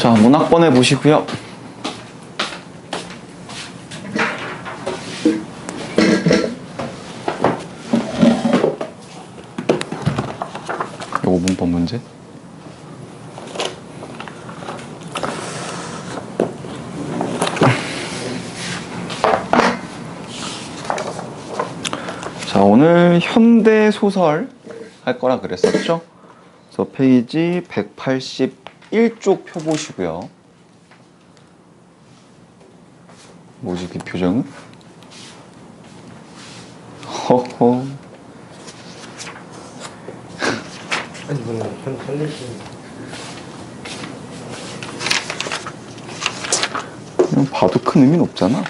자, 문학번에 보시고요. 요거 문법 문제. 자, 오늘 현대 소설 할 거라 그랬었죠? 그래서 페이지 181쪽 펴보시고요. 뭐지, 그 표정은? 허허. 아니, 이거는 그냥 봐도 큰 의미는 없잖아.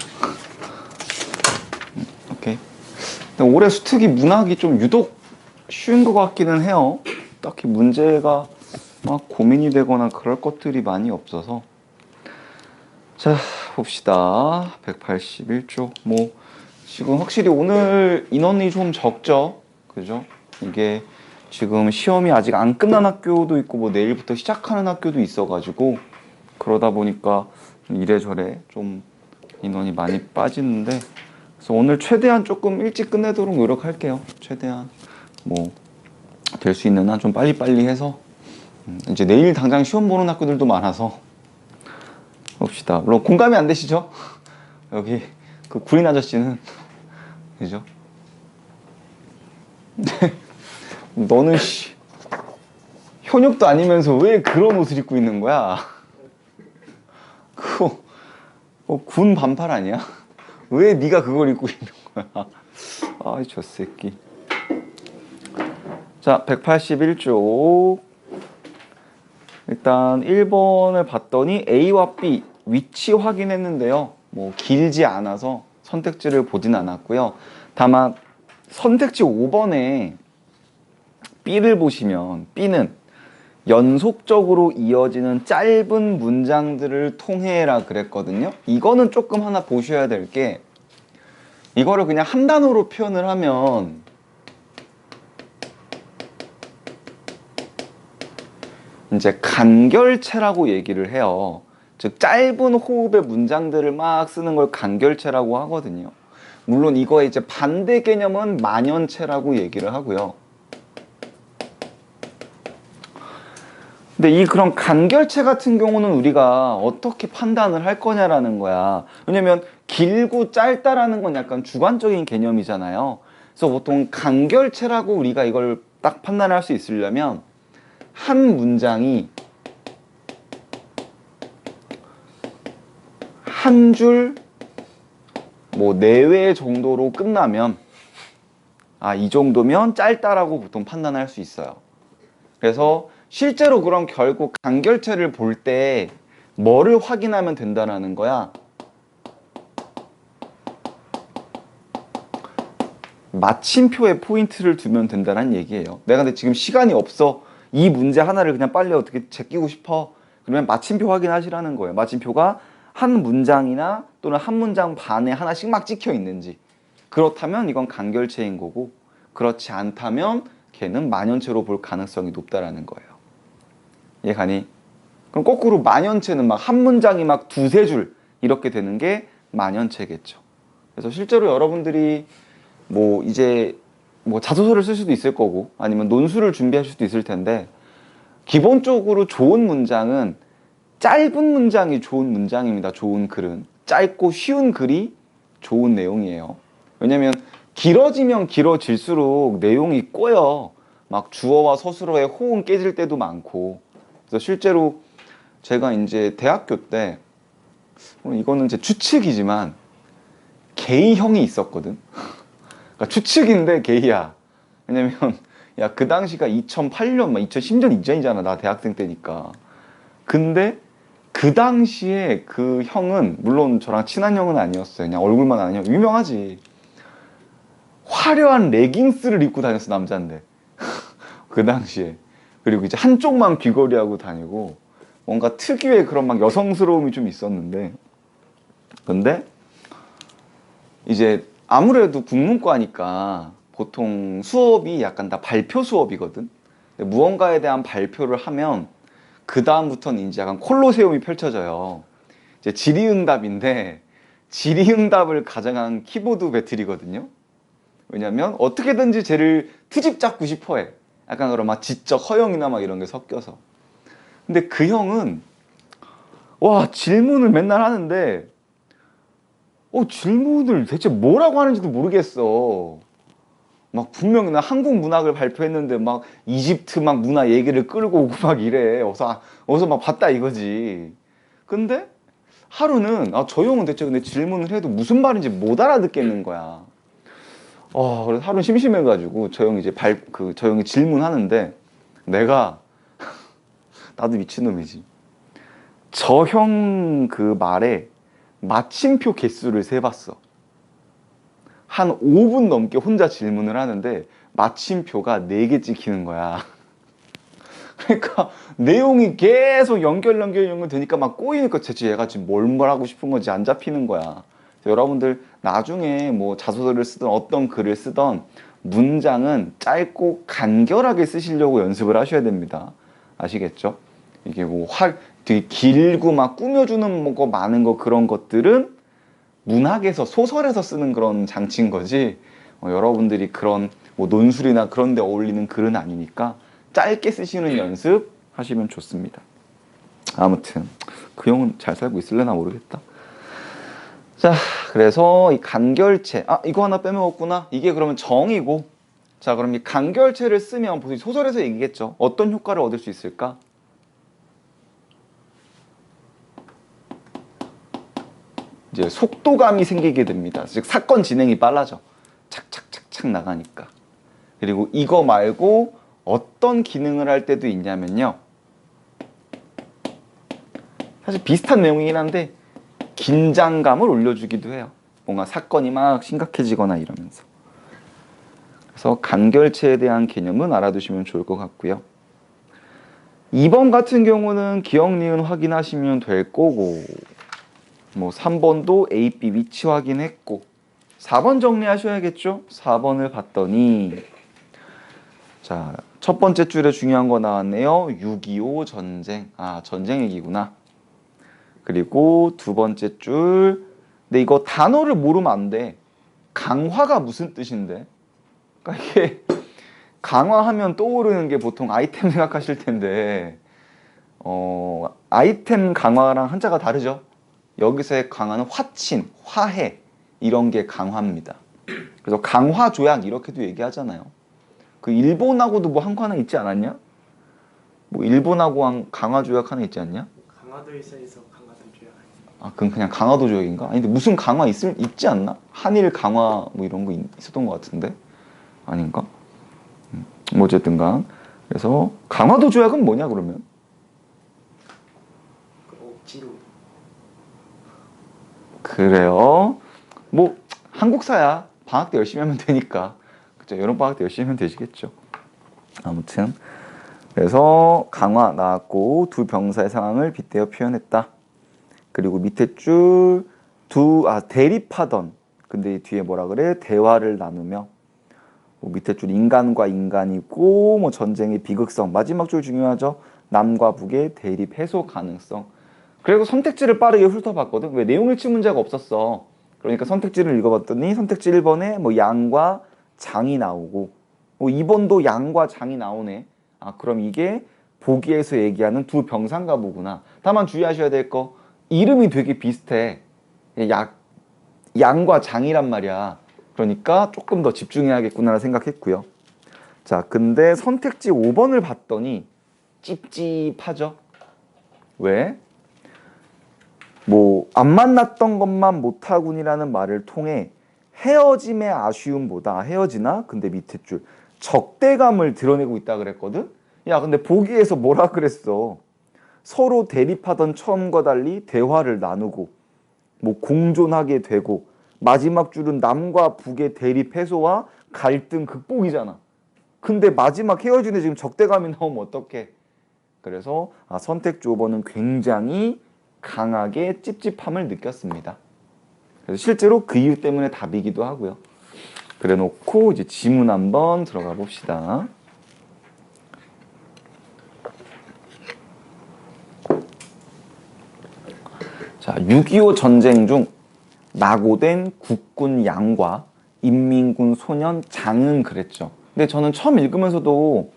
오케이. 근데 올해 수특이 문학이 좀 유독 쉬운 것 같기는 해요. 딱히 문제가 막 고민이 되거나 그럴 것들이 많이 없어서. 자, 봅시다. 181쪽. 뭐 지금 확실히 오늘 인원이 좀 적죠. 그죠? 이게 지금 시험이 아직 안 끝난 학교도 있고 뭐 내일부터 시작하는 학교도 있어가지고 그러다 보니까 이래저래 좀 인원이 많이 빠지는데, 그래서 오늘 최대한 조금 일찍 끝내도록 노력할게요. 최대한 뭐 될 수 있는 한 좀 빨리빨리 해서 이제 내일 당장 시험 보는 학교들도 많아서 봅시다. 물론 공감이 안 되시죠? 여기 그 구린 아저씨는 그죠? 너는 씨 현역도 아니면서 왜 그런 옷을 입고 있는 거야? 그거 군 반팔 아니야? 왜 네가 그걸 입고 있는 거야? 아이 저 새끼. 자, 181쪽. 일단 1번을 봤더니 A와 B 위치 확인했는데요. 뭐 길지 않아서 선택지를 보진 않았고요. 다만 선택지 5번에 B를 보시면 B는 연속적으로 이어지는 짧은 문장들을 통해라 그랬거든요. 이거는 조금 하나 보셔야 될 게, 이거를 그냥 한 단어로 표현을 하면 이제 간결체라고 얘기를 해요. 즉 짧은 호흡의 문장들을 막 쓰는 걸 간결체라고 하거든요. 물론 이거의 이제 반대 개념은 만연체라고 얘기를 하고요. 근데 이 그런 간결체 같은 경우는 우리가 어떻게 판단을 할 거냐라는 거야. 왜냐면 길고 짧다라는 건 약간 주관적인 개념이잖아요. 그래서 보통 간결체라고 우리가 이걸 딱 판단할 수 있으려면 한 문장이 한 줄 뭐 내외 정도로 끝나면 이 정도면 짧다라고 보통 판단할 수 있어요. 그래서 실제로 그럼 결국 간결체를 볼 때 뭐를 확인하면 된다는 거야? 마침표에 포인트를 두면 된다는 얘기예요. 내가 근데 지금 시간이 없어. 이 문제 하나를 그냥 빨리 어떻게 제끼고 싶어. 그러면 마침표 확인하시라는 거예요. 마침표가 한 문장이나 또는 한 문장 반에 하나씩 막 찍혀 있는지. 그렇다면 이건 간결체인 거고, 그렇지 않다면 걔는 만연체로 볼 가능성이 높다라는 거예요. 이해가니? 그럼 거꾸로 만연체는 막 한 문장이 막 두세 줄 이렇게 되는 게 만연체겠죠. 그래서 실제로 여러분들이 뭐 이제 뭐 자소서를 쓸 수도 있을 거고 아니면 논술을 준비할 수도 있을 텐데, 기본적으로 좋은 문장은 짧은 문장이 좋은 문장입니다. 좋은 글은 짧고 쉬운 글이 좋은 내용이에요. 왜냐면 길어지면 길어질수록 내용이 꼬여. 막 주어와 서술어의 호응 깨질 때도 많고. 그래서 실제로 제가 이제 대학교 때, 이거는 제 추측이지만 게이형이 있었거든. 그러니까 추측인데 게이야. 왜냐면 야, 그 당시가 2008년, 막 2010년 이전이잖아. 나 대학생 때니까. 근데 그 당시에 그 형은, 물론 저랑 친한 형은 아니었어요. 그냥 얼굴만 아는 형. 유명하지. 화려한 레깅스를 입고 다녔어, 남자인데. 그 당시에. 그리고 이제 한쪽만 귀걸이하고 다니고, 뭔가 특유의 그런 막 여성스러움이 좀 있었는데, 근데 이제 아무래도 국문과니까 보통 수업이 약간 다 발표 수업이거든. 무언가에 대한 발표를 하면 그 다음부터는 이제 약간 콜로세움이 펼쳐져요. 이제 질의응답인데 질의응답을 가장한 키보드 배틀이거든요. 왜냐면 어떻게든지 쟤를 트집 잡고 싶어해. 약간 그런 막 지적 허영이나 막 이런 게 섞여서. 근데 그 형은 와 질문을 맨날 하는데 질문을 대체 뭐라고 하는지도 모르겠어. 막 분명히 나 한국 문학을 발표했는데 막 이집트 막 문화 얘기를 끌고 오고 막 이래. 어서 막 봤다 이거지. 근데 하루는 저 형은 대체 근데 질문을 해도 무슨 말인지 못 알아듣겠는 거야. 그래서 하루는 심심해가지고 저 형이 이제 저 형이 질문하는데 내가 나도 미친놈이지. 저 형 그 말에 마침표 개수를 세봤어. 한 5분 넘게 혼자 질문을 하는데 마침표가 4개 찍히는 거야. 그러니까 내용이 계속 연결되니까 막 꼬이니까 대체 얘가 지금 뭘 말하고 싶은 건지 안 잡히는 거야. 여러분들 나중에 뭐 자소서를 쓰든 어떤 글을 쓰던 문장은 짧고 간결하게 쓰시려고 연습을 하셔야 됩니다. 아시겠죠? 이게 뭐 되게 길고 막 꾸며주는 거 많은 거 그런 것들은 문학에서 소설에서 쓰는 그런 장치인 거지 여러분들이 그런 뭐 논술이나 그런 데 어울리는 글은 아니니까 짧게 쓰시는 연습 하시면 좋습니다. 아무튼 그 형은 잘 살고 있을래나 모르겠다. 자, 그래서 이 간결체 이거 하나 빼먹었구나. 이게 그러면 정이고, 자 그럼 이 간결체를 쓰면 보통 소설에서 얘기했죠. 어떤 효과를 얻을 수 있을까? 이제 속도감이 생기게 됩니다. 즉 사건 진행이 빨라져. 착착착착 나가니까. 그리고 이거 말고 어떤 기능을 할 때도 있냐면요. 사실 비슷한 내용이긴 한데 긴장감을 올려주기도 해요. 뭔가 사건이 막 심각해지거나 이러면서. 그래서 간결체에 대한 개념은 알아두시면 좋을 것 같고요. 2번 같은 경우는 기억, 니은 확인하시면 될 거고, 뭐 3번도 A, B 위치 확인했고, 4번 정리하셔야겠죠? 4번을 봤더니 자, 첫 번째 줄에 중요한 거 나왔네요. 6.25 전쟁. 전쟁 얘기구나. 그리고 두 번째 줄. 근데 이거 단어를 모르면 안 돼. 강화가 무슨 뜻인데? 그러니까 이게 강화하면 떠오르는 게 보통 아이템 생각하실 텐데 아이템 강화랑 한자가 다르죠? 여기서의 강화는 화친, 화해 이런 게 강화입니다. 그래서 강화 조약 이렇게도 얘기하잖아요. 그 일본하고도 뭐 한 거 하나 있지 않았냐? 뭐 일본하고 강화 조약 하나 있지 않냐? 강화도에서 강화도 조약. 그건 그냥 강화도 조약인가? 아니 근데 무슨 강화 있지 않나? 한일 강화 뭐 이런 거 있었던 것 같은데 아닌가? 뭐 어쨌든간 그래서 강화도 조약은 뭐냐 그러면? 억지로. 그래요. 뭐 한국사야. 방학 때 열심히 하면 되니까. 그죠? 여름 방학 때 열심히 하면 되시겠죠. 아무튼 그래서 강화 나왔고 두 병사의 상황을 빗대어 표현했다. 그리고 밑에 줄 대립하던 근데 뒤에 뭐라 그래? 대화를 나누며 뭐 밑에 줄 인간과 인간이고 뭐 전쟁의 비극성 마지막 줄 중요하죠. 남과 북의 대립 해소 가능성. 그리고 선택지를 빠르게 훑어봤거든. 왜 내용 일치 문제가 없었어. 그러니까 선택지를 읽어봤더니 선택지 1번에 뭐 양과 장이 나오고 뭐 2번도 양과 장이 나오네. 그럼 이게 보기에서 얘기하는 두 병사인가 보구나. 다만 주의하셔야 될 거 이름이 되게 비슷해. 양과 장이란 말이야. 그러니까 조금 더 집중해야겠구나 생각했고요. 자, 근데 선택지 5번을 봤더니 찝찝하죠? 왜? 뭐 안 만났던 것만 못하군이라는 말을 통해 헤어짐의 아쉬움보다 헤어지나? 근데 밑에 줄 적대감을 드러내고 있다 그랬거든? 야 근데 보기에서 뭐라 그랬어? 서로 대립하던 처음과 달리 대화를 나누고 뭐 공존하게 되고 마지막 줄은 남과 북의 대립 해소와 갈등 극복이잖아. 근데 마지막 헤어지는 지금 적대감이 나오면 어떡해? 그래서 선택지 5번은 굉장히 강하게 찝찝함을 느꼈습니다. 그래서 실제로 그 이유 때문에 답이기도 하고요. 그래 놓고 이제 지문 한번 들어가 봅시다. 자, 6.25 전쟁 중 낙오된 국군 양과 인민군 소년 장은 그랬죠. 근데 저는 처음 읽으면서도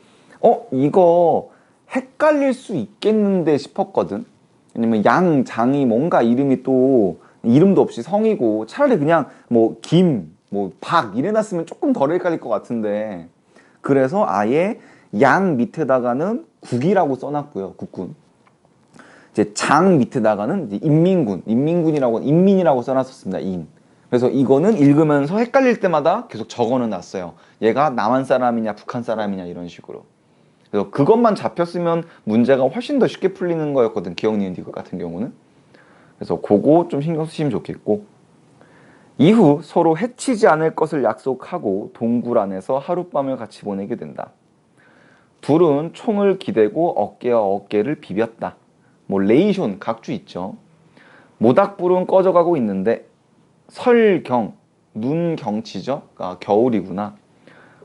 이거 헷갈릴 수 있겠는데 싶었거든. 왜냐면 양, 장이 뭔가 이름이 또 이름도 없이 성이고 차라리 그냥 뭐 김, 뭐 박 이래놨으면 조금 덜 헷갈릴 것 같은데 그래서 아예 양 밑에다가는 국이라고 써놨고요. 국군. 이제 장 밑에다가는 이제 인민이라고 써놨었습니다. 인. 그래서 이거는 읽으면서 헷갈릴 때마다 계속 적어는 놨어요. 얘가 남한 사람이냐 북한 사람이냐 이런 식으로. 그래서 그것만 잡혔으면 문제가 훨씬 더 쉽게 풀리는 거였거든. 기억 니은 디귿 같은 경우는. 그래서 그거 좀 신경 쓰시면 좋겠고. 이후 서로 해치지 않을 것을 약속하고 동굴 안에서 하룻밤을 같이 보내게 된다. 둘은 총을 기대고 어깨와 어깨를 비볐다. 뭐 레이숑 각주 있죠. 모닥불은 꺼져가고 있는데 설경, 눈 경치죠. 아, 겨울이구나.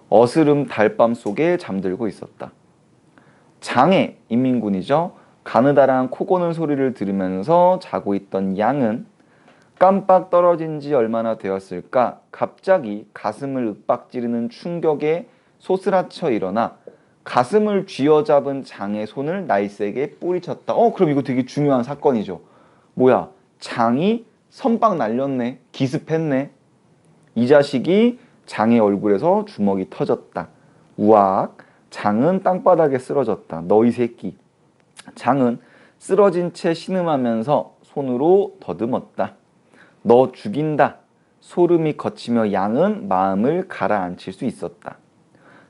어스름 달밤 속에 잠들고 있었다. 장애, 인민군이죠. 가느다란 코 고는 소리를 들으면서 자고 있던 양은 깜빡 떨어진 지 얼마나 되었을까 갑자기 가슴을 윽박지르는 충격에 소스라쳐 일어나 가슴을 쥐어잡은 장의 손을 날쌔게 뿌리쳤다. 그럼 이거 되게 중요한 사건이죠. 뭐야, 장이 선빵 날렸네. 기습했네. 이 자식이 장의 얼굴에서 주먹이 터졌다. 우악. 장은 땅바닥에 쓰러졌다. 너희 새끼. 장은 쓰러진 채 신음하면서 손으로 더듬었다. 너 죽인다. 소름이 거치며 양은 마음을 가라앉힐 수 있었다.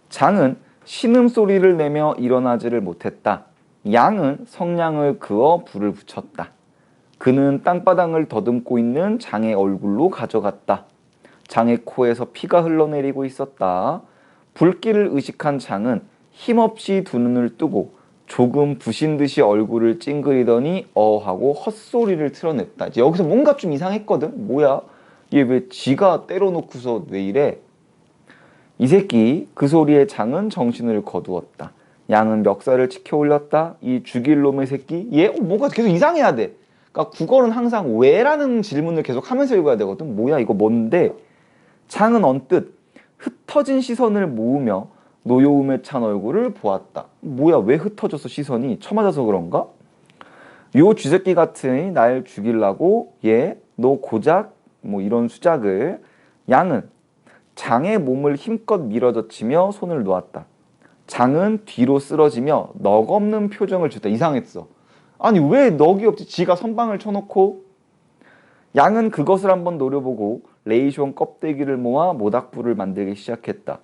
장은 신음소리를 내며 일어나지를 못했다. 양은 성냥을 그어 불을 붙였다. 그는 땅바닥을 더듬고 있는 장의 얼굴로 가져갔다. 장의 코에서 피가 흘러내리고 있었다. 불길을 의식한 장은 힘없이 두 눈을 뜨고 조금 부신 듯이 얼굴을 찡그리더니 하고 헛소리를 틀어냈다. 이제 여기서 뭔가 좀 이상했거든. 뭐야? 얘 왜 지가 때려놓고서 왜 이래? 이 새끼. 그 소리에 장은 정신을 거두었다. 양은 멱살을 치켜 올렸다. 이 죽일 놈의 새끼. 얘 뭔가 계속 이상해야 돼. 그러니까 국어는 항상 왜라는 질문을 계속 하면서 읽어야 되거든. 뭐야 이거 뭔데? 장은 언뜻 흩어진 시선을 모으며 노여움에 찬 얼굴을 보았다. 뭐야 왜 흩어졌어 시선이? 쳐맞아서 그런가? 요 쥐새끼 같으니 날 죽이려고 얘 너 고작 뭐 이런 수작을. 양은 장의 몸을 힘껏 밀어젖히며 손을 놓았다. 장은 뒤로 쓰러지며 넋 없는 표정을 짓다. 이상했어. 아니 왜 넋이 없지? 지가 선방을 쳐놓고. 양은 그것을 한번 노려보고 레이숑 껍데기를 모아 모닥불을 만들기 시작했다.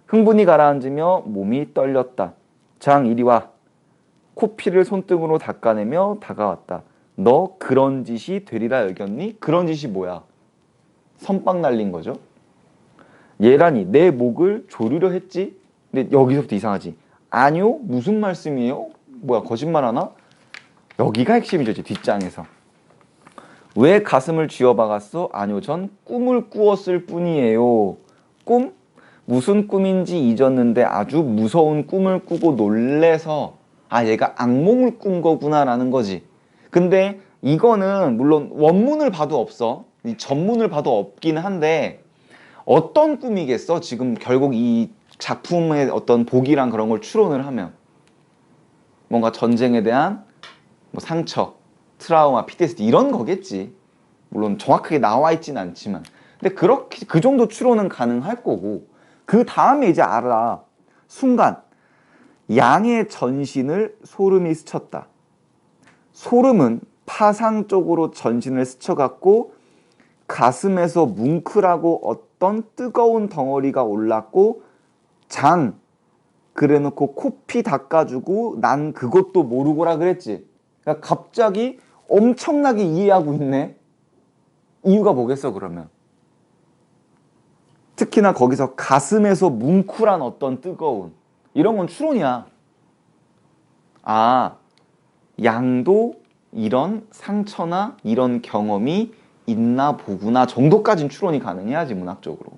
흥분이 가라앉으며 몸이 떨렸다. 장 이리 와. 코피를 손등으로 닦아내며 다가왔다. 너 그런 짓이 되리라 여겼니? 그런 짓이 뭐야? 선빵 날린 거죠. 얘라니 내 목을 조르려 했지? 근데 여기서부터 이상하지. 아니요? 무슨 말씀이에요? 뭐야 거짓말하나? 여기가 핵심이죠. 이제 뒷장에서. 왜 가슴을 쥐어박았어? 아니요, 전 꿈을 꾸었을 뿐이에요. 꿈? 무슨 꿈인지 잊었는데 아주 무서운 꿈을 꾸고 놀래서 얘가 악몽을 꾼 거구나 라는 거지. 근데 이거는 물론 원문을 봐도 없어. 이 전문을 봐도 없긴 한데 어떤 꿈이겠어? 지금 결국 이 작품의 어떤 복이랑 그런 걸 추론을 하면 뭔가 전쟁에 대한 뭐 상처, 트라우마, PTSD 이런 거겠지. 물론 정확하게 나와 있진 않지만. 근데 그렇게 그 정도 추론은 가능할 거고. 그 다음에 이제 알아. 순간 양의 전신을 소름이 스쳤다. 소름은 파상 쪽으로 전신을 스쳐갔고 가슴에서 뭉클하고 어떤 뜨거운 덩어리가 올랐고 장 그래놓고 코피 닦아주고 난 그것도 모르고라 그랬지. 그러니까 갑자기 엄청나게 이해하고 있네. 이유가 뭐겠어 그러면? 특히나 거기서 가슴에서 뭉클한 어떤 뜨거운 이런 건 추론이야. 양도 이런 상처나 이런 경험이 있나 보구나 정도까지는 추론이 가능해야지 문학적으로.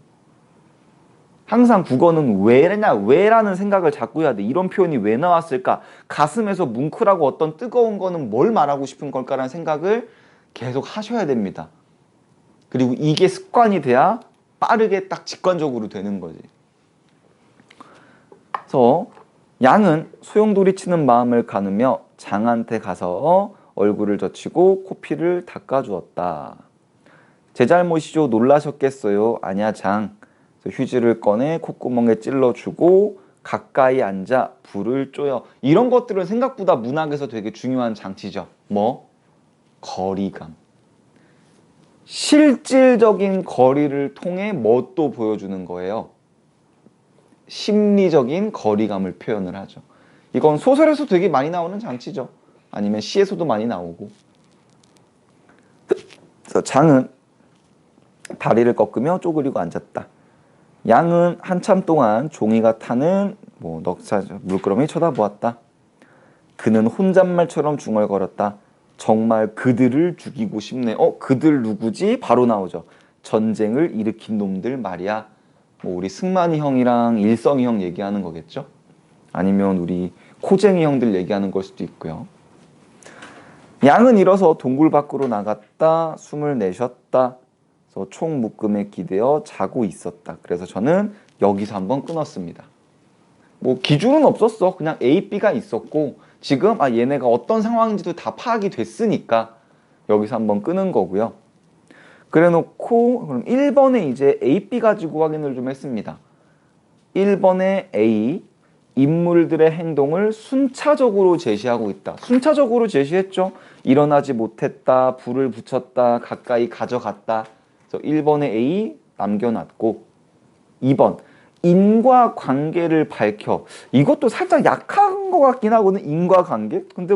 항상 국어는 왜라는 생각을 자꾸 해야 돼. 이런 표현이 왜 나왔을까? 가슴에서 뭉클하고 어떤 뜨거운 거는 뭘 말하고 싶은 걸까라는 생각을 계속 하셔야 됩니다. 그리고 이게 습관이 돼야 빠르게 딱 직관적으로 되는 거지. 그래서 양은 소용돌이 치는 마음을 가누며 장한테 가서 얼굴을 젖히고 코피를 닦아주었다. 제 잘못이죠. 놀라셨겠어요. 아니야 장. 그래서 휴지를 꺼내 콧구멍에 찔러주고 가까이 앉아 불을 쪼여. 이런 것들은 생각보다 문학에서 되게 중요한 장치죠. 뭐? 거리감. 실질적인 거리를 통해 뭣도 보여주는 거예요. 심리적인 거리감을 표현을 하죠. 이건 소설에서 되게 많이 나오는 장치죠. 아니면 시에서도 많이 나오고. 그래서 장은 다리를 꺾으며 쪼그리고 앉았다. 양은 한참 동안 종이가 타는 넉사 물끄러미 쳐다보았다. 그는 혼잣말처럼 중얼거렸다. 정말 그들을 죽이고 싶네. 그들 누구지? 바로 나오죠. 전쟁을 일으킨 놈들 말이야. 우리 승만이 형이랑 일성이 형 얘기하는 거겠죠? 아니면 우리 코쟁이 형들 얘기하는 걸 수도 있고요. 양은 일어서 동굴 밖으로 나갔다. 숨을 내쉬었다. 그래서 총 묶음에 기대어 자고 있었다. 그래서 저는 여기서 한번 끊었습니다. 기준은 없었어. 그냥 A, B가 있었고 지금 얘네가 어떤 상황인지도 다 파악이 됐으니까 여기서 한번 끄는 거고요. 그래 놓고 그럼 1번에 이제 A, B 가지고 확인을 좀 했습니다. 1번에 A, 인물들의 행동을 순차적으로 제시하고 있다. 순차적으로 제시했죠. 일어나지 못했다, 불을 붙였다, 가까이 가져갔다. 그래서 1번에 A 남겨놨고 2번 인과관계를 밝혀. 이것도 살짝 약한 것 같긴 하거든. 인과관계? 근데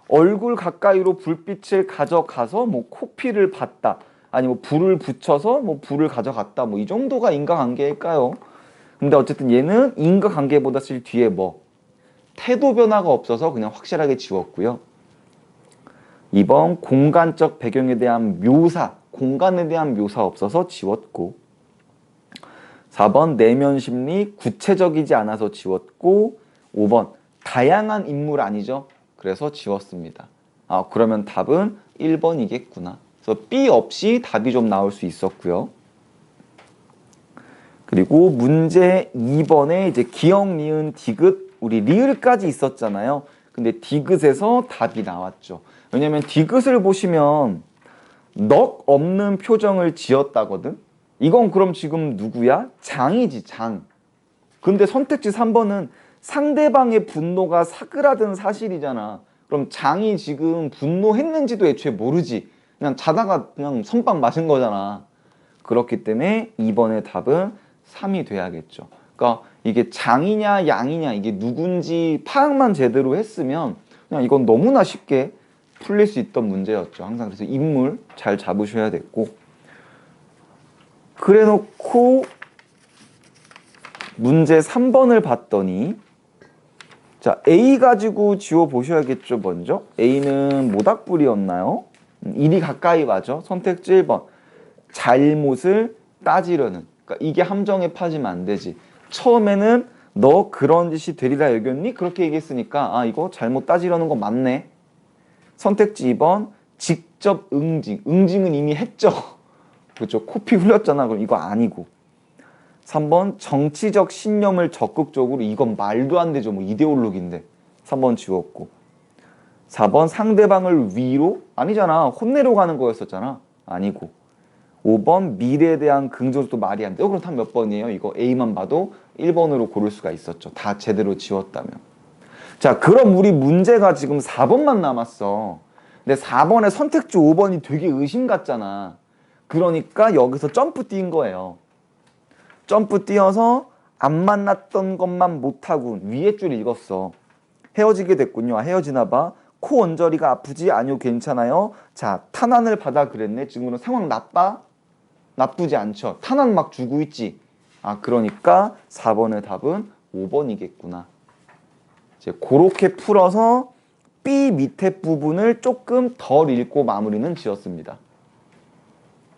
얼굴 가까이로 불빛을 가져가서 코피를 봤다. 아니 불을 붙여서 불을 가져갔다. 이 정도가 인과관계일까요? 근데 어쨌든 얘는 인과관계보다 사실 뒤에 태도 변화가 없어서 그냥 확실하게 지웠고요. 2번 공간적 배경에 대한 묘사, 공간에 대한 묘사 없어서 지웠고 4번 내면 심리 구체적이지 않아서 지웠고 5번 다양한 인물 아니죠? 그래서 지웠습니다. 그러면 답은 1번이겠구나. 그래서 B 없이 답이 좀 나올 수 있었고요. 그리고 문제 2번에 이제 기역, 니은, 디귿 우리 리을까지 있었잖아요. 근데 디귿에서 답이 나왔죠. 왜냐면 디귿을 보시면 넋 없는 표정을 지었다거든. 이건 그럼 지금 누구야? 장이지, 장. 근데 선택지 3번은 상대방의 분노가 사그라든 사실이잖아. 그럼 장이 지금 분노했는지도 애초에 모르지. 그냥 자다가 그냥 선빵 맞은 거잖아. 그렇기 때문에 2번의 답은 3이 돼야겠죠. 그러니까 이게 장이냐 양이냐 이게 누군지 파악만 제대로 했으면 그냥 이건 너무나 쉽게 풀릴 수 있던 문제였죠. 항상 그래서 인물 잘 잡으셔야 됐고 그래 놓고 문제 3번을 봤더니 자 A 가지고 지워 보셔야겠죠. 먼저 A는 모닥불이었나요? 일이 가까이 맞아. 선택지 1번 잘못을 따지려는. 그러니까 이게 함정에 빠지면 안 되지. 처음에는 너 그런 짓이 되리라 여겼니? 그렇게 얘기했으니까 이거 잘못 따지려는 거 맞네. 선택지 2번 직접 응징. 응징은 이미 했죠. 그렇죠. 코피 흘렸잖아. 그럼 이거 아니고. 3번 정치적 신념을 적극적으로. 이건 말도 안 되죠. 이데올로기인데. 3번 지웠고. 4번 상대방을 위로? 아니잖아. 혼내려 가는 거였었잖아. 아니고. 5번 미래에 대한 긍정도 말이 안 돼요. 그럼 답 몇 번이에요? 이거 A만 봐도 1번으로 고를 수가 있었죠. 다 제대로 지웠다면. 자, 그럼 우리 문제가 지금 4번만 남았어. 근데 4번에 선택지 5번이 되게 의심 같잖아. 그러니까 여기서 점프 뛴 거예요. 점프 뛰어서 안 만났던 것만 못하고 위에 줄 읽었어. 헤어지게 됐군요. 헤어지나 봐. 코 언저리가 아프지? 아니요, 괜찮아요. 자, 탄환을 받아 그랬네. 지금은 상황 나빠? 나쁘지 않죠. 탄환 막 주고 있지. 그러니까 4번의 답은 5번이겠구나. 이제 그렇게 풀어서 B 밑에 부분을 조금 덜 읽고 마무리는 지었습니다.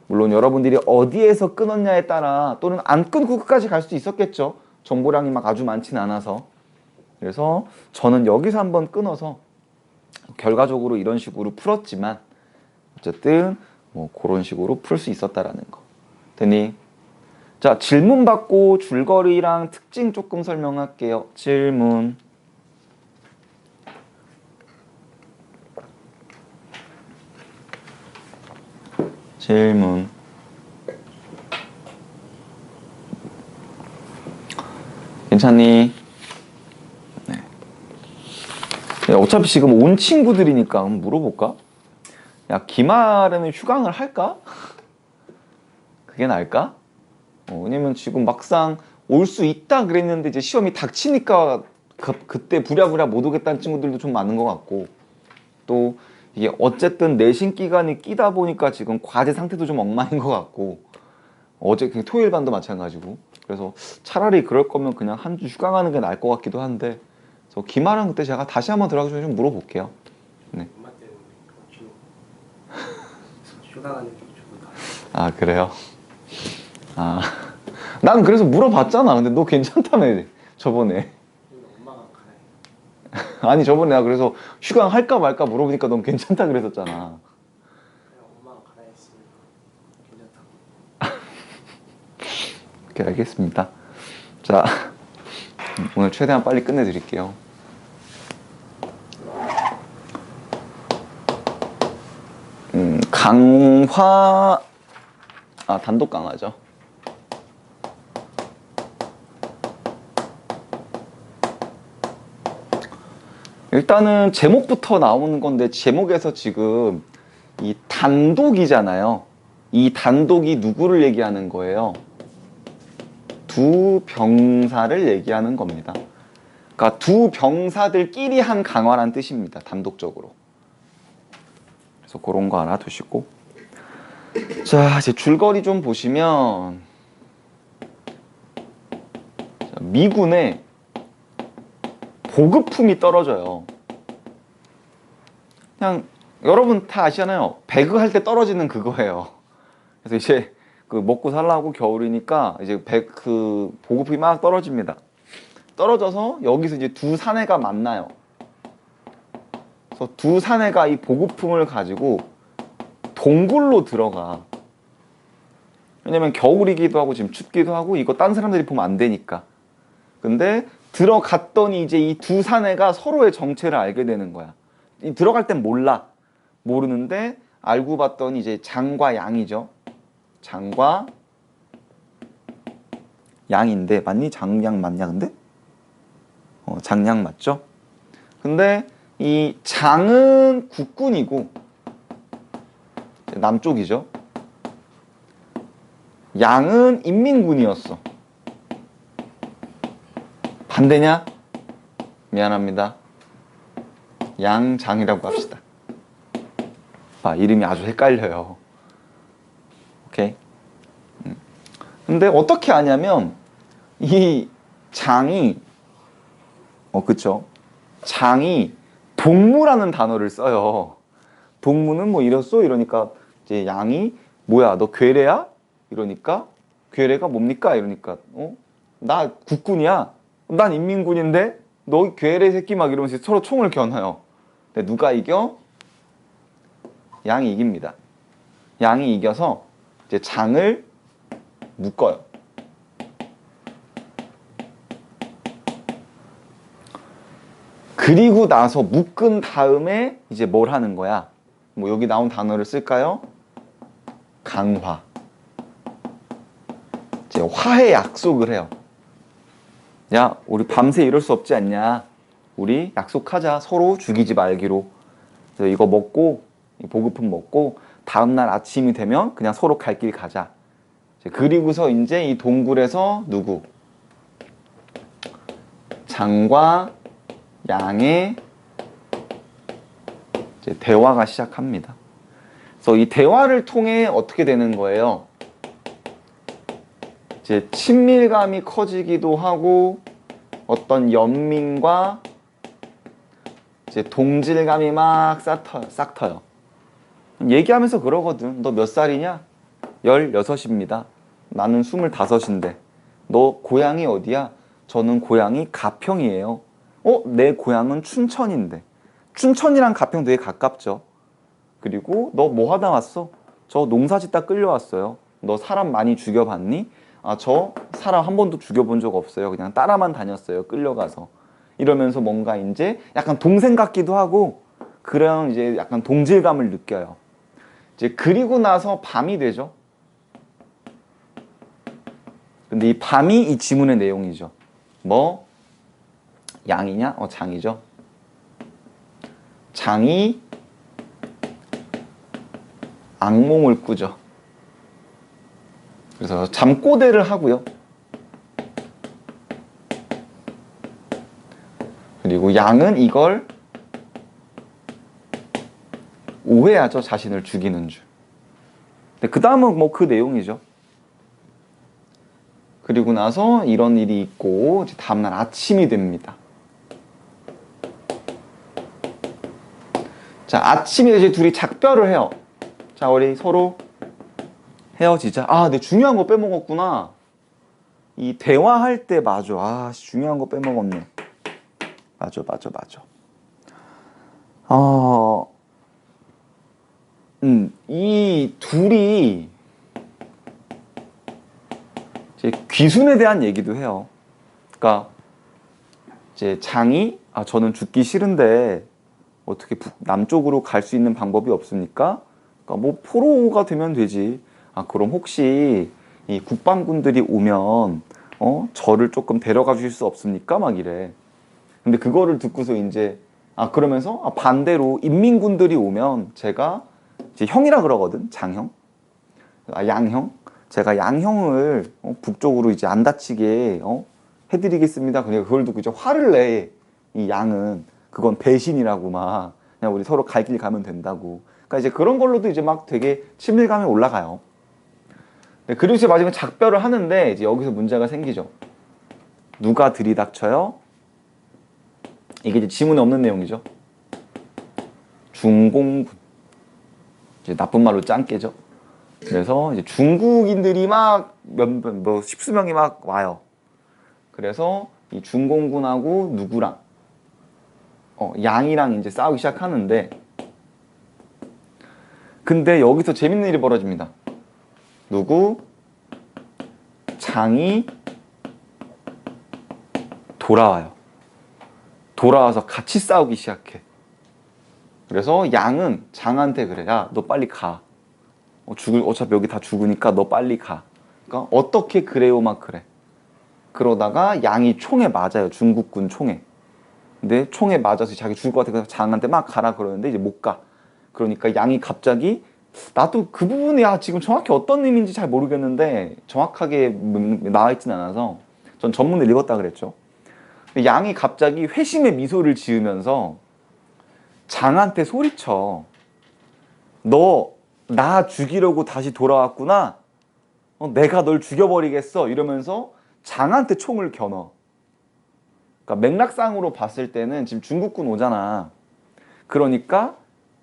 물론 여러분들이 어디에서 끊었냐에 따라 또는 안 끊고 끝까지 갈 수도 있었겠죠. 정보량이 막 아주 많진 않아서. 그래서 저는 여기서 한번 끊어서 결과적으로 이런 식으로 풀었지만 어쨌든 뭐 그런 식으로 풀 수 있었다라는 거. 되니? 자, 질문 받고 줄거리랑 특징 조금 설명할게요. 질문. 질문. 괜찮니? 네. 어차피 지금 온 친구들이니까 한번 물어볼까? 야, 기말에는 휴강을 할까? 그게 나을까? 왜냐면 지금 막상 올 수 있다 그랬는데 이제 시험이 닥치니까 그때 부랴부랴 못 오겠다는 친구들도 좀 많은 것 같고, 또 이게 어쨌든 내신 기간이 끼다 보니까 지금 과제 상태도 좀 엉망인 것 같고, 어제 그냥 토요일 반도 마찬가지고, 그래서 차라리 그럴 거면 그냥 한 주 휴강하는 게 나을 것 같기도 한데, 그래서 기말은 그때 제가 다시 한번 들어가서 좀 물어볼게요. 네. 엄마 때문에 좀 휴강하는 게 좋을까? 아, 그래요? 아, 난 그래서 물어봤잖아. 근데 너 괜찮다며, 저번에. 엄마가 가라. 아니, 저번에 내가 그래서 휴강 할까 말까 물어보니까 넌 괜찮다 그랬었잖아. 엄마가 가라 했으니까 괜찮다고. 오케이, 알겠습니다. 자, 오늘 최대한 빨리 끝내드릴게요. 강화, 단독 강화죠. 일단은 제목부터 나오는 건데, 제목에서 지금 이 단독이잖아요. 이 단독이 누구를 얘기하는 거예요? 두 병사를 얘기하는 겁니다. 그러니까 두 병사들끼리 한 강화란 뜻입니다. 단독적으로. 그래서 그런 거 알아두시고, 자, 이제 줄거리 좀 보시면, 미군의 보급품이 떨어져요. 그냥 여러분 다 아시잖아요. 배그 할 때 떨어지는 그거예요. 그래서 이제 그 먹고 살라고 겨울이니까 이제 그 보급품이 막 떨어집니다. 떨어져서 여기서 이제 두 사내가 만나요. 그래서 두 사내가 이 보급품을 가지고 동굴로 들어가. 왜냐면 겨울이기도 하고 지금 춥기도 하고 이거 딴 사람들이 보면 안 되니까. 근데 들어갔더니 이제 이 두 사내가 서로의 정체를 알게 되는 거야. 들어갈 땐 몰라. 모르는데 알고 봤더니 이제 장과 양이죠. 장과 양인데, 맞니? 장양 맞냐 근데? 장양 맞죠? 근데 이 장은 국군이고 남쪽이죠. 양은 인민군이었어. 반대냐? 미안합니다. 양장이라고 합시다. 이름이 아주 헷갈려요. 오케이. 근데 어떻게 아냐면 이 장이 그쵸? 장이 동무라는 단어를 써요. 동무는 뭐 이랬어? 이러니까 이제 양이 뭐야, 너 괴뢰야? 이러니까 괴뢰가 뭡니까? 이러니까 나 국군이야. 난 인민군인데 너 괴뢰 새끼 막 이러면서 서로 총을 겨눠요. 근데 누가 이겨? 양이 이깁니다. 양이 이겨서 이제 장을 묶어요. 그리고 나서 묶은 다음에 이제 뭘 하는 거야? 뭐 여기 나온 단어를 쓸까요? 강화. 이제 화해 약속을 해요. 야, 우리 밤새 이럴 수 없지 않냐? 우리 약속하자. 서로 죽이지 말기로. 그래서 이거 먹고, 이 보급품 먹고, 다음날 아침이 되면 그냥 서로 갈 길 가자. 그리고서 이제 이 동굴에서 누구? 장과 양의 이제 대화가 시작합니다. 그래서 이 대화를 통해 어떻게 되는 거예요? 이제 친밀감이 커지기도 하고 어떤 연민과 이제 동질감이 막 싹 터요. 얘기하면서 그러거든. 너 몇 살이냐? 16입니다. 나는 25인데. 너 고향이 어디야? 저는 고향이 가평이에요. 내 고향은 춘천인데. 춘천이랑 가평 되게 가깝죠. 그리고 너 뭐 하다 왔어? 저 농사 짓다 끌려왔어요. 너 사람 많이 죽여봤니? 아, 저 사람 한 번도 죽여본 적 없어요. 그냥 따라만 다녔어요. 끌려가서. 이러면서 뭔가 이제 약간 동생 같기도 하고 그런 이제 약간 동질감을 느껴요. 이제 그리고 나서 밤이 되죠. 근데 이 밤이 이 지문의 내용이죠. 뭐? 양이냐? 장이죠. 장이 악몽을 꾸죠. 그래서 잠꼬대를 하고요. 그리고 양은 이걸 오해하죠. 자신을 죽이는 줄. 근데 그 다음은 뭐 그 내용이죠. 그리고 나서 이런 일이 있고 이제 다음날 아침이 됩니다. 자, 아침에 이제 둘이 작별을 해요. 자, 우리 서로 헤어지자. 아, 근데 중요한 거 빼먹었구나. 이 대화할 때 맞아. 아, 중요한 거 빼먹었네. 맞아. 이 둘이 이제 귀순에 대한 얘기도 해요. 그러니까 이제 장이 저는 죽기 싫은데 어떻게 남쪽으로 갈 수 있는 방법이 없습니까? 그러니까 뭐 포로가 되면 되지. 그럼 혹시 이 국방군들이 오면 저를 조금 데려가 주실 수 없습니까? 막 이래. 근데 그거를 듣고서 이제 그러면서 반대로 인민군들이 오면 제가 이제 형이라 그러거든. 장형. 양형. 제가 양형을 북쪽으로 이제 안 다치게 해드리겠습니다. 그러니까 그걸 듣고 이제 화를 내. 이 양은 그건 배신이라고 막 그냥 우리 서로 갈 길 가면 된다고. 그러니까 이제 그런 걸로도 이제 막 되게 친밀감이 올라가요. 네, 그리고 이제 마지막에 작별을 하는데 이제 여기서 문제가 생기죠. 누가 들이닥쳐요? 이게 이제 지문에 없는 내용이죠. 중공군. 이제 나쁜 말로 짱깨죠. 그래서 이제 중국인들이 막 십수명이 막 와요. 그래서 이 중공군하고 누구랑 양이랑 이제 싸우기 시작하는데 근데 여기서 재밌는 일이 벌어집니다. 누구? 장이 돌아와요. 돌아와서 같이 싸우기 시작해. 그래서 양은 장한테 그래. 야, 너 빨리 가. 어차피 여기 다 죽으니까 너 빨리 가. 그러니까 어떻게 그래요? 막 그래. 그러다가 양이 총에 맞아요. 중국군 총에. 근데 총에 맞아서 자기 죽을 것 같아서 장한테 막 가라 그러는데 이제 못 가. 그러니까 양이 갑자기 나도 그 부분이 지금 정확히 어떤 의미인지 잘 모르겠는데 정확하게 나와 있진 않아서 전 전문을 읽었다 그랬죠. 양이 갑자기 회심의 미소를 지으면서 장한테 소리쳐. 너 나 죽이려고 다시 돌아왔구나. 내가 널 죽여버리겠어. 이러면서 장한테 총을 겨눠. 그러니까 맥락상으로 봤을 때는 지금 중국군 오잖아. 그러니까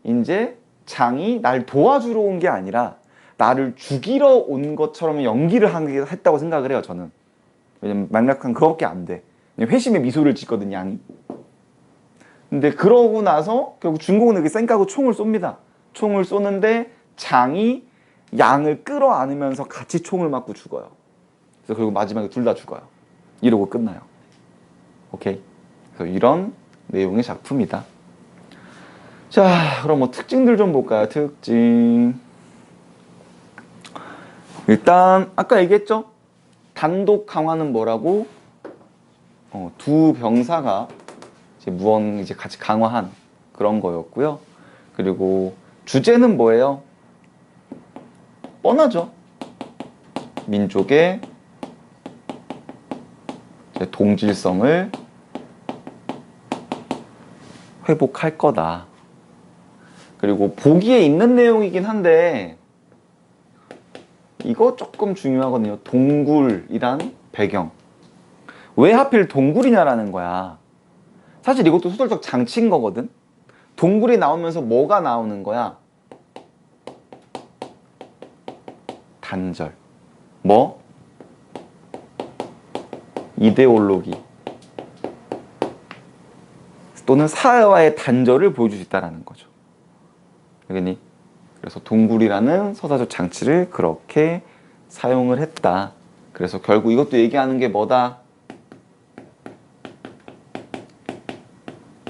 이제 장이 날 도와주러 온 게 아니라 나를 죽이러 온 것처럼 연기를 했다고 생각을 해요, 저는. 왜냐면 맥락상 그거밖에 안 돼. 회심의 미소를 짓거든, 양이. 근데 그러고 나서 결국 중국은 쌩까고 총을 쏩니다. 총을 쏘는데 장이 양을 끌어안으면서 같이 총을 맞고 죽어요. 그래서 결국 마지막에 둘 다 죽어요. 이러고 끝나요. 오케이? 그래서 이런 내용의 작품이다. 자, 그럼 뭐 특징들 좀 볼까요? 특징. 일단 아까 얘기했죠? 단독 강화는 뭐라고? 두 병사가 이제 같이 강화한 그런 거였고요. 그리고 주제는 뭐예요? 뻔하죠. 민족의 동질성을 회복할 거다. 그리고 보기에 있는 내용이긴 한데 이거 조금 중요하거든요. 동굴이란 배경. 왜 하필 동굴이냐라는 거야. 사실 이것도 소설적 장치인 거거든. 동굴이 나오면서 뭐가 나오는 거야? 단절. 뭐? 이데올로기. 또는 사회와의 단절을 보여줄 수 있다는 거죠. 알겠니? 그래서 동굴이라는 서사적 장치를 그렇게 사용을 했다. 그래서 결국 이것도 얘기하는 게 뭐다?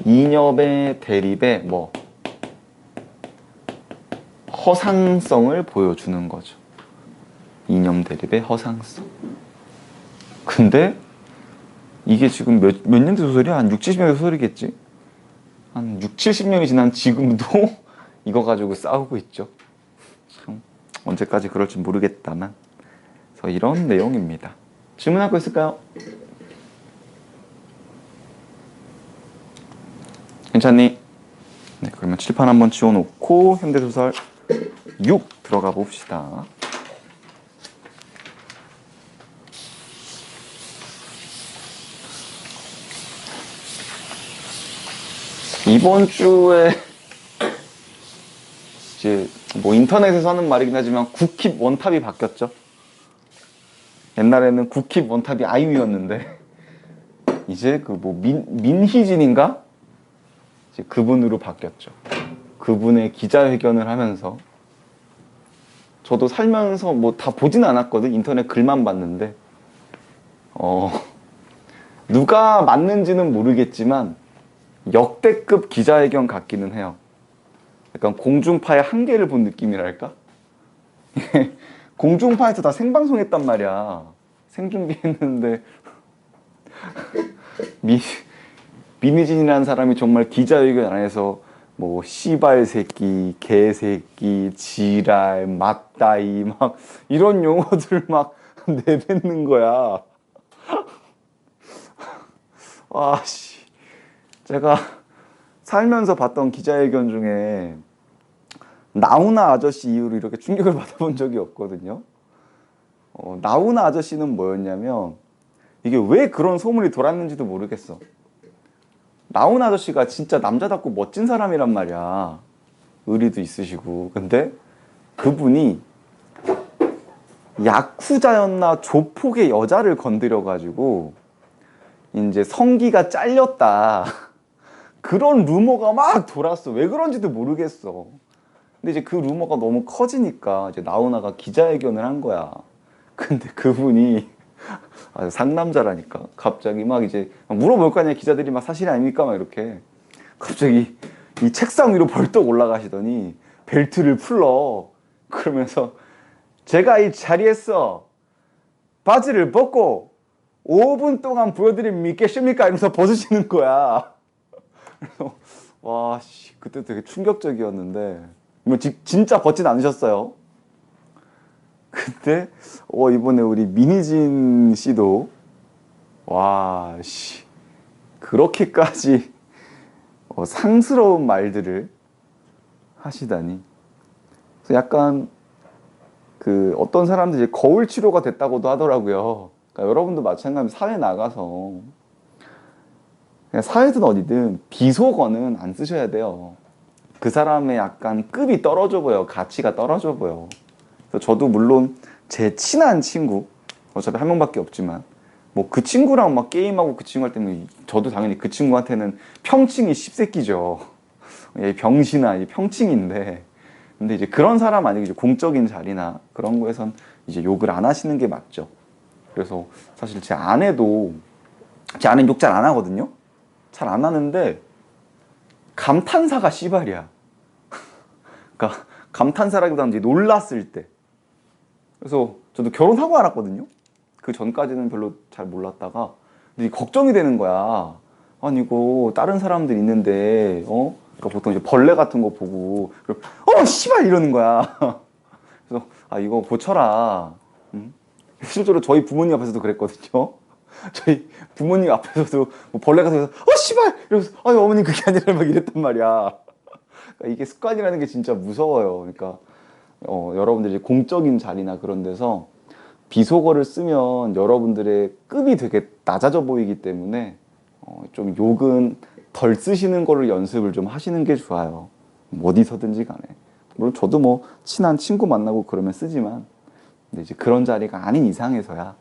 이념의 대립의 뭐 허상성을 보여주는 거죠. 이념 대립의 허상성. 근데 이게 지금 몇 년대 소설이야? 한 60, 70년대 소설이겠지? 한 6, 70년이 지난 지금도 이거 가지고 싸우고 있죠. 참 언제까지 그럴지 모르겠다만. 그래서 이런 내용입니다. 질문할 거 있을까요? 괜찮니? 네, 그러면 칠판 한번 지워놓고 현대소설 6 들어가 봅시다. 이번 주에 이제 뭐 인터넷에서 하는 말이긴 하지만 국힙 원탑이 바뀌었죠. 옛날에는 국힙 원탑이 아이유였는데 이제 그 뭐 민희진인가? 이제 그분으로 바뀌었죠. 그분의 기자회견을 하면서 저도 살면서 뭐 다 보진 않았거든. 인터넷 글만 봤는데 누가 맞는지는 모르겠지만 역대급 기자회견 같기는 해요. 약간 공중파의 한계를 본 느낌이랄까? 공중파에서 다 생방송했단 말이야. 생준비했는데 민희진이라는 사람이 정말 기자회견 안에서 뭐 씨발 새끼, 개새끼, 지랄, 맞다이 막 이런 용어들 막 내뱉는 거야. 와 씨. 제가 살면서 봤던 기자회견 중에 나훈아 아저씨 이후로 이렇게 충격을 받아본 적이 없거든요. 나훈아 아저씨는 뭐였냐면 이게 왜 그런 소문이 돌았는지도 모르겠어. 나훈아 아저씨가 진짜 남자답고 멋진 사람이란 말이야. 의리도 있으시고. 근데 그분이 야쿠자였나 조폭의 여자를 건드려가지고 이제 성기가 잘렸다. 그런 루머가 막 돌았어. 왜 그런지도 모르겠어. 근데 이제 그 루머가 너무 커지니까 이제 나훈아가 기자회견을 한 거야. 근데 그분이 상남자라니까 갑자기 막 이제 물어볼 거 아니야. 기자들이 막 사실이 아닙니까? 막 이렇게 갑자기 이 책상 위로 벌떡 올라가시더니 벨트를 풀러 그러면서 제가 이 자리에서 바지를 벗고 5분 동안 보여드리면 믿겠습니까? 이러면서 벗으시는 거야. 그래서 와, 씨, 그때 되게 충격적이었는데 뭐 진짜 벗진 않으셨어요. 근데 이번에 우리 민희진 씨도 와, 씨, 그렇게까지 상스러운 말들을 하시다니. 그래서 약간 그 어떤 사람들이 거울 치료가 됐다고도 하더라고요. 그러니까 여러분도 마찬가지로 사회 나가서 그냥 사회든 어디든 비속어는 안 쓰셔야 돼요. 그 사람의 약간 급이 떨어져 보여. 가치가 떨어져 보여. 그래서 저도 물론 제 친한 친구, 어차피 한 명밖에 없지만 뭐 그 친구랑 막 게임하고 그 친구 할 때는 저도 당연히 그 친구한테는 평칭이 씹새끼죠. 병신아, 이 평칭인데. 근데 이제 그런 사람 아니고 이제 공적인 자리나 그런 거에선 이제 욕을 안 하시는 게 맞죠. 그래서 사실 제 아내는 욕 잘 안 하거든요. 잘 안 하는데 감탄사가 씨발이야. 그러니까 감탄사라기보다는 이제 놀랐을 때. 그래서 저도 결혼하고 알았거든요. 그 전까지는 별로 잘 몰랐다가 근데 걱정이 되는 거야. 아니 이거 다른 사람들 있는데 그러니까 보통 이제 벌레 같은 거 보고 씨발 이러는 거야. 그래서 이거 고쳐라. 실제로 저희 부모님 앞에서도 그랬거든요. 저희 부모님 앞에서도 뭐 벌레가 생겨서 씨발 이러면서 어머님 그게 아니라 막 이랬단 말이야. 그러니까 이게 습관이라는 게 진짜 무서워요. 그러니까 여러분들이 공적인 자리나 그런 데서 비속어를 쓰면 여러분들의 급이 되게 낮아져 보이기 때문에 좀 욕은 덜 쓰시는 거를 연습을 좀 하시는 게 좋아요. 어디서든지 간에. 물론 저도 뭐 친한 친구 만나고 그러면 쓰지만 근데 이제 그런 자리가 아닌 이상에서야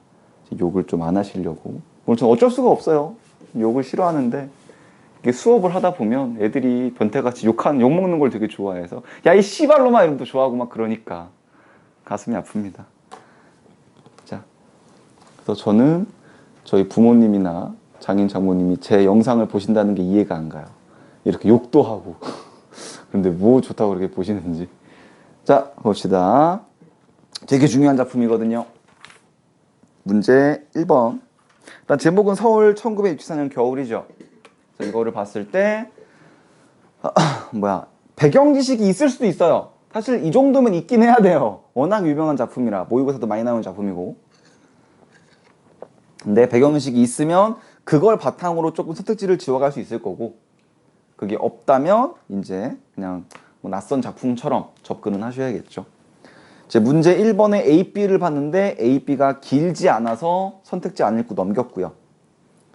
욕을 좀 안 하시려고. 물론 저는 어쩔 수가 없어요. 욕을 싫어하는데 이게 수업을 하다 보면 애들이 변태같이 욕먹는 걸 되게 좋아해서 야 이 씨발로마 이러면서 좋아하고 막 그러니까 가슴이 아픕니다. 자, 그래서 저는 저희 부모님이나 장인 장모님이 제 영상을 보신다는 게 이해가 안 가요. 이렇게 욕도 하고 근데 뭐 좋다고 그렇게 보시는지. 자, 봅시다. 되게 중요한 작품이거든요. 문제 1번. 일단 제목은 서울 1964년 겨울이죠. 그래서 이거를 봤을 때 배경 지식이 있을 수도 있어요. 사실 이 정도면 있긴 해야 돼요. 워낙 유명한 작품이라 모의고사도 많이 나오는 작품이고. 근데 배경 지식이 있으면 그걸 바탕으로 조금 선택지를 지워갈 수 있을 거고, 그게 없다면 이제 그냥 뭐 낯선 작품처럼 접근은 하셔야겠죠. 제 문제 1번에 A, B를 봤는데 A, B가 길지 않아서 선택지 안 읽고 넘겼고요.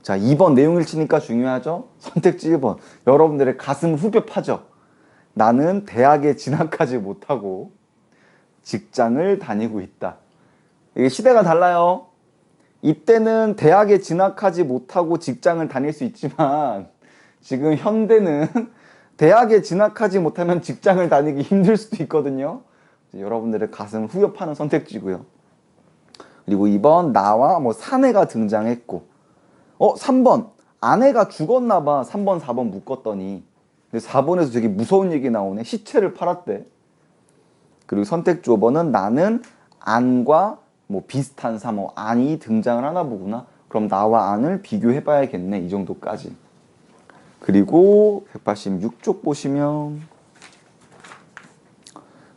자, 2번 내용 읽히니까 중요하죠. 선택지 1번. 여러분들의 가슴 후벼파죠. 나는 대학에 진학하지 못하고 직장을 다니고 있다. 이게 시대가 달라요. 이때는 대학에 진학하지 못하고 직장을 다닐 수 있지만 지금 현대는 대학에 진학하지 못하면 직장을 다니기 힘들 수도 있거든요. 여러분들의 가슴 후벼파는 선택지고요. 그리고 2번 나와 뭐 사내가 등장했고, 3번 아내가 죽었나 봐. 3번 4번 묶었더니. 근데 4번에서 되게 무서운 얘기 나오네. 시체를 팔았대. 그리고 선택지 5번은 나는 안과 뭐 비슷한 사모, 안이 등장을 하나 보구나. 그럼 나와 안을 비교해 봐야겠네. 이 정도까지. 그리고 186쪽 보시면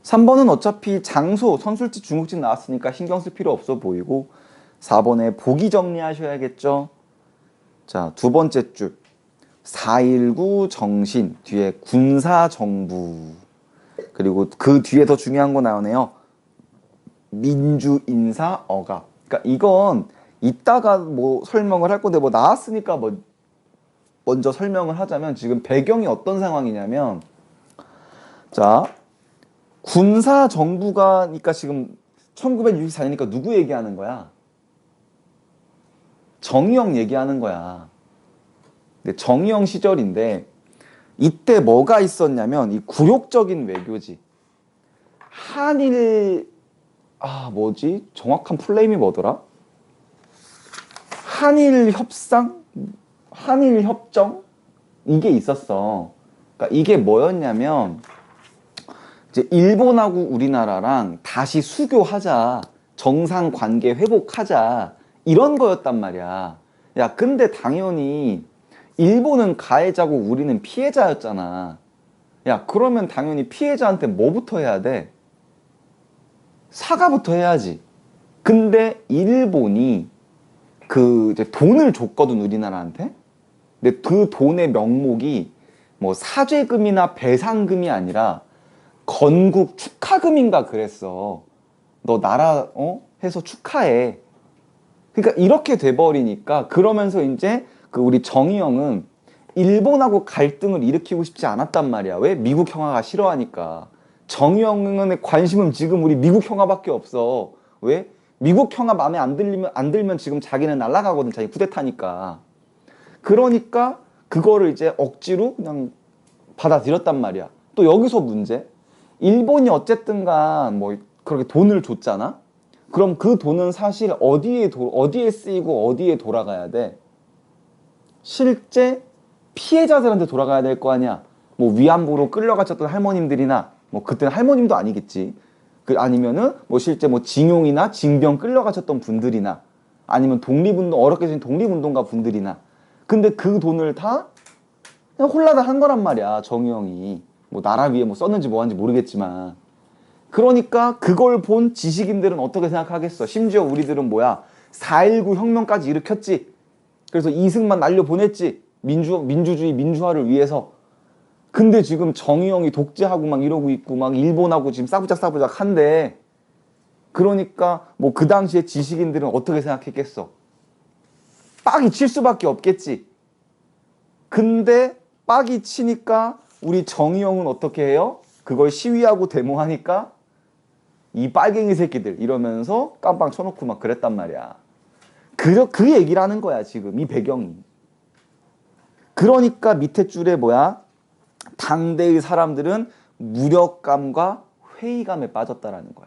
3번은 어차피 장소, 선술집, 중국집 나왔으니까 신경 쓸 필요 없어 보이고, 4번에 보기 정리하셔야겠죠. 자, 두 번째 줄 4.19 정신 뒤에 군사정부, 그리고 그 뒤에 더 중요한 거 나오네요. 민주인사 억압. 그러니까 이건 이따가 뭐 설명을 할 건데 뭐 나왔으니까 뭐 먼저 설명을 하자면, 지금 배경이 어떤 상황이냐면, 자, 군사정부가, 그러니까 지금 1964년이니까 누구 얘기하는 거야? 정의영 얘기하는 거야. 근데 정의영 시절인데 이때 뭐가 있었냐면 이 굴욕적인 외교지. 한일 정확한 플레임이 뭐더라? 한일 협상? 한일 협정? 이게 있었어. 그러니까 이게 뭐였냐면 이제 일본하고 우리나라랑 다시 수교하자, 정상 관계 회복하자, 이런 거였단 말이야. 야, 근데 당연히 일본은 가해자고 우리는 피해자였잖아. 야, 그러면 당연히 피해자한테 뭐부터 해야 돼? 사과부터 해야지. 근데 일본이 그 이제 돈을 줬거든, 우리나라한테. 근데 그 돈의 명목이 뭐 사죄금이나 배상금이 아니라 건국 축하금인가 그랬어. 너 나라 해서 축하해. 그러니까 이렇게 돼버리니까, 그러면서 이제 그 우리 정의영은 일본하고 갈등을 일으키고 싶지 않았단 말이야. 왜? 미국 형아가 싫어하니까. 정의영의 관심은 지금 우리 미국 형아밖에 없어. 왜? 미국 형아 마음에 안 들면 지금 자기는 날아가거든. 자기 쿠데타니까. 그러니까 그거를 이제 억지로 그냥 받아들였단 말이야. 또 여기서 문제. 일본이 어쨌든간 뭐 그렇게 돈을 줬잖아. 그럼 그 돈은 사실 어디에 쓰이고 어디에 돌아가야 돼? 실제 피해자들한테 돌아가야 될 거 아니야. 뭐 위안부로 끌려갔었던 할머님들이나, 뭐 그때는 할머님도 아니겠지. 아니면은 뭐 실제 뭐 징용이나 징병 끌려가셨던 분들이나, 아니면 어렵게 된 독립운동가 분들이나. 근데 그 돈을 다 그냥 홀라다 한 거란 말이야, 정의영이. 뭐 나라 위에 뭐 썼는지 뭐 하는지 모르겠지만. 그러니까 그걸 본 지식인들은 어떻게 생각하겠어? 심지어 우리들은 4.19 혁명까지 일으켰지. 그래서 이승만 날려보냈지. 민주주의, 민주화를 위해서. 근데 지금 정의영이 독재하고 막 이러고 있고, 막 일본하고 지금 싸부작 한데, 그러니까 뭐 그 당시에 지식인들은 어떻게 생각했겠어? 빡이 칠 수밖에 없겠지. 근데 빡이 치니까 우리 정의영은 어떻게 해요? 그걸 시위하고 데모하니까 이 빨갱이 새끼들 이러면서 깜빵 쳐놓고 막 그랬단 말이야. 그 얘기를 하는 거야, 지금 이 배경이. 그러니까 밑에 줄에 뭐야? 당대의 사람들은 무력감과 회의감에 빠졌다라는 거야.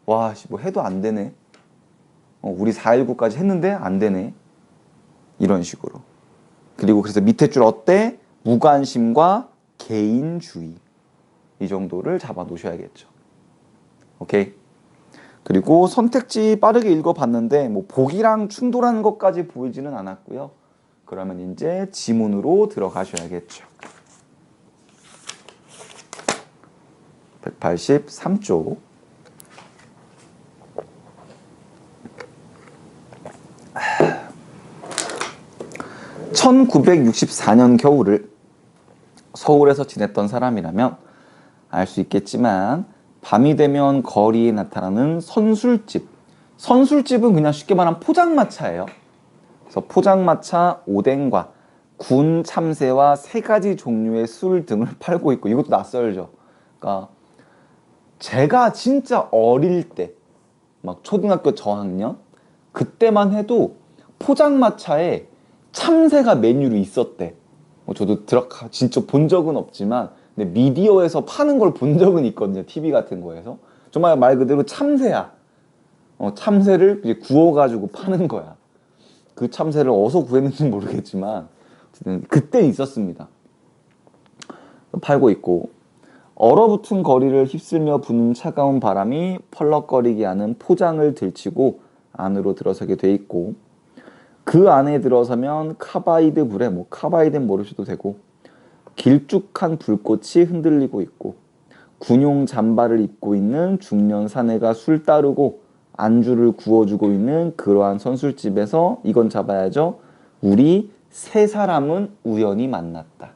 와, 뭐 해도 안 되네. 우리 4.19까지 했는데 안 되네. 이런 식으로. 그리고 그래서 밑에 줄 어때? 무관심과 개인주의. 이 정도를 잡아 놓으셔야겠죠. 오케이. 그리고 선택지 빠르게 읽어봤는데 뭐 보기랑 충돌하는 것까지 보이지는 않았고요. 그러면 이제 지문으로 들어가셔야겠죠. 183쪽. (1964년) 겨울을 서울에서 지냈던 사람이라면 알 수 있겠지만 밤이 되면 거리에 나타나는 선술집. 선술집은 그냥 쉽게 말하면 포장마차예요. 그래서 포장마차 오뎅과 군 참새와 3가지 종류의 술 등을 팔고 있고, 이것도 낯설죠. 그러니까 제가 진짜 어릴 때, 막 초등학교 저학년 그때만 해도 포장마차에 참새가 메뉴로 있었대. 저도 진짜 본 적은 없지만 근데 미디어에서 파는 걸 본 적은 있거든요. TV 같은 거에서. 정말 말 그대로 참새야. 참새를 이제 구워가지고 파는 거야. 그 참새를 어디서 구했는지 모르겠지만 어쨌든 그때 있었습니다. 팔고 있고, 얼어붙은 거리를 휩쓸며 부는 차가운 바람이 펄럭거리게 하는 포장을 들치고 안으로 들어서게 돼 있고, 그 안에 들어서면 카바이드 불에, 뭐 카바이드는 모르셔도 되고, 길쭉한 불꽃이 흔들리고 있고, 군용 잠바를 입고 있는 중년 사내가 술 따르고 안주를 구워주고 있는 그러한 선술집에서 이건 잡아야죠. 우리 3사람은 우연히 만났다.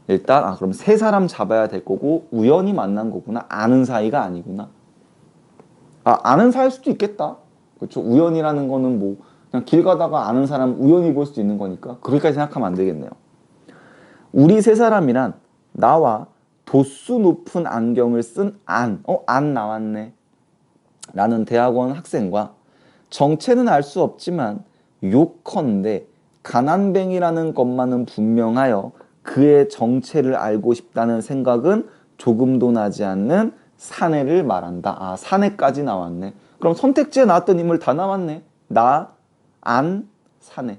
일단 그럼 3사람 잡아야 될 거고 우연히 만난 거구나. 아는 사이가 아니구나. 아는 사이일 수도 있겠다. 그렇죠. 우연이라는 거는 뭐 그냥 길 가다가 아는 사람 우연히 볼 수도 있는 거니까 그렇게까지 생각하면 안 되겠네요. 우리 3사람이란 나와 도수 높은 안경을 쓴 안 나왔네 라는 대학원 학생과 정체는 알 수 없지만 요컨대 가난뱅이라는 것만은 분명하여 그의 정체를 알고 싶다는 생각은 조금도 나지 않는 사내를 말한다. 사내까지 나왔네. 그럼 선택지에 나왔던 인물 다 나왔네. 나, 안, 사내.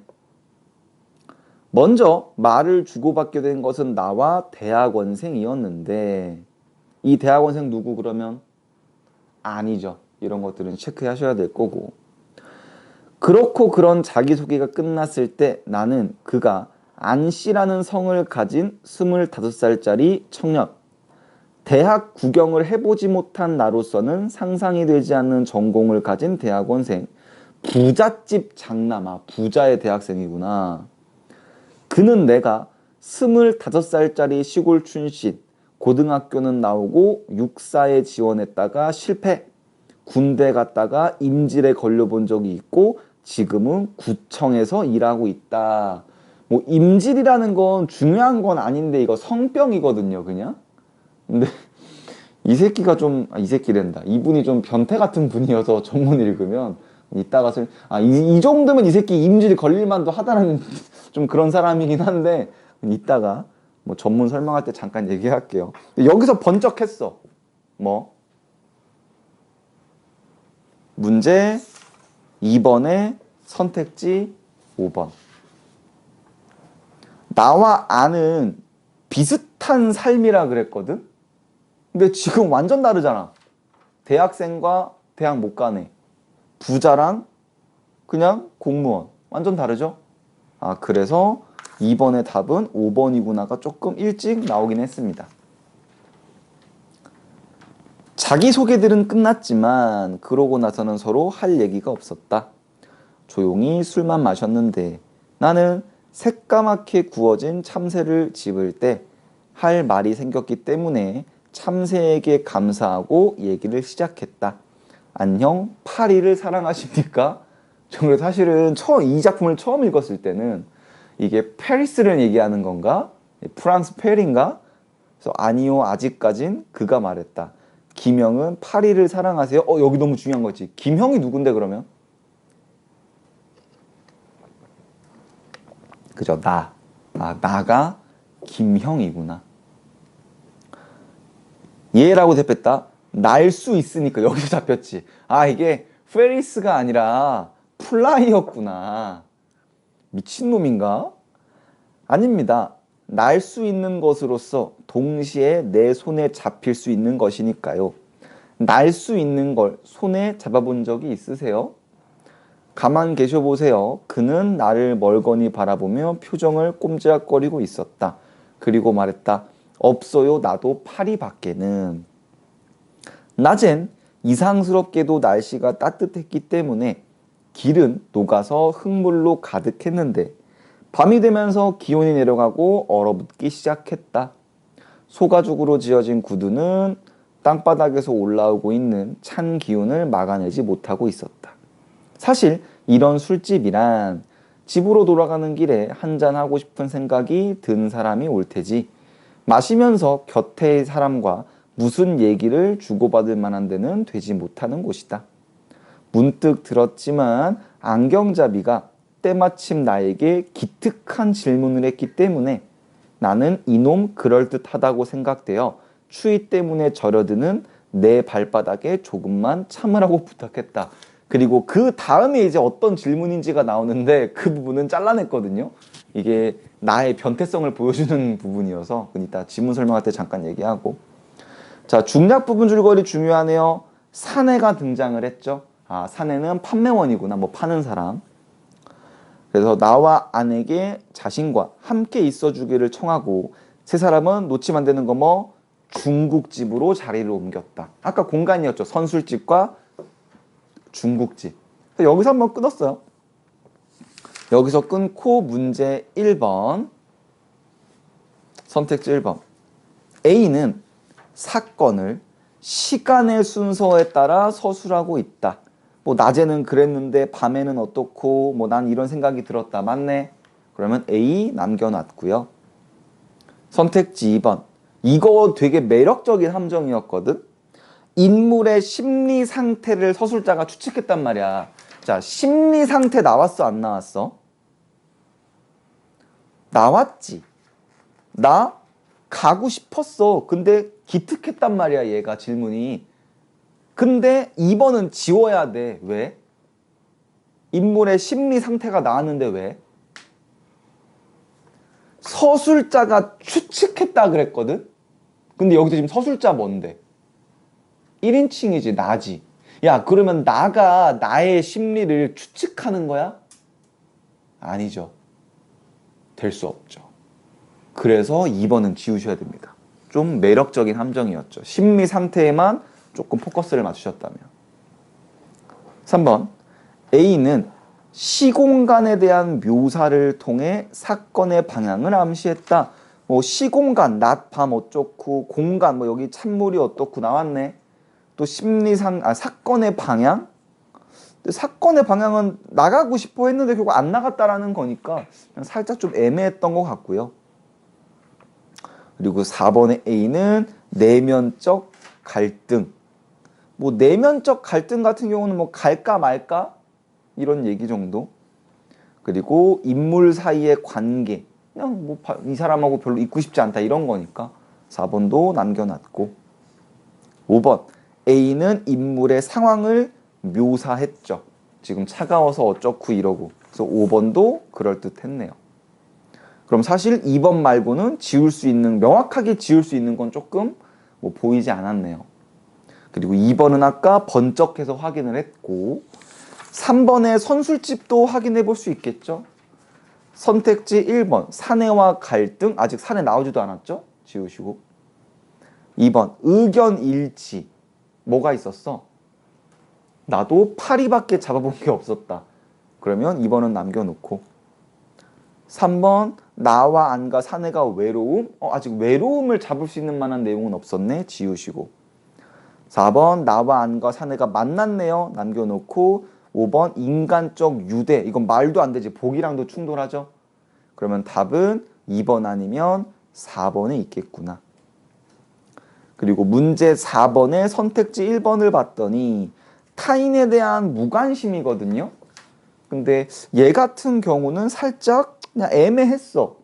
먼저 말을 주고받게 된 것은 나와 대학원생이었는데, 이 대학원생 누구 그러면? 아니죠. 이런 것들은 체크하셔야 될 거고. 그렇고 그런 자기소개가 끝났을 때 나는 그가 안씨라는 성을 가진 25살짜리 청년, 대학 구경을 해보지 못한 나로서는 상상이 되지 않는 전공을 가진 대학원생, 부잣집 장남, 부자의 대학생이구나. 그는 내가 25살짜리 시골 출신, 고등학교는 나오고 육사에 지원했다가 실패, 군대 갔다가 임질에 걸려본 적이 있고 지금은 구청에서 일하고 있다. 뭐 임질이라는 건 중요한 건 아닌데 이거 성병이거든요, 그냥. 근데 이 새끼가 좀 이 새끼랜다. 이분이 좀 변태 같은 분이어서 전문 읽으면 이따가 이 정도면 이 새끼 임질 걸릴 만도 하다는 좀 그런 사람이긴 한데 이따가 뭐 전문 설명할 때 잠깐 얘기할게요. 여기서 번쩍했어. 뭐 문제 2번의 선택지 5번. 나와 아는 비슷한 삶이라 그랬거든? 근데 지금 완전 다르잖아. 대학생과 대학 못 가네. 부자랑 그냥 공무원. 완전 다르죠? 그래서 2번의 답은 5번이구나가 조금 일찍 나오긴 했습니다. 자기소개들은 끝났지만 그러고 나서는 서로 할 얘기가 없었다. 조용히 술만 마셨는데 나는 새까맣게 구워진 참새를 집을 때 할 말이 생겼기 때문에 참새에게 감사하고 얘기를 시작했다. 안녕, 파리를 사랑하십니까? 저는 사실은 이 작품을 처음 읽었을 때는 이게 페리스를 얘기하는 건가? 프랑스 페리인가? 그래서 아니요, 아직까진 그가 말했다. 김형은 파리를 사랑하세요? 여기 너무 중요한 거지. 김형이 누군데 그러면? 그죠, 나. 아, 나가 김형이구나. 얘라고 대표했다. 날 수 있으니까 여기서 잡혔지. 아, 이게 페리스가 아니라 플라이였구나. 미친놈인가? 아닙니다. 날 수 있는 것으로서 동시에 내 손에 잡힐 수 있는 것이니까요. 날 수 있는 걸 손에 잡아본 적이 있으세요? 가만 계셔 보세요. 그는 나를 멀거니 바라보며 표정을 꼼지락거리고 있었다. 그리고 말했다. 없어요. 나도 파리밖에는. 낮엔 이상스럽게도 날씨가 따뜻했기 때문에 길은 녹아서 흙물로 가득했는데 밤이 되면서 기온이 내려가고 얼어붙기 시작했다. 소가죽으로 지어진 구두는 땅바닥에서 올라오고 있는 찬 기운을 막아내지 못하고 있었다. 사실 이런 술집이란 집으로 돌아가는 길에 한잔하고 싶은 생각이 든 사람이 올 테지 마시면서 곁의 사람과 무슨 얘기를 주고받을 만한 데는 되지 못하는 곳이다. 문득 들었지만 안경잡이가 때마침 나에게 기특한 질문을 했기 때문에 나는 이놈 그럴듯하다고 생각되어 추위 때문에 절여드는 내 발바닥에 조금만 참으라고 부탁했다. 그리고 그 다음에 이제 어떤 질문인지가 나오는데 그 부분은 잘라냈거든요. 이게 나의 변태성을 보여주는 부분이어서 이따 지문 설명할 때 잠깐 얘기하고. 자, 중략 부분 줄거리 중요하네요. 사내가 등장을 했죠. 아, 사내는 판매원이구나. 뭐 파는 사람. 그래서 나와 아내게 자신과 함께 있어주기를 청하고 세 사람은 놓치면 안 되는 거 뭐 중국집으로 자리를 옮겼다. 아까 공간이었죠. 선술집과 중국집. 여기서 한번 끊었어요. 여기서 끊고 문제 1번. 선택지 1번. A는 사건을 시간의 순서에 따라 서술하고 있다. 뭐 낮에는 그랬는데 밤에는 어떻고 뭐 난 이런 생각이 들었다. 맞네. 그러면 A 남겨놨고요. 선택지 2번. 이거 되게 매력적인 함정이었거든. 인물의 심리 상태를 서술자가 추측했단 말이야. 자, 심리 상태 나왔어 안 나왔어? 나왔지. 나 가고 싶었어. 근데 기특했단 말이야 얘가 질문이. 근데 2번은 지워야 돼. 왜? 인물의 심리 상태가 나왔는데 왜? 서술자가 추측했다 그랬거든? 근데 여기서 지금 서술자 뭔데? 1인칭이지 나지. 야, 그러면 나가 나의 심리를 추측하는 거야? 아니죠. 될 수 없죠. 그래서 2번은 지우셔야 됩니다. 좀 매력적인 함정이었죠. 심리 상태에만 조금 포커스를 맞추셨다면. 3번. A는 시공간에 대한 묘사를 통해 사건의 방향을 암시했다. 뭐 시공간, 낮, 밤 어쩌고, 공간, 뭐 여기 찬물이 어떻고 나왔네. 또 사건의 방향? 사건의 방향은 나가고 싶어 했는데 결국 안 나갔다라는 거니까 그냥 살짝 좀 애매했던 것 같고요. 그리고 4번의 A는 내면적 갈등. 뭐 내면적 갈등 같은 경우는 뭐 갈까 말까 이런 얘기 정도. 그리고 인물 사이의 관계. 그냥 뭐 이 사람하고 별로 있고 싶지 않다 이런 거니까 4번도 남겨놨고. 5번. A는 인물의 상황을 묘사했죠. 지금 차가워서 어쩌고 이러고. 그래서 5번도 그럴듯했네요. 그럼 사실 2번 말고는 명확하게 지울 수 있는 건 조금 뭐 보이지 않았네요. 그리고 2번은 아까 번쩍해서 확인을 했고 3번의 선술집도 확인해 볼 수 있겠죠. 선택지 1번 사내와 갈등. 아직 사내 나오지도 않았죠. 지우시고. 2번 의견 일치. 뭐가 있었어? 나도 파리밖에 잡아본 게 없었다. 그러면 2번은 남겨놓고 3번 나와 안과 사내가 외로움. 아직 외로움을 잡을 수 있는 만한 내용은 없었네. 지우시고 4번 나와 안과 사내가 만났네요. 남겨놓고 5번 인간적 유대. 이건 말도 안 되지. 보기랑도 충돌하죠. 그러면 답은 2번 아니면 4번에 있겠구나. 그리고 문제 4번의 선택지 1번을 봤더니 타인에 대한 무관심이거든요. 근데 얘 같은 경우는 살짝 그냥 애매했어.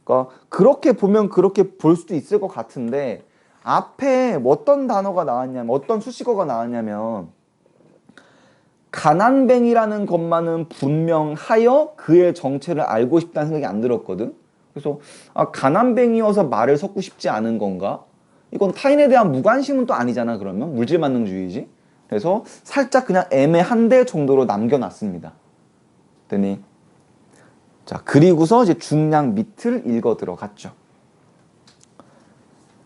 그러니까 그렇게 보면 그렇게 볼 수도 있을 것 같은데 앞에 어떤 단어가 나왔냐면 어떤 수식어가 나왔냐면 가난뱅이라는 것만은 분명하여 그의 정체를 알고 싶다는 생각이 안 들었거든. 그래서 가난뱅이여서 말을 섞고 싶지 않은 건가? 이건 타인에 대한 무관심은 또 아니잖아. 그러면 물질만능주의지. 그래서 살짝 그냥 애매한데 정도로 남겨놨습니다. 그랬더니 자, 그리고서 이제 중량 밑을 읽어 들어갔죠.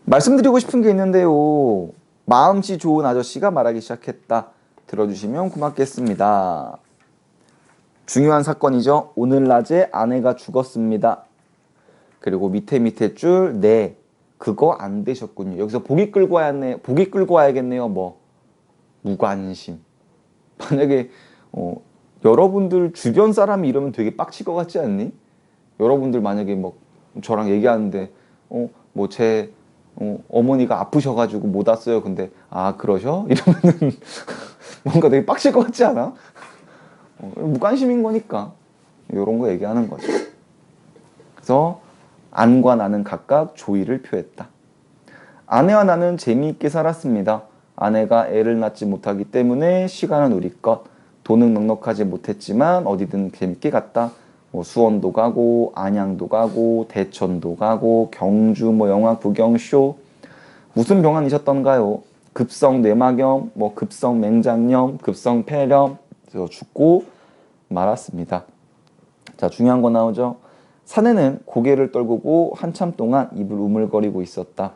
말씀드리고 싶은 게 있는데요. 마음씨 좋은 아저씨가 말하기 시작했다. 들어주시면 고맙겠습니다. 중요한 사건이죠. 오늘 낮에 아내가 죽었습니다. 그리고 밑에 줄, 네, 그거 안 되셨군요. 여기서 보기 끌고 와야겠네요. 뭐, 무관심. 만약에, 여러분들 주변 사람이 이러면 되게 빡칠 것 같지 않니? 여러분들 만약에 뭐, 저랑 얘기하는데, 뭐, 어머니가 아프셔가지고 못 왔어요. 근데, 그러셔? 이러면은, 뭔가 되게 빡칠 것 같지 않아? 무관심인 거니까. 이런 거 얘기하는 거죠. 그래서, 안과 나는 각각 조의를 표했다. 아내와 나는 재미있게 살았습니다. 아내가 애를 낳지 못하기 때문에 시간은 우리 것. 돈은 넉넉하지 못했지만 어디든 재밌게 갔다. 뭐 수원도 가고 안양도 가고 대천도 가고 경주 뭐 영화 구경 쇼. 무슨 병환이셨던가요? 급성 뇌막염, 뭐 급성 맹장염, 급성 폐렴. 그래서 죽고 말았습니다. 자, 중요한 거 나오죠. 사내는 고개를 떨구고 한참 동안 입을 우물거리고 있었다.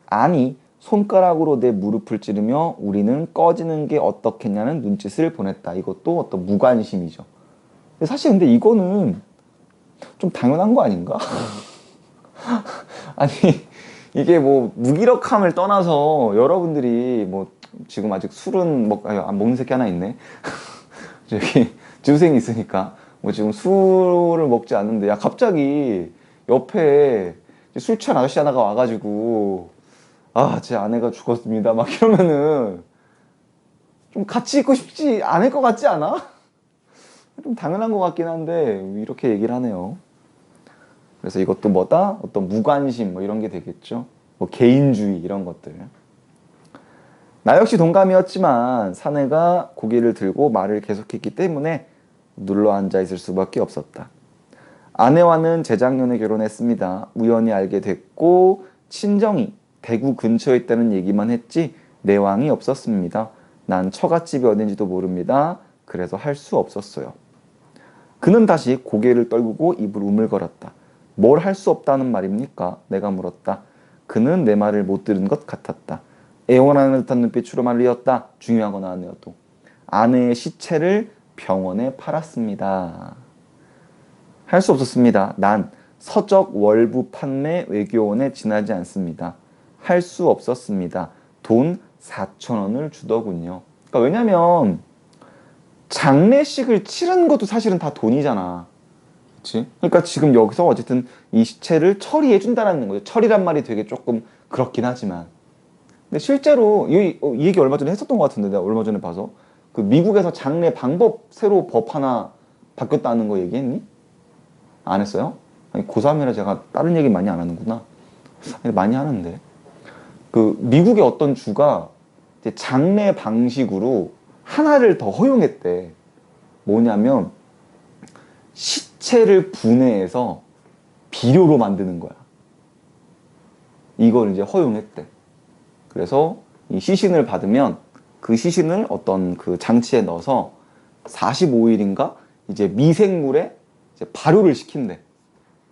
아니, 손가락으로 내 무릎을 찌르며 우리는 꺼지는 게 어떻겠냐는 눈짓을 보냈다. 이것도 어떤 무관심이죠. 사실 근데 이거는 좀 당연한 거 아닌가? 아니, 이게 뭐 무기력함을 떠나서 여러분들이 뭐 지금 아직 술은 안 먹는 새끼 하나 있네. 저기 주생이 있으니까 뭐 지금 술을 먹지 않는데 야 갑자기 옆에 술 취한 아저씨 하나가 와가지고 제 아내가 죽었습니다 막 이러면은 좀 같이 있고 싶지 않을 것 같지 않아? 좀 당연한 것 같긴 한데 이렇게 얘기를 하네요. 그래서 이것도 뭐다? 어떤 무관심 뭐 이런 게 되겠죠. 뭐 개인주의 이런 것들. 나 역시 동감이었지만 사내가 고개를 들고 말을 계속했기 때문에 눌러 앉아 있을 수밖에 없었다. 아내와는 재작년에 결혼했습니다. 우연히 알게 됐고 친정이 대구 근처에 있다는 얘기만 했지 내왕이 없었습니다. 난 처갓집이 어딘지도 모릅니다. 그래서 할 수 없었어요. 그는 다시 고개를 떨구고 입을 우물거렸다. 뭘 할 수 없다는 말입니까? 내가 물었다. 그는 내 말을 못 들은 것 같았다. 애원하는 듯한 눈빛으로 말을 이었다. 중요한 거 나왔네요 또. 아내의 시체를 병원에 팔았습니다. 할 수 없었습니다. 난 서적 월부 판매 외교원에 지나지 않습니다. 할 수 없었습니다. 돈 4,000원을 주더군요. 그러니까 왜냐면 장례식을 치른 것도 사실은 다 돈이잖아. 그치? 그러니까 지금 여기서 어쨌든 이 시체를 처리해 준다는 거죠. 처리란 말이 되게 조금 그렇긴 하지만. 근데 실제로 이 얘기 얼마 전에 했었던 것 같은데 내가 얼마 전에 봐서 그 미국에서 장례 방법 새로 법 하나 바뀌었다는 거 얘기했니? 안 했어요? 아니, 고3이라 제가 다른 얘기 많이 안 하는구나. 많이 하는데. 그 미국의 어떤 주가 이제 장례 방식으로 하나를 더 허용했대. 뭐냐면 시체를 분해해서 비료로 만드는 거야. 이걸 이제 허용했대. 그래서 이 시신을 받으면 그 시신을 어떤 그 장치에 넣어서 45일인가 이제 미생물에 이제 발효를 시킨대.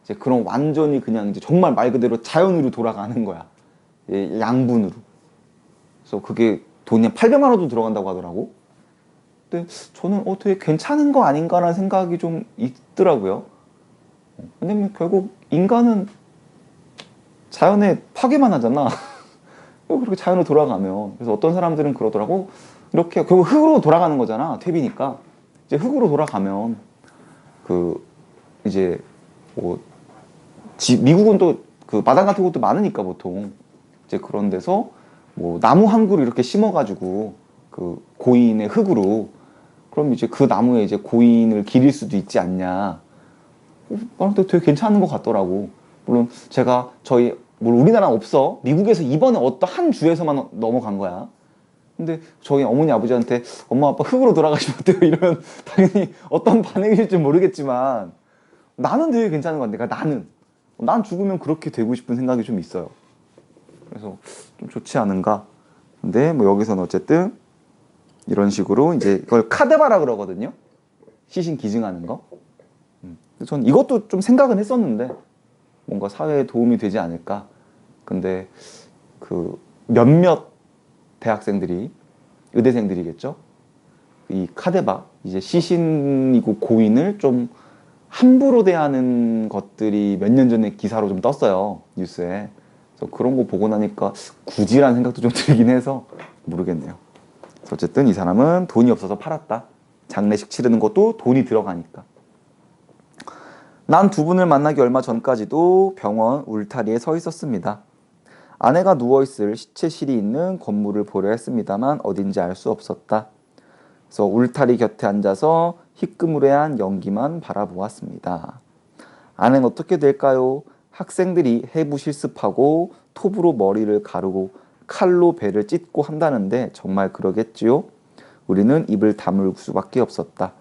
이제 그런 완전히 그냥 이제 정말 말 그대로 자연으로 돌아가는 거야. 양분으로. 그래서 그게 돈이 800만 원도 들어간다고 하더라고. 근데 저는 되게 괜찮은 거 아닌가라는 생각이 좀 있더라고요. 왜냐면 결국 인간은 자연에 파괴만 하잖아. 그렇게 자연으로 돌아가면. 그래서 어떤 사람들은 그러더라고. 이렇게 결국 흙으로 돌아가는 거잖아. 퇴비니까. 이제 흙으로 돌아가면 이제 뭐 미국은 또 그 마당 같은 것도 많으니까 보통 이제 그런 데서 뭐 나무 한 그루 이렇게 심어가지고 그 고인의 흙으로 그럼 이제 그 나무에 이제 고인을 기릴 수도 있지 않냐. 나한테 되게 괜찮은 것 같더라고. 그래서 난 그 생각을 물론 제가 우리나라는 없어. 미국에서 이번에 어떤 한 주에서만 넘어간 거야. 근데 저희 어머니 아버지한테 엄마 아빠 흙으로 돌아가시면 어때요? 이러면 당연히 어떤 반응이실지 모르겠지만 나는 되게 괜찮은 것 같아. 그러니까 난 죽으면 그렇게 되고 싶은 생각이 좀 있어요. 그래서 좀 좋지 않은가. 근데 뭐 여기서는 어쨌든 이런 식으로 이제 이걸 카데바라 그러거든요. 시신 기증하는 거. 전 이것도 좀 생각은 했었는데 뭔가 사회에 도움이 되지 않을까. 근데 그 몇몇 대학생들이, 의대생들이겠죠. 이 카데바, 이제 시신이고 고인을 좀 함부로 대하는 것들이 몇 년 전에 기사로 좀 떴어요. 뉴스에. 그래서 그런 거 보고 나니까 굳이라는 생각도 좀 들긴 해서 모르겠네요. 그래서 어쨌든 이 사람은 돈이 없어서 팔았다. 장례식 치르는 것도 돈이 들어가니까. 난 두 분을 만나기 얼마 전까지도 병원 울타리에 서 있었습니다. 아내가 누워있을 시체실이 있는 건물을 보려 했습니다만 어딘지 알 수 없었다. 그래서 울타리 곁에 앉아서 희끄무레한 연기만 바라보았습니다. 아내는 어떻게 될까요? 학생들이 해부 실습하고 톱으로 머리를 가르고 칼로 배를 찢고 한다는데 정말 그러겠지요? 우리는 입을 다물 수밖에 없었다.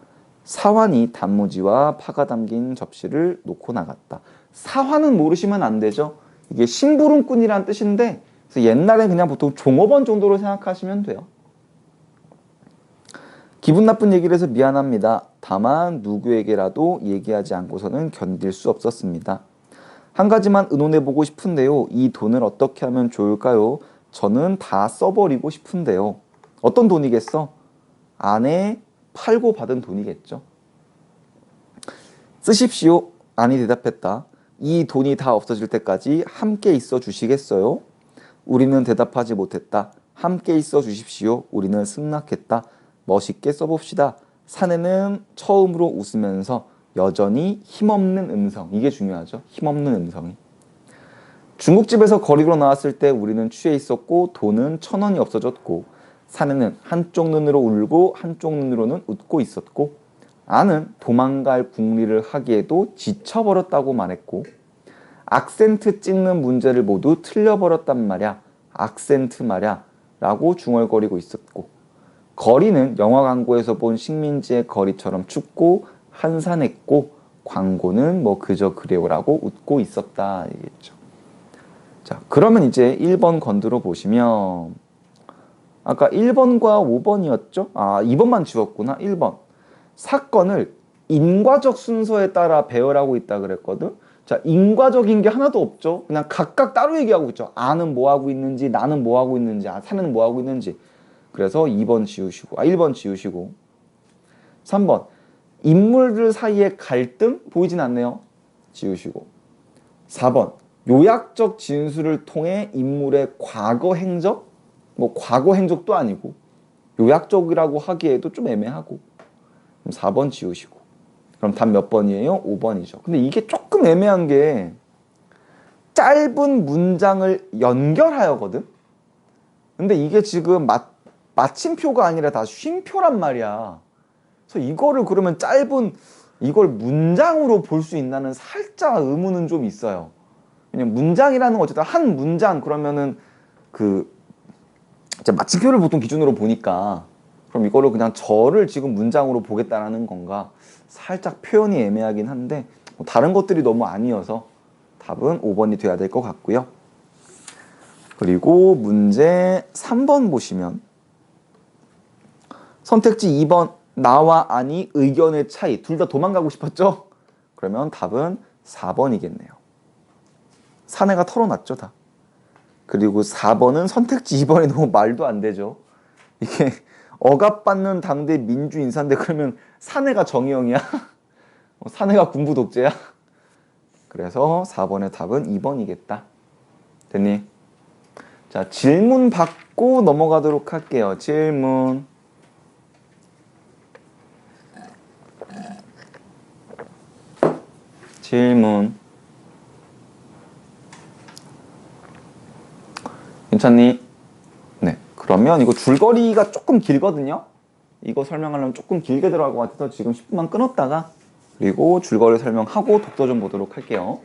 사환이 단무지와 파가 담긴 접시를 놓고 나갔다. 사환은 모르시면 안 되죠. 이게 심부름꾼이란 뜻인데 그래서 옛날에 그냥 보통 종업원 정도로 생각하시면 돼요. 기분 나쁜 얘기를 해서 미안합니다. 다만 누구에게라도 얘기하지 않고서는 견딜 수 없었습니다. 한 가지만 의논해보고 싶은데요. 이 돈을 어떻게 하면 좋을까요? 저는 다 써버리고 싶은데요. 어떤 돈이겠어? 아내 팔고 받은 돈이겠죠. 쓰십시오. 아니 대답했다. 이 돈이 다 없어질 때까지 함께 있어 주시겠어요? 우리는 대답하지 못했다. 함께 있어 주십시오. 우리는 승낙했다. 멋있게 써봅시다. 사내는 처음으로 웃으면서 여전히 힘없는 음성. 이게 중요하죠. 힘없는 음성이. 중국집에서 거리로 나왔을 때 우리는 취해 있었고 돈은 1,000원이 없어졌고 사내는 한쪽 눈으로 울고 한쪽 눈으로는 웃고 있었고 아는 도망갈 궁리를 하기에도 지쳐버렸다고 말했고 악센트 찍는 문제를 모두 틀려버렸단 말야. 악센트 말야 라고 중얼거리고 있었고 거리는 영화 광고에서 본 식민지의 거리처럼 춥고 한산했고 광고는 뭐 그저 그래요라고 웃고 있었다 얘기했죠. 자, 그러면 이제 1번 건드려 보시면 아까 1번과 5번이었죠? 아, 2번만 지웠구나. 1번. 사건을 인과적 순서에 따라 배열하고 있다 그랬거든. 자, 인과적인 게 하나도 없죠. 그냥 각각 따로 얘기하고 있죠. 아는 뭐 하고 있는지, 나는 뭐 하고 있는지, 사내는 뭐 하고 있는지. 그래서 2번 지우시고, 1번 지우시고. 3번. 인물들 사이의 갈등 보이진 않네요. 지우시고. 4번. 요약적 진술을 통해 인물의 과거 행적, 뭐 과거 행적도 아니고 요약적이라고 하기에도 좀 애매하고. 그럼 4번 지우시고. 그럼 답 몇 번이에요? 5번이죠. 근데 이게 조금 애매한 게 짧은 문장을 연결하여거든. 근데 이게 지금 마침표가 아니라 다 쉼표란 말이야. 그래서 이거를 그러면 이걸 문장으로 볼 수 있나는 살짝 의문은 좀 있어요. 왜냐면 문장이라는 건 어쨌든 한 문장 그러면은 이제 마침표를 보통 기준으로 보니까 그럼 이거를 그냥 저를 지금 문장으로 보겠다라는 건가 살짝 표현이 애매하긴 한데 뭐 다른 것들이 너무 아니어서 답은 5번이 돼야 될 것 같고요. 그리고 문제 3번 보시면 선택지 2번 나와 아니 의견의 차이 둘 다 도망가고 싶었죠? 그러면 답은 4번이겠네요. 사내가 털어놨죠 다. 그리고 4번은 선택지 2번이 너무 말도 안 되죠. 이게 억압받는 당대 민주인사인데 그러면 사내가 정의영이야? 사내가 군부 독재야? 그래서 4번의 답은 2번이겠다. 됐니? 자, 질문 받고 넘어가도록 할게요. 질문. 괜찮니? 네. 그러면 이거 줄거리가 조금 길거든요? 이거 설명하려면 조금 길게 들어갈 것 같아서 지금 10분만 끊었다가 그리고 줄거리 설명하고 독서 좀 보도록 할게요.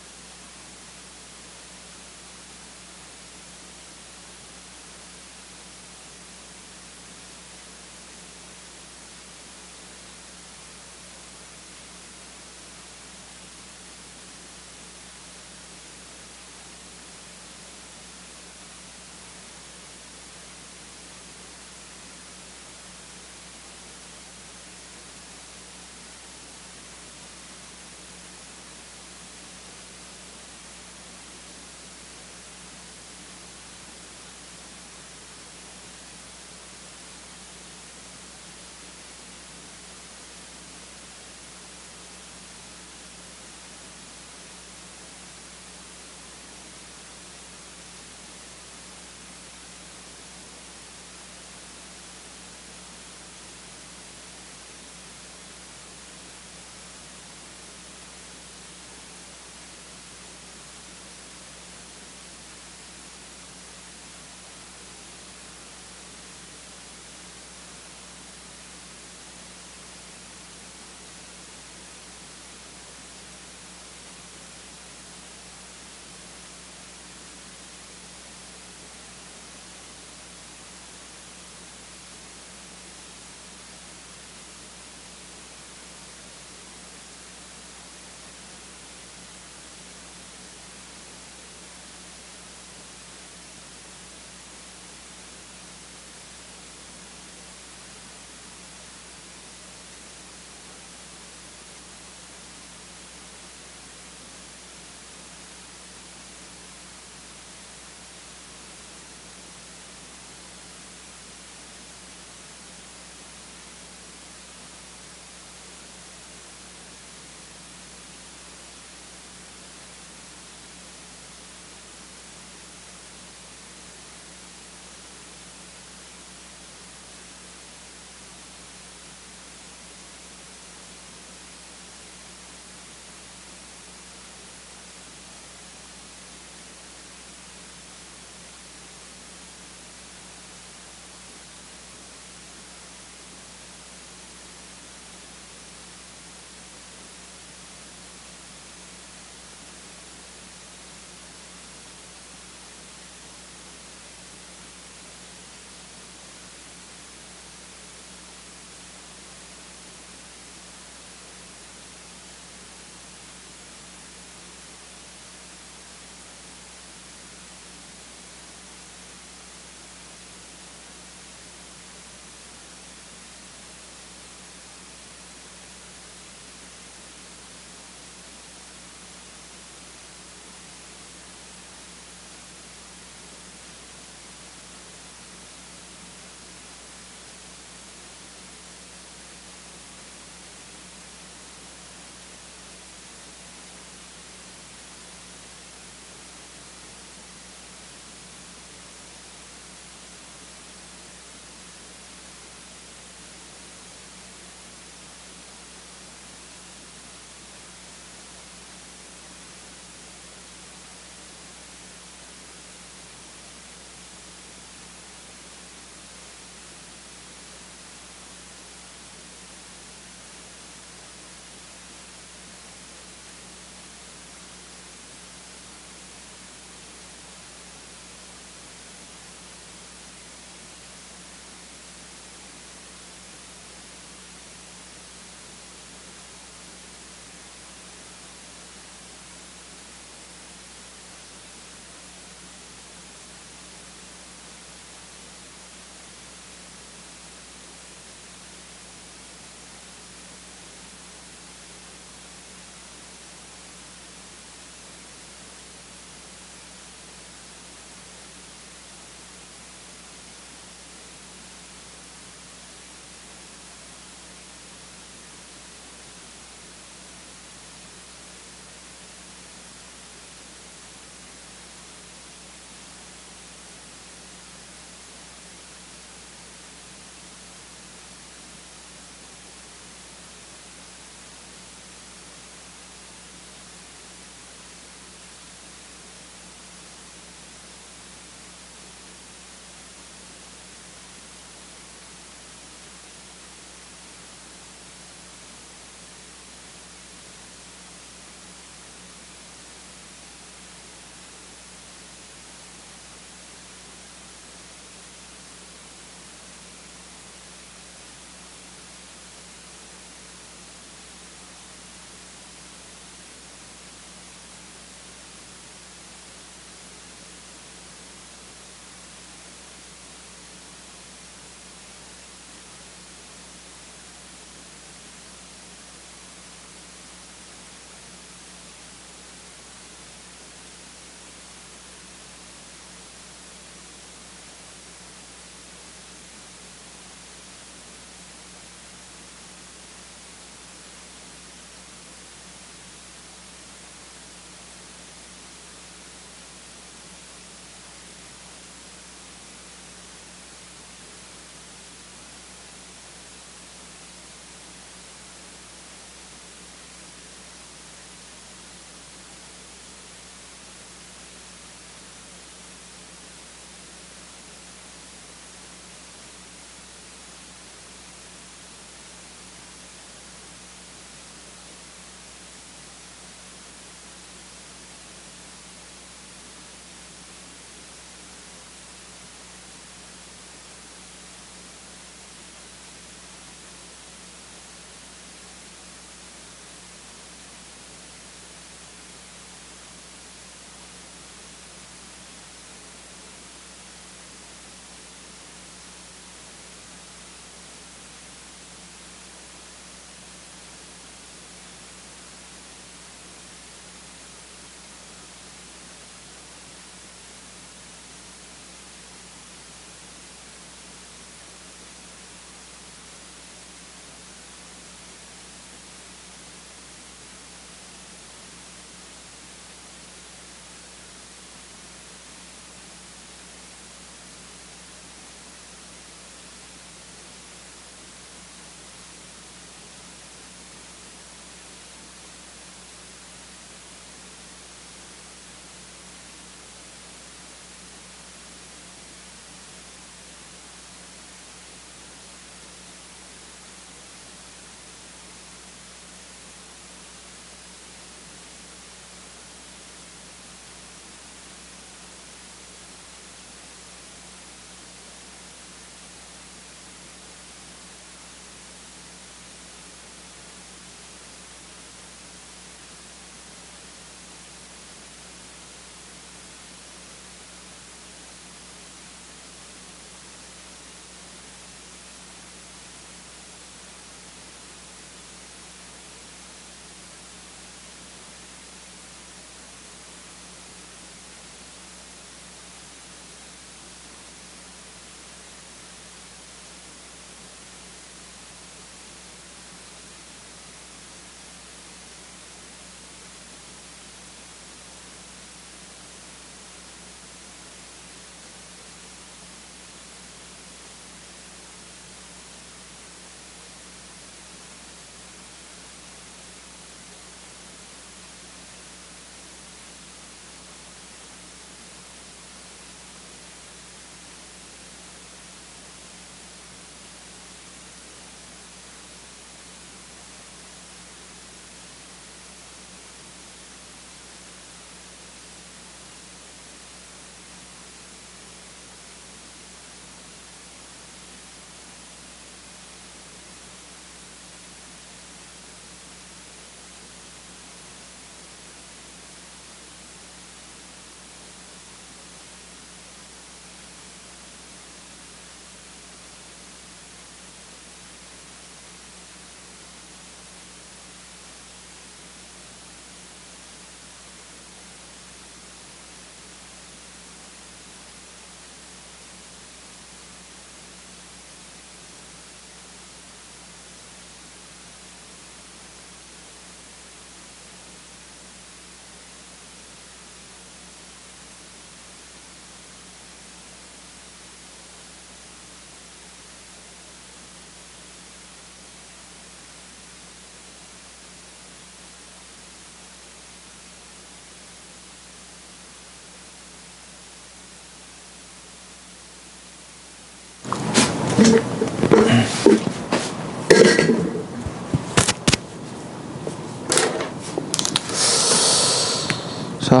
자,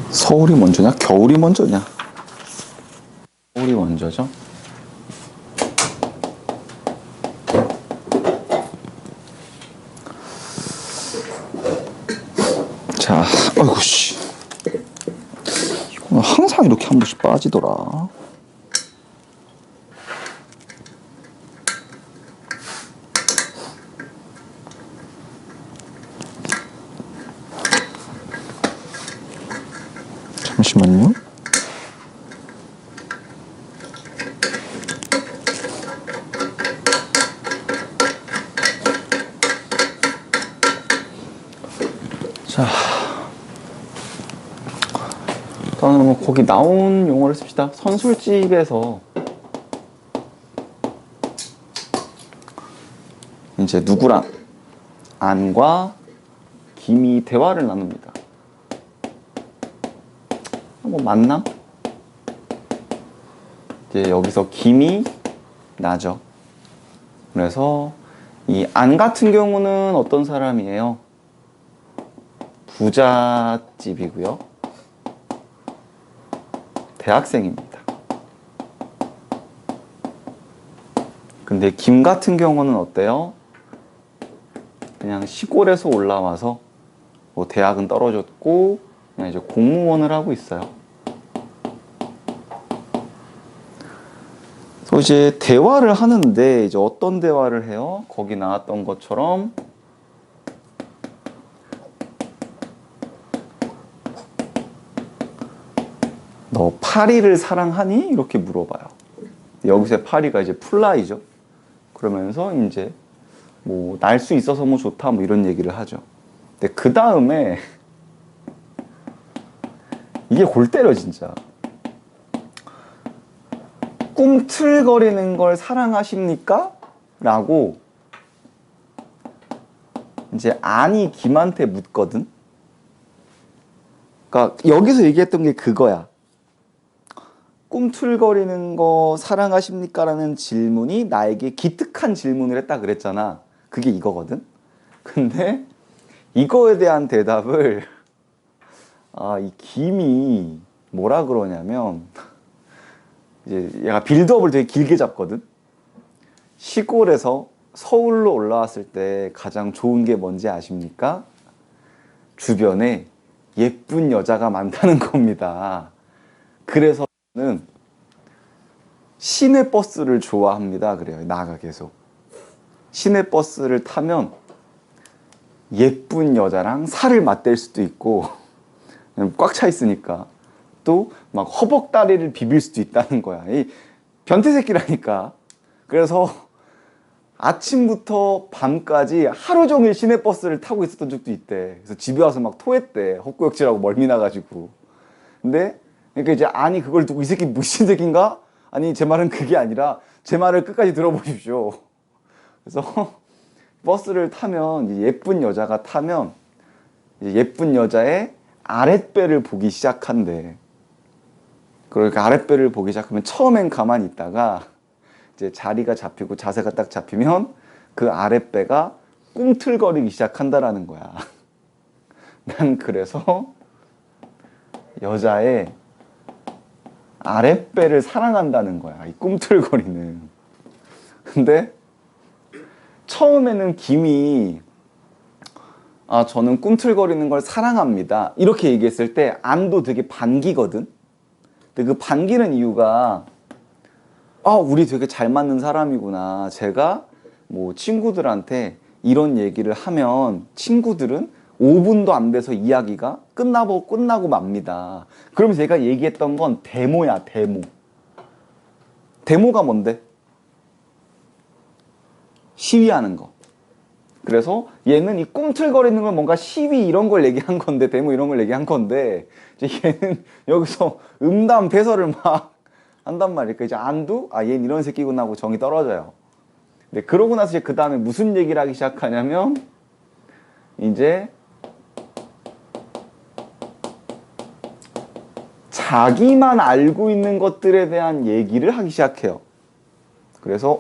서울이 먼저냐? 겨울이 먼저냐? 서울이 먼저죠? 자, 아이고 씨, 이거는 항상 이렇게 한 번씩 빠지더라. 잠시만요. 자, 일단은 뭐 거기 나온 용어를 씁시다. 선술집에서 이제 누구랑 안과 김이 대화를 나눕니다. 뭐 만남? 이제 여기서 김이 나죠. 그래서 이 안 같은 경우는 어떤 사람이에요? 부잣집이고요. 대학생입니다. 근데 김 같은 경우는 어때요? 그냥 시골에서 올라와서 뭐 대학은 떨어졌고 그냥 이제 공무원을 하고 있어요. 그래서 이제 대화를 하는데 이제 어떤 대화를 해요? 거기 나왔던 것처럼 너 파리를 사랑하니? 이렇게 물어봐요. 여기서의 파리가 이제 플라이죠. 그러면서 이제 뭐 날 수 있어서 뭐 좋다 뭐 이런 얘기를 하죠. 근데 그 다음에 이게 골 때려 진짜. 꿈틀거리는 걸 사랑하십니까? 라고 이제 안이 김한테 묻거든. 그러니까 여기서 얘기했던 게 그거야. 꿈틀거리는 거 사랑하십니까? 라는 질문이 나에게 기특한 질문을 했다 그랬잖아. 그게 이거거든. 근데 이거에 대한 대답을 이 김이 뭐라 그러냐면 이제 얘가 빌드업을 되게 길게 잡거든. 시골에서 서울로 올라왔을 때 가장 좋은 게 뭔지 아십니까? 주변에 예쁜 여자가 많다는 겁니다. 그래서 저는 시내버스를 좋아합니다. 그래요. 나가 계속. 시내버스를 타면 예쁜 여자랑 살을 맞댈 수도 있고 꽉 차 있으니까 또 막 허벅다리를 비빌 수도 있다는 거야. 이 변태새끼라니까. 그래서 아침부터 밤까지 하루 종일 시내버스를 타고 있었던 적도 있대. 그래서 집에 와서 막 토했대. 헛구역질하고 멀미 나가지고. 근데 그러니까 이제 아니 그걸 두고 이 새끼 무신 새끼인가? 아니 제 말은 그게 아니라 제 말을 끝까지 들어보십시오. 그래서 버스를 타면 예쁜 여자가 타면 예쁜 여자의 아랫배를 보기 시작한대. 그러니까 아랫배를 보기 시작하면 처음엔 가만히 있다가 이제 자리가 잡히고 자세가 딱 잡히면 그 아랫배가 꿈틀거리기 시작한다라는 거야. 난 그래서 여자의 아랫배를 사랑한다는 거야. 이 꿈틀거리는. 근데 처음에는 김이 저는 꿈틀거리는 걸 사랑합니다. 이렇게 얘기했을 때 안도 되게 반기거든. 근데 그 반기는 이유가 우리 되게 잘 맞는 사람이구나. 제가 뭐 친구들한테 이런 얘기를 하면 친구들은 5분도 안 돼서 이야기가 끝나고 맙니다. 그럼 제가 얘기했던 건 데모야, 데모. 데모가 뭔데? 시위하는 거. 그래서 얘는 이 꿈틀거리는 걸 뭔가 시위 이런 걸 얘기한 건데, 데모 이런 걸 얘기한 건데, 이제 얘는 여기서 음담 배설을 막 한단 말이야. 그러니까 이제 안도 얘는 이런 새끼구나 하고 정이 떨어져요. 근데 그러고 나서 이제 그 다음에 무슨 얘기를 하기 시작하냐면 이제 자기만 알고 있는 것들에 대한 얘기를 하기 시작해요. 그래서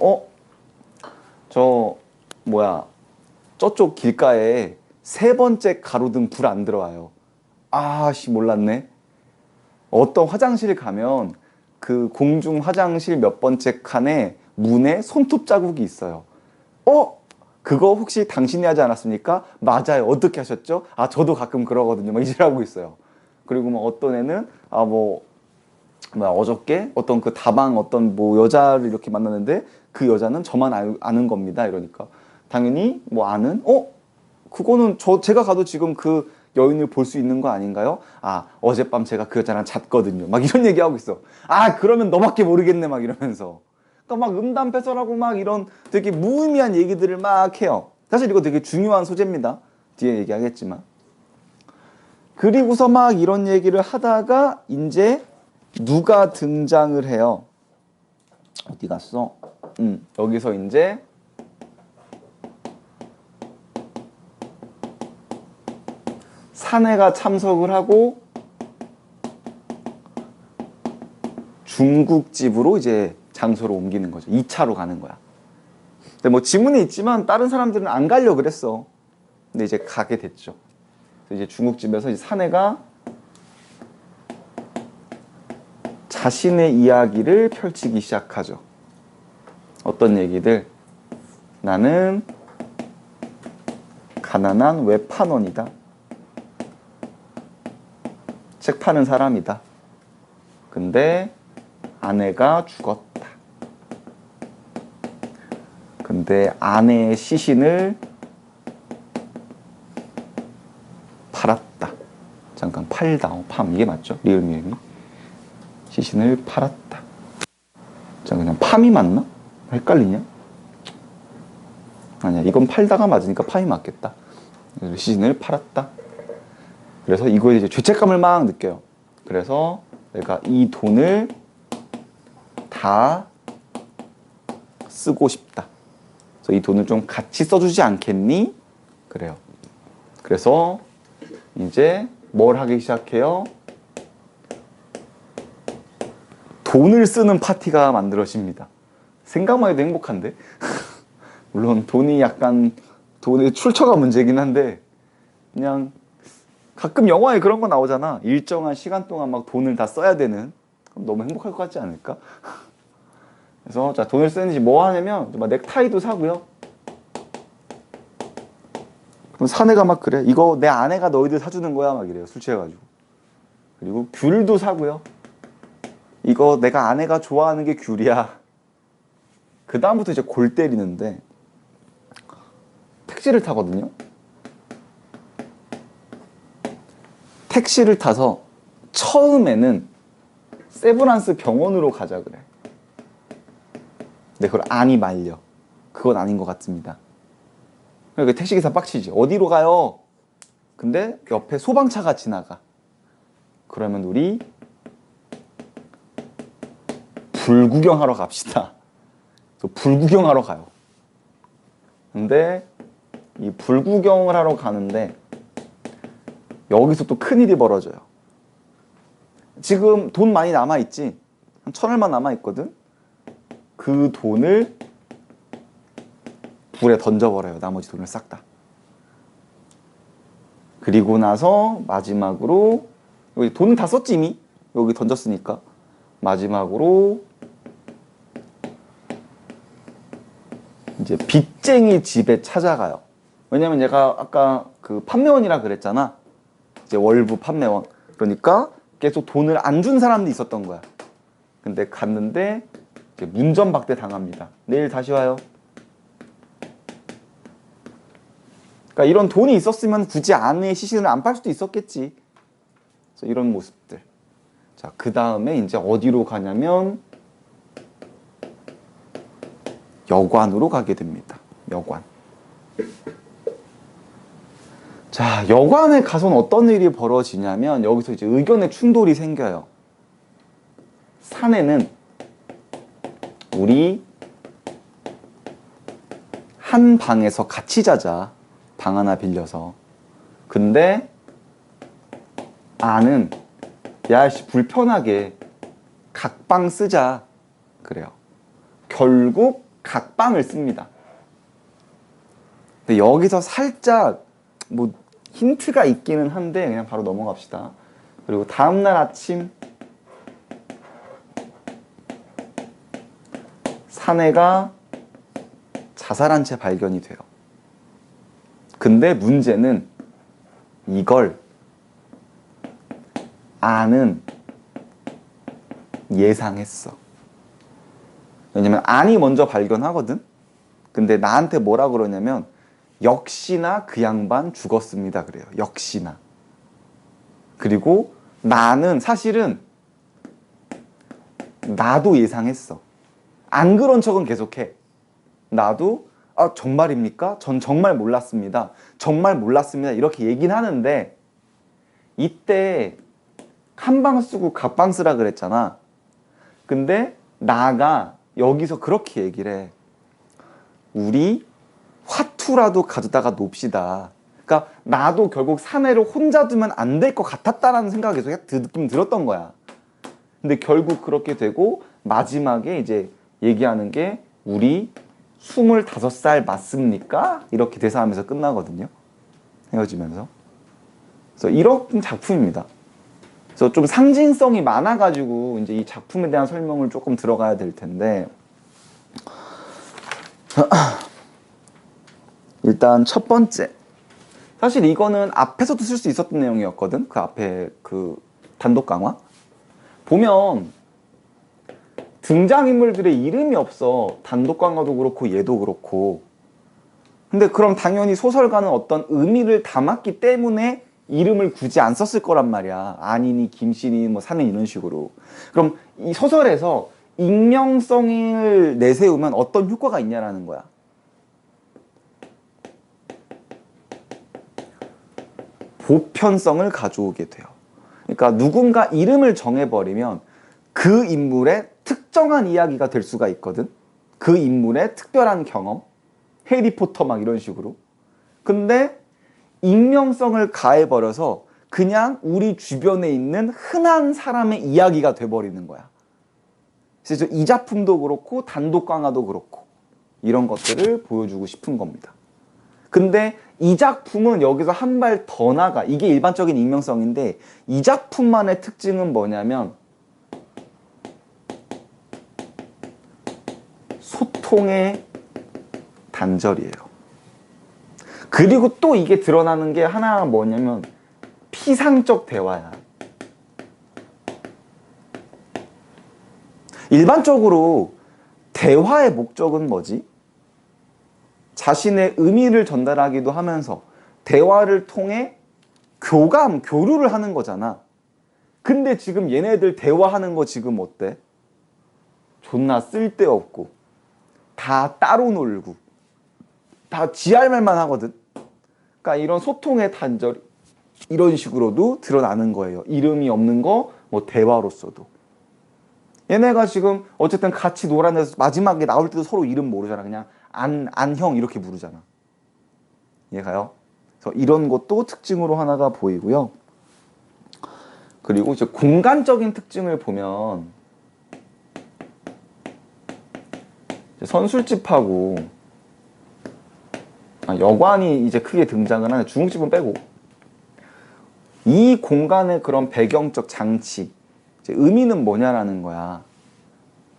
저 뭐야 저쪽 길가에 세 번째 가로등 불 안 들어와요. 아씨 몰랐네. 어떤 화장실 가면 그 공중 화장실 몇 번째 칸에 문에 손톱 자국이 있어요. 그거 혹시 당신이 하지 않았습니까? 맞아요. 어떻게 하셨죠? 아 저도 가끔 그러거든요. 막 이질하고 있어요. 그리고 막 어떤 애는 어저께 어떤 그 다방 어떤 뭐 여자를 이렇게 만났는데 그 여자는 저만 아는 겁니다. 이러니까 당연히 뭐 아는 그거는 제가 가도 지금 그 여인을 볼 수 있는 거 아닌가요? 아 어젯밤 제가 그 여자랑 잤거든요. 막 이런 얘기하고 있어. 아 그러면 너밖에 모르겠네 막 이러면서. 그러니까 막 음담패설하고 막 이런 되게 무의미한 얘기들을 막 해요. 사실 이거 되게 중요한 소재입니다. 뒤에 얘기하겠지만. 그리고서 막 이런 얘기를 하다가 이제 누가 등장을 해요. 어디 갔어? 여기서 이제 사내가 참석을 하고 중국집으로 이제 장소를 옮기는 거죠. 2차로 가는 거야. 근데 뭐 지문에 있지만 다른 사람들은 안 가려고 그랬어. 근데 이제 가게 됐죠. 그래서 이제 중국집에서 이제 사내가 자신의 이야기를 펼치기 시작하죠. 어떤 얘기들? 나는 가난한 외판원이다. 책 파는 사람이다. 근데 아내가 죽었다. 근데 아내의 시신을 팔았다. 잠깐 팔다. 이게 맞죠? 리을미음이. 시신을 팔았다. 그냥 팜이 맞나? 헷갈리냐? 아니야. 이건 팔다가 맞으니까 팜이 맞겠다. 시신을 팔았다. 그래서 이거에 이제 죄책감을 막 느껴요. 그래서 내가 이 돈을 다 쓰고 싶다. 그래서 이 돈을 좀 같이 써주지 않겠니? 그래요. 그래서 이제 뭘 하기 시작해요? 돈을 쓰는 파티가 만들어집니다. 생각만 해도 행복한데? 물론 돈이 약간 돈의 출처가 문제긴 한데 그냥 가끔 영화에 그런 거 나오잖아. 일정한 시간 동안 막 돈을 다 써야 되는. 그럼 너무 행복할 것 같지 않을까? 그래서 자 돈을 쓰는지 뭐 하냐면 막 넥타이도 사고요. 그럼 사내가 막 그래. 이거 내 아내가 너희들 사주는 거야 막 이래요. 술 취해가지고. 그리고 귤도 사고요. 이거 내가 아내가 좋아하는 게 귤이야. 그 다음부터 이제 골 때리는데 택시를 타거든요. 택시를 타서 처음에는 세브란스 병원으로 가자 그래. 근데 그걸 안이 말려. 그건 아닌 것 같습니다. 그러니까 택시기사 빡치지. 어디로 가요? 근데 옆에 소방차가 지나가. 그러면 우리 불 구경하러 갑시다. 불 구경하러 가요. 근데 이 불 구경을 하러 가는데 여기서 또 큰일이 벌어져요. 지금 돈 많이 남아있지? 한 1,000얼마 남아있거든? 그 돈을 불에 던져버려요. 나머지 돈을 싹 다. 그리고 나서 마지막으로 여기 돈은 다 썼지 이미? 여기 던졌으니까. 마지막으로 이제 빚쟁이 집에 찾아가요. 왜냐면 얘가 아까 그 판매원이라 그랬잖아. 이제 월부 판매원. 그러니까 계속 돈을 안 준 사람도 있었던 거야. 근데 갔는데 이제 문전박대 당합니다. 내일 다시 와요. 그러니까 이런 돈이 있었으면 굳이 아내의 시신을 안 팔 수도 있었겠지. 그래서 이런 모습들. 자, 그 다음에 이제 어디로 가냐면 여관으로 가게 됩니다. 여관. 자, 여관에 가서는 어떤 일이 벌어지냐면 여기서 이제 의견의 충돌이 생겨요. 사내는 우리 한 방에서 같이 자자. 방 하나 빌려서. 근데 아는 야씨 불편하게 각방 쓰자. 그래요. 결국 각방을 씁니다. 근데 여기서 살짝 뭐 힌트가 있기는 한데 그냥 바로 넘어갑시다. 그리고 다음날 아침 사내가 자살한 채 발견이 돼요. 근데 문제는 이걸 안은 예상했어. 왜냐면 안이 먼저 발견하거든. 근데 나한테 뭐라 그러냐면 역시나 그 양반 죽었습니다 그래요. 역시나. 그리고 나는 사실은 나도 예상했어. 안 그런 척은 계속해. 나도 정말입니까? 전 정말 몰랐습니다. 정말 몰랐습니다. 이렇게 얘기는 하는데 이때 한방 쓰고 각방 쓰라 그랬잖아. 근데 나가 여기서 그렇게 얘기를 해. 우리 화투라도 가져다가 놉시다. 그러니까 나도 결국 사내를 혼자 두면 안 될 것 같았다라는 생각이 계속 느낌 들었던 거야. 근데 결국 그렇게 되고 마지막에 이제 얘기하는 게 우리 25살 맞습니까? 이렇게 대사하면서 끝나거든요. 헤어지면서. 그래서 이런 작품입니다. 그래서 좀 상징성이 많아가지고 이제 이 작품에 대한 설명을 조금 들어가야 될 텐데 일단 첫 번째, 사실 이거는 앞에서도 쓸 수 있었던 내용이었거든. 그 앞에 그 단독 강화 보면 등장인물들의 이름이 없어. 단독 강화도 그렇고 얘도 그렇고. 근데 그럼 당연히 소설가는 어떤 의미를 담았기 때문에 이름을 굳이 안 썼을 거란 말이야. 안이니 김씨니 뭐 사는 이런 식으로. 그럼 이 소설에서 익명성을 내세우면 어떤 효과가 있냐라는 거야. 보편성을 가져오게 돼요. 그러니까 누군가 이름을 정해버리면 그 인물의 특정한 이야기가 될 수가 있거든. 그 인물의 특별한 경험, 해리포터 막 이런 식으로. 근데 익명성을 가해버려서 그냥 우리 주변에 있는 흔한 사람의 이야기가 돼버리는 거야. 그래서 이 작품도 그렇고 단독 강화도 그렇고 이런 것들을 보여주고 싶은 겁니다. 근데 이 작품은 여기서 한 발 더 나가. 이게 일반적인 익명성인데 이 작품만의 특징은 뭐냐면 소통의 단절이에요. 그리고 또 이게 드러나는 게 하나가 뭐냐면 피상적 대화야. 일반적으로 대화의 목적은 뭐지? 자신의 의미를 전달하기도 하면서 대화를 통해 교류를 하는 거잖아. 근데 지금 얘네들 대화하는 거 지금 어때? 존나 쓸데없고 다 따로 놀고 다 지할 말만 하거든. 그러니까 이런 소통의 단절 이런 식으로도 드러나는 거예요. 이름이 없는 거 뭐 대화로서도. 얘네가 지금 어쨌든 같이 놀아내서 마지막에 나올 때도 서로 이름 모르잖아. 그냥 안형 이렇게 부르잖아. 이해가요? 그래서 이런 것도 특징으로 하나가 보이고요. 그리고 이제 공간적인 특징을 보면 선술집하고 여관이 이제 크게 등장을 하는데 중국집은 빼고 이 공간의 그런 배경적 장치 이제 의미는 뭐냐라는 거야.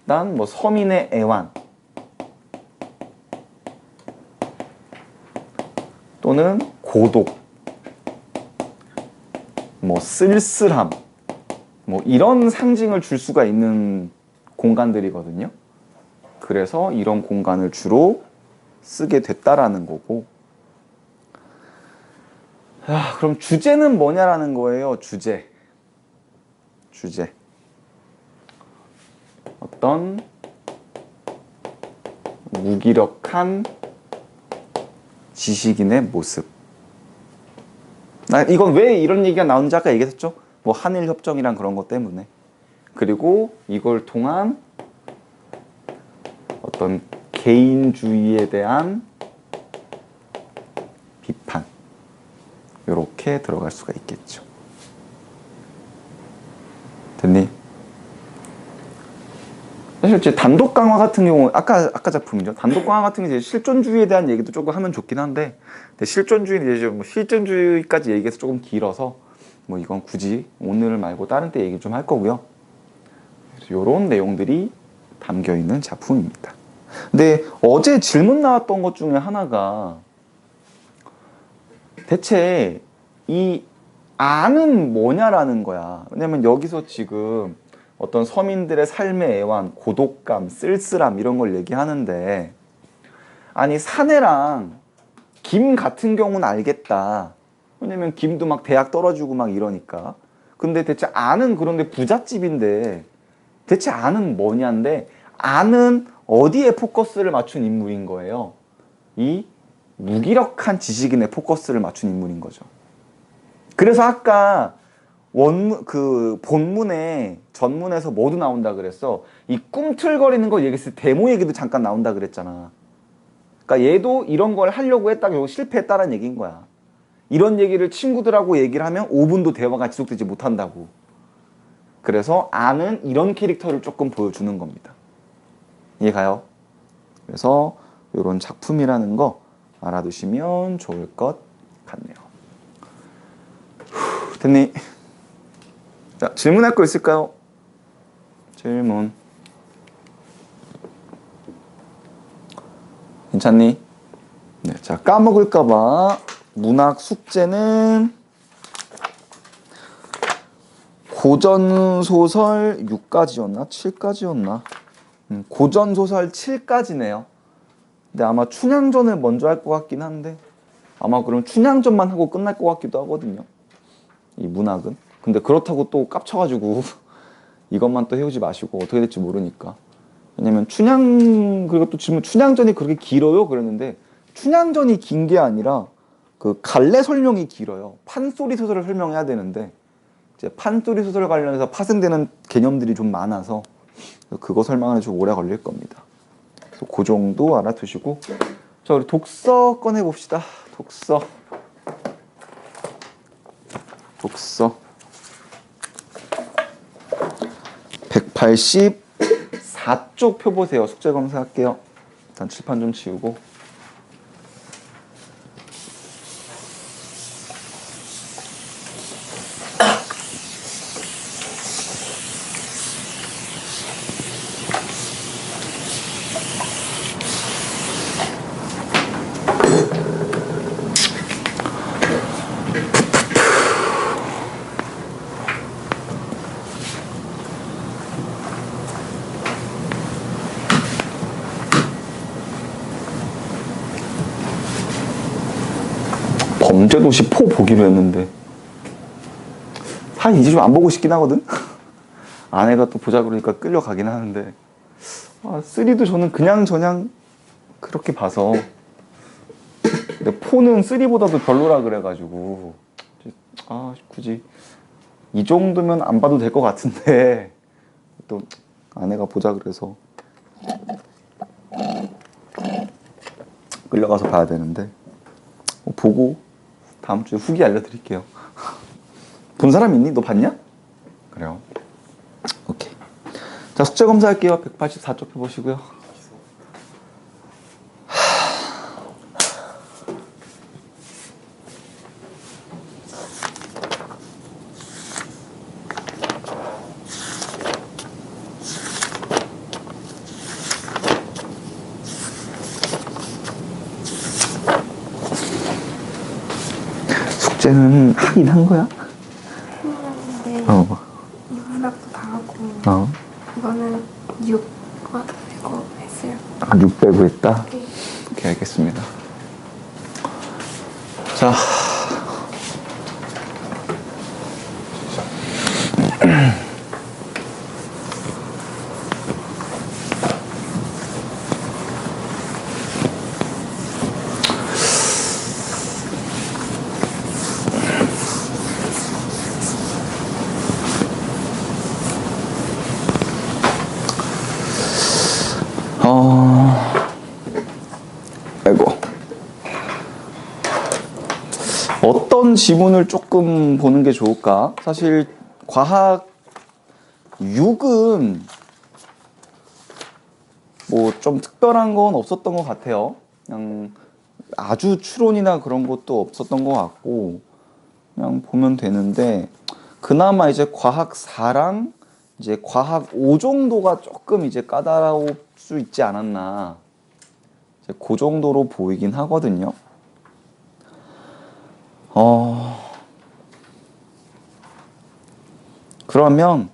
일단 뭐 서민의 애환 또는 고독 뭐 쓸쓸함 뭐 이런 상징을 줄 수가 있는 공간들이거든요. 그래서 이런 공간을 주로 쓰게 됐다라는 거고. 그럼 주제는 뭐냐라는 거예요. 주제. 어떤 무기력한 지식인의 모습. 이건 왜 이런 얘기가 나오는지 아까 얘기했었죠. 뭐 한일 협정이랑 그런 것 때문에. 그리고 이걸 통한 어떤 개인주의에 대한 비판. 이렇게 들어갈 수가 있겠죠. 됐니? 사실 제 단독 강화 같은 경우 아까 작품이죠. 단독 강화 같은 게 이제 실존주의에 대한 얘기도 조금 하면 좋긴 한데, 근데 실존주의는 이제 뭐 실존주의까지 얘기해서 조금 길어서 뭐 이건 굳이 오늘 말고 다른 때 얘기 좀 할 거고요. 이런 내용들이 담겨 있는 작품입니다. 근데 어제 질문 나왔던 것 중에 하나가 대체 이 안은 뭐냐라는 거야. 왜냐면 여기서 지금 어떤 서민들의 삶의 애환, 고독감, 쓸쓸함 이런 걸 얘기하는데, 아니 사내랑 김 같은 경우는 알겠다. 왜냐면 김도 막 대학 떨어지고 막 이러니까. 근데 대체 안은 그런데 부잣집인데 대체 안은 뭐냐인데, 안은 어디에 포커스를 맞춘 인물인 거예요? 이 무기력한 지식인의 포커스를 맞춘 인물인 거죠. 그래서 아까 본문에 전문에서 뭐도 나온다 그랬어. 이 꿈틀거리는 거 얘기했을 때 데모 얘기도 잠깐 나온다 그랬잖아. 그러니까 얘도 이런 걸 하려고 했다가 결국 실패했다는 얘기인 거야. 이런 얘기를 친구들하고 얘기를 하면 5분도 대화가 지속되지 못한다고. 그래서 아는 이런 캐릭터를 조금 보여주는 겁니다. 이해가요? 그래서 이런 작품이라는 거 알아두시면 좋을 것 같네요. 됐니? 자, 질문할 거 있을까요? 질문. 괜찮니? 네, 자, 까먹을까봐 문학 숙제는 고전소설 6까지였나? 7까지였나? 고전소설 7까지네요. 근데 아마 춘향전을 먼저 할 것 같긴 한데, 아마 그럼 춘향전만 하고 끝날 것 같기도 하거든요. 이 문학은. 근데 그렇다고 또 깝쳐가지고 이것만 또 해오지 마시고, 어떻게 될지 모르니까. 왜냐면 그리고 또 질문, 춘향전이 그렇게 길어요? 그랬는데, 춘향전이 긴 게 아니라 그 갈래 설명이 길어요. 판소리 소설을 설명해야 되는데, 이제 판소리 소설 관련해서 파생되는 개념들이 좀 많아서 그거 설명하는 좀 오래 걸릴 겁니다. 그래서 그 정도 알아두시고, 자, 우리 독서 꺼내 봅시다. 독서 184쪽 표 보세요. 숙제 검사할게요. 일단 칠판 좀 치우고. 범죄도시 4 보기로 했는데 사실 이제 좀 안 보고 싶긴 하거든. 아내가 또 보자 그러니까 끌려가긴 하는데, 3도 저는 그냥 그렇게 봐서, 근데 4는 3보다도 별로라 그래가지고 굳이 이 정도면 안 봐도 될 것 같은데, 또 아내가 보자 그래서 끌려가서 봐야 되는데, 보고 다음 주에 후기 알려드릴게요. 본 사람 있니? 너 봤냐? 그래요. 오케이. 자, 숙제 검사할게요. 184쪽 펴보시고요. 숙제는 하긴 한 거야? 네. 이 문학도 다 하고 이거는 6 빼고 했어요. 6 빼고 했다? 네. 오케이, 알겠습니다. 자, 아이고. 어떤 지문을 조금 보는 게 좋을까? 사실 과학 6은 뭐 좀 특별한 건 없었던 것 같아요. 그냥 아주 추론이나 그런 것도 없었던 것 같고 그냥 보면 되는데 그나마 이제 과학 4랑 이제 과학 5 정도가 조금 이제 까다로울 수 있지 않았나 이제 그 정도로 보이긴 하거든요. 그러면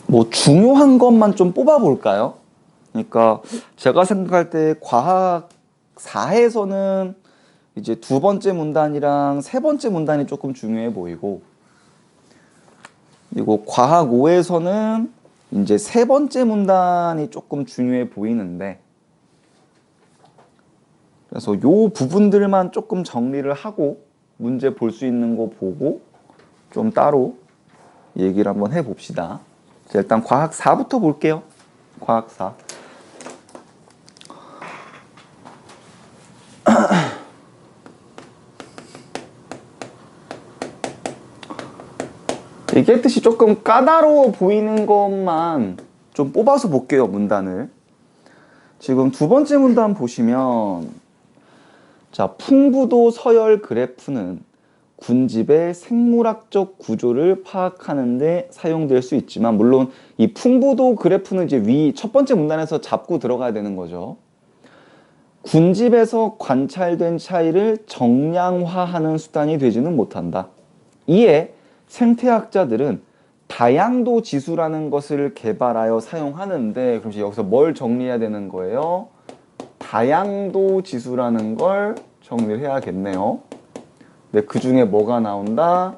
뭐 중요한 것만 좀 뽑아볼까요? 그러니까 제가 생각할 때 과학 4에서는 이제 두 번째 문단이랑 세 번째 문단이 조금 중요해 보이고 그리고 과학 5에서는 이제 세 번째 문단이 조금 중요해 보이는데 그래서 요 부분들만 조금 정리를 하고 문제 볼 수 있는 거 보고 좀 따로 얘기를 한번 해봅시다. 자, 일단 과학 4부터 볼게요. 과학 4. 얘기했듯이 조금 까다로워 보이는 것만 좀 뽑아서 볼게요, 문단을. 지금 두 번째 문단 보시면 자, 풍부도 서열 그래프는 군집의 생물학적 구조를 파악하는 데 사용될 수 있지만 물론 이 풍부도 그래프는 이제 위 첫 번째 문단에서 잡고 들어가야 되는 거죠. 군집에서 관찰된 차이를 정량화하는 수단이 되지는 못한다. 이에 생태학자들은 다양도 지수라는 것을 개발하여 사용하는데 그럼 여기서 뭘 정리해야 되는 거예요? 다양도 지수라는 걸 정리를 해야겠네요. 네, 그 중에 뭐가 나온다?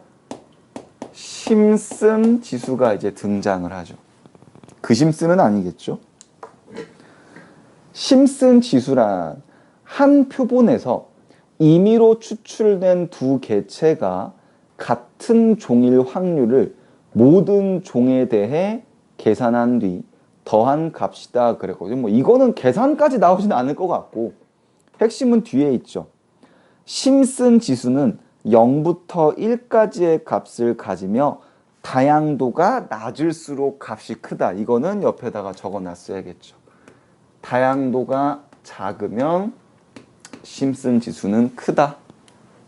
심슨 지수가 이제 등장을 하죠. 그 심슨은 아니겠죠? 심슨 지수란 한 표본에서 임의로 추출된 두 개체가 같은 종일 확률을 모든 종에 대해 계산한 뒤 더한 값이다 그랬거든요. 뭐 이거는 계산까지 나오지는 않을 것 같고 핵심은 뒤에 있죠. 심슨 지수는 0부터 1까지의 값을 가지며 다양도가 낮을수록 값이 크다. 이거는 옆에다가 적어놨어야겠죠. 다양도가 작으면 심슨 지수는 크다.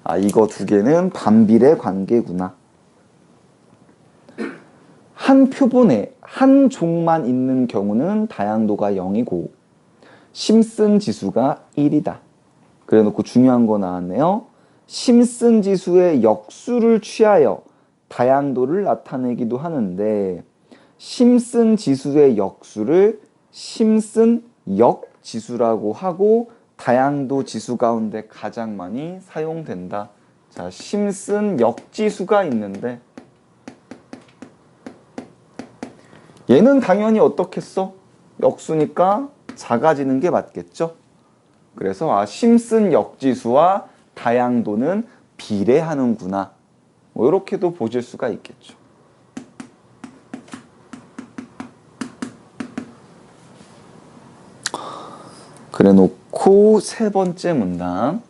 아, 이거 두 개는 반비례 관계구나. 한 표본에 한 종만 있는 경우는 다양도가 0이고 심슨 지수가 1이다. 그래 놓고 중요한 거 나왔네요. 심슨 지수의 역수를 취하여 다양도를 나타내기도 하는데 심슨 지수의 역수를 심슨 역지수라고 하고 다양도 지수 가운데 가장 많이 사용된다. 자, 심슨 역지수가 있는데 얘는 당연히 어떻겠어? 역수니까 작아지는 게 맞겠죠? 그래서 심슨 역지수와 다양도는 비례하는구나. 뭐 이렇게도 보실 수가 있겠죠. 그래 놓고 세 번째 문단.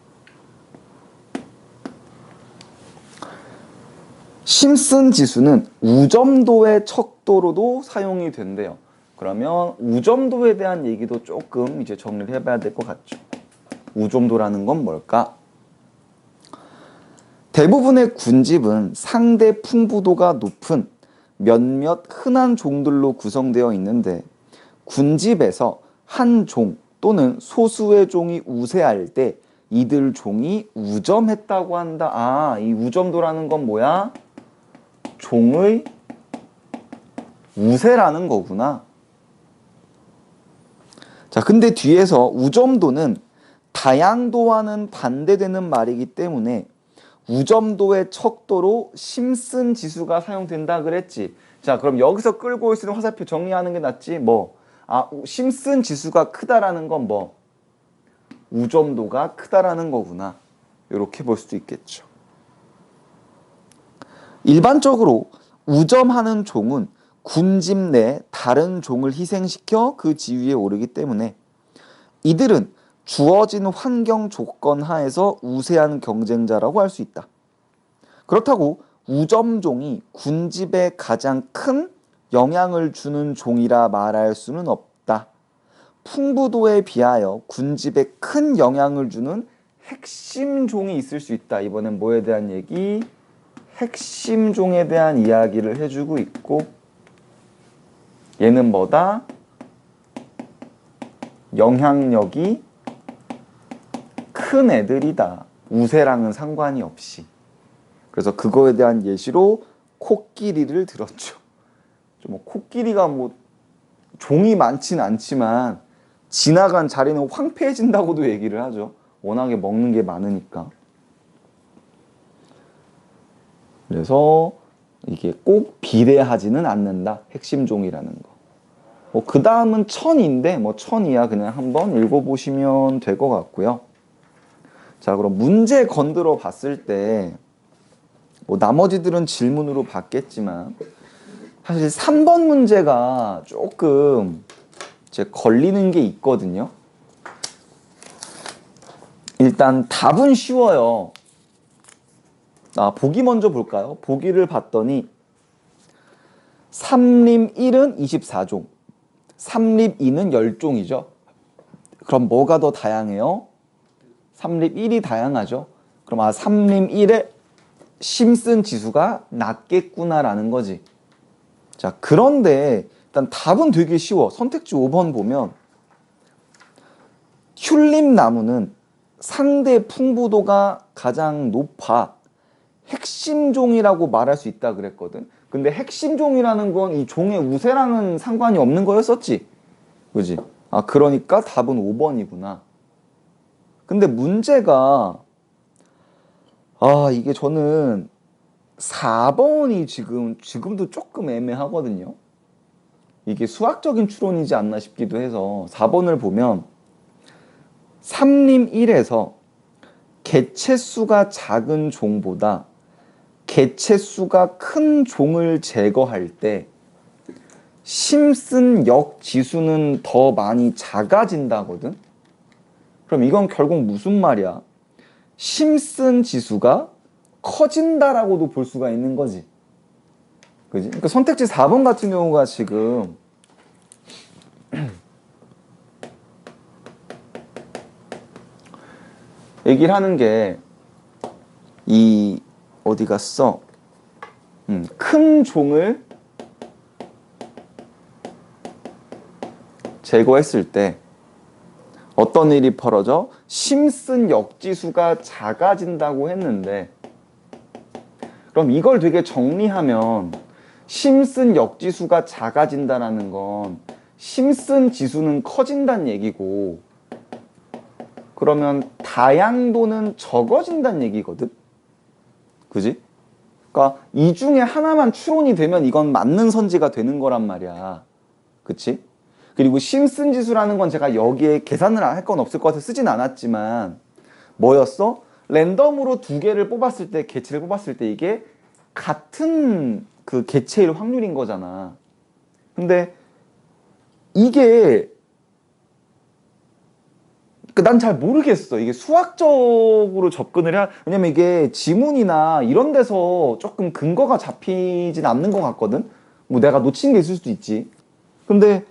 심슨 지수는 우점도의 척도로도 사용이 된대요. 그러면 우점도에 대한 얘기도 조금 이제 정리를 해봐야 될 것 같죠. 우점도라는 건 뭘까? 대부분의 군집은 상대 풍부도가 높은 몇몇 흔한 종들로 구성되어 있는데 군집에서 한 종 또는 소수의 종이 우세할 때 이들 종이 우점했다고 한다. 아, 이 우점도라는 건 뭐야? 종의 우세라는 거구나. 자, 근데 뒤에서 우점도는 다양도와는 반대되는 말이기 때문에 우점도의 척도로 심슨 지수가 사용된다 그랬지. 자, 그럼 여기서 끌고 올 수 있는 화살표 정리하는 게 낫지. 심슨 지수가 크다라는 건 뭐? 우점도가 크다라는 거구나. 이렇게 볼 수도 있겠죠. 일반적으로 우점하는 종은 군집 내 다른 종을 희생시켜 그 지위에 오르기 때문에 이들은 주어진 환경 조건 하에서 우세한 경쟁자라고 할 수 있다. 그렇다고 우점종이 군집에 가장 큰 영향을 주는 종이라 말할 수는 없다. 풍부도에 비하여 군집에 큰 영향을 주는 핵심 종이 있을 수 있다. 이번엔 뭐에 대한 얘기? 핵심 종에 대한 이야기를 해주고 있고, 얘는 뭐다? 영향력이 큰 애들이다. 우세랑은 상관이 없이. 그래서 그거에 대한 예시로 코끼리를 들었죠. 뭐 코끼리가 뭐 종이 많진 않지만 지나간 자리는 황폐해진다고도 얘기를 하죠. 워낙에 먹는 게 많으니까. 그래서 이게 꼭 비례하지는 않는다. 핵심 종이라는 거. 그 다음은 천인데 천이야 그냥 한번 읽어보시면 될 것 같고요. 자, 그럼 문제 건드려 봤을 때 나머지들은 질문으로 받겠지만 사실 3번 문제가 조금 걸리는 게 있거든요. 일단 답은 쉬워요. 보기 먼저 볼까요? 보기를 봤더니 삼림 1은 24종, 삼립 2는 10종이죠. 그럼 뭐가 더 다양해요? 삼립 1이 다양하죠. 그럼 삼림 1의 심슨 지수가 낮겠구나라는 거지. 자, 그런데 일단 답은 되게 쉬워. 선택지 5번 보면 튤립 나무는 상대 풍부도가 가장 높아 핵심 종이라고 말할 수 있다 그랬거든. 근데 핵심 종이라는 건 이 종의 우세랑은 상관이 없는 거였었지. 그지? 그러니까 답은 5번이구나. 근데 문제가 이게 저는 4번이 지금도 조금 애매하거든요. 이게 수학적인 추론이지 않나 싶기도 해서 4번을 보면 삼림 1에서 개체수가 작은 종보다 개체수가 큰 종을 제거할 때 심슨 역지수는 더 많이 작아진다거든. 그럼 이건 결국 무슨 말이야? 심슨 지수가 커진다라고도 볼 수가 있는 거지. 그지? 그러니까 선택지 4번 같은 경우가 지금 얘기를 하는 게 어디 갔어? 큰 종을 제거했을 때 어떤 일이 벌어져? 심슨 역지수가 작아진다고 했는데, 그럼 이걸 되게 정리하면 심슨 역지수가 작아진다라는 건 심슨 지수는 커진다는 얘기고, 그러면 다양도는 적어진다는 얘기거든? 그지? 그러니까 이 중에 하나만 추론이 되면 이건 맞는 선지가 되는 거란 말이야. 그치? 그리고 심슨 지수라는 건 제가 여기에 계산을 할 건 없을 것 같아서 쓰진 않았지만 뭐였어? 랜덤으로 두 개를 뽑았을 때, 개체를 뽑았을 때 이게 같은 그 개체일 확률인 거잖아. 근데 이게 난 잘 모르겠어. 이게 수학적으로 접근을 해야, 왜냐면 이게 지문이나 이런 데서 조금 근거가 잡히진 않는 것 같거든? 내가 놓친 게 있을 수도 있지. 근데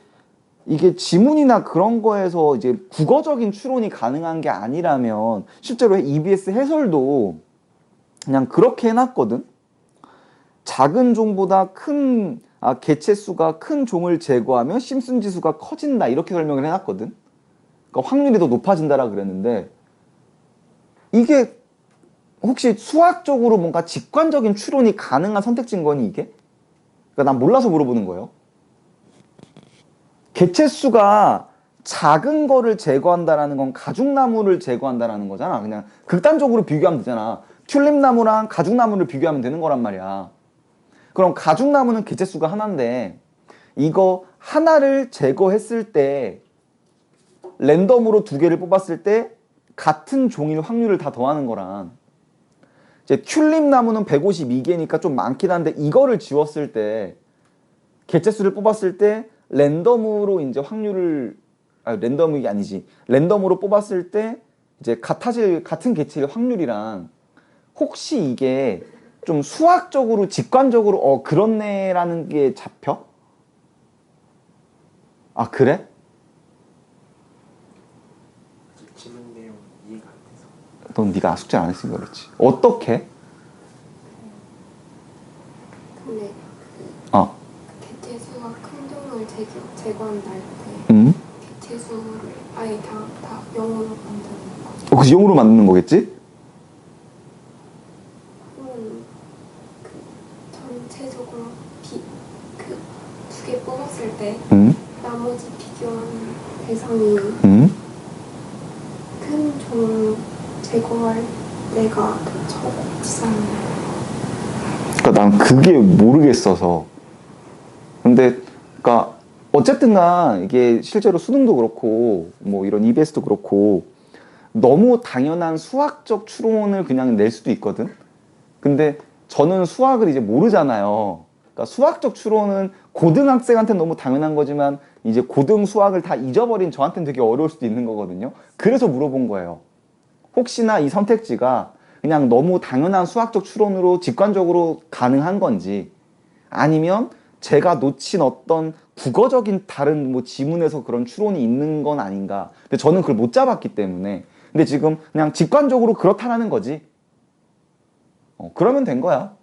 이게 지문이나 그런 거에서 이제 국어적인 추론이 가능한 게 아니라면 실제로 EBS 해설도 그냥 그렇게 해놨거든? 작은 종보다 개체수가 큰 종을 제거하면 심슨 지수가 커진다. 이렇게 설명을 해놨거든? 그러니까 확률이 더 높아진다라 그랬는데, 이게 혹시 수학적으로 뭔가 직관적인 추론이 가능한 선택지인 거니 이게? 그러니까 난 몰라서 물어보는 거예요. 개체수가 작은 거를 제거한다라는 건 가죽나무를 제거한다라는 거잖아. 그냥 극단적으로 비교하면 되잖아. 튤립나무랑 가죽나무를 비교하면 되는 거란 말이야. 그럼 가죽나무는 개체수가 하나인데 이거 하나를 제거했을 때 랜덤으로 두 개를 뽑았을 때 같은 종일 확률을 다 더하는 거란. 이제 튤립나무는 152개니까 좀 많긴 한데 이거를 지웠을 때 개체수를 뽑았을 때 랜덤으로 이제 확률을 랜덤이 아니지. 랜덤으로 뽑았을 때 이제 같은 개체일 확률이랑 혹시 이게 좀 수학적으로 직관적으로 그렇네라는 게 잡혀? 아 그래? 아직 지문 내용 이해가 안 돼서. 넌 네가 숙제 안 했으니까 그렇지. 어떻게? 근데 어. 개체수가 큰 종을 제거한다 할 때 음? 개체수를 아예 다 0으로 만드는 거. 그치 0으로 만드는 거겠지? 그러면 전체적으로 두 개 뽑았을 때 나머지 비교하는 대상이 큰 종 제거할 내가 적지잖아요. 그러니까 난 그게 모르겠어서. 근데 그러니까 어쨌든 간 이게 실제로 수능도 그렇고 뭐 이런 EBS도 그렇고 너무 당연한 수학적 추론을 그냥 낼 수도 있거든. 근데 저는 수학을 이제 모르잖아요. 그러니까 수학적 추론은 고등학생한테는 너무 당연한 거지만 이제 고등 수학을 다 잊어버린 저한테는 되게 어려울 수도 있는 거거든요. 그래서 물어본 거예요. 혹시나 이 선택지가 그냥 너무 당연한 수학적 추론으로 직관적으로 가능한 건지 아니면 제가 놓친 어떤 국어적인 다른 뭐 지문에서 그런 추론이 있는 건 아닌가. 근데 저는 그걸 못 잡았기 때문에. 근데 지금 그냥 직관적으로 그렇다라는 거지. 그러면 된 거야.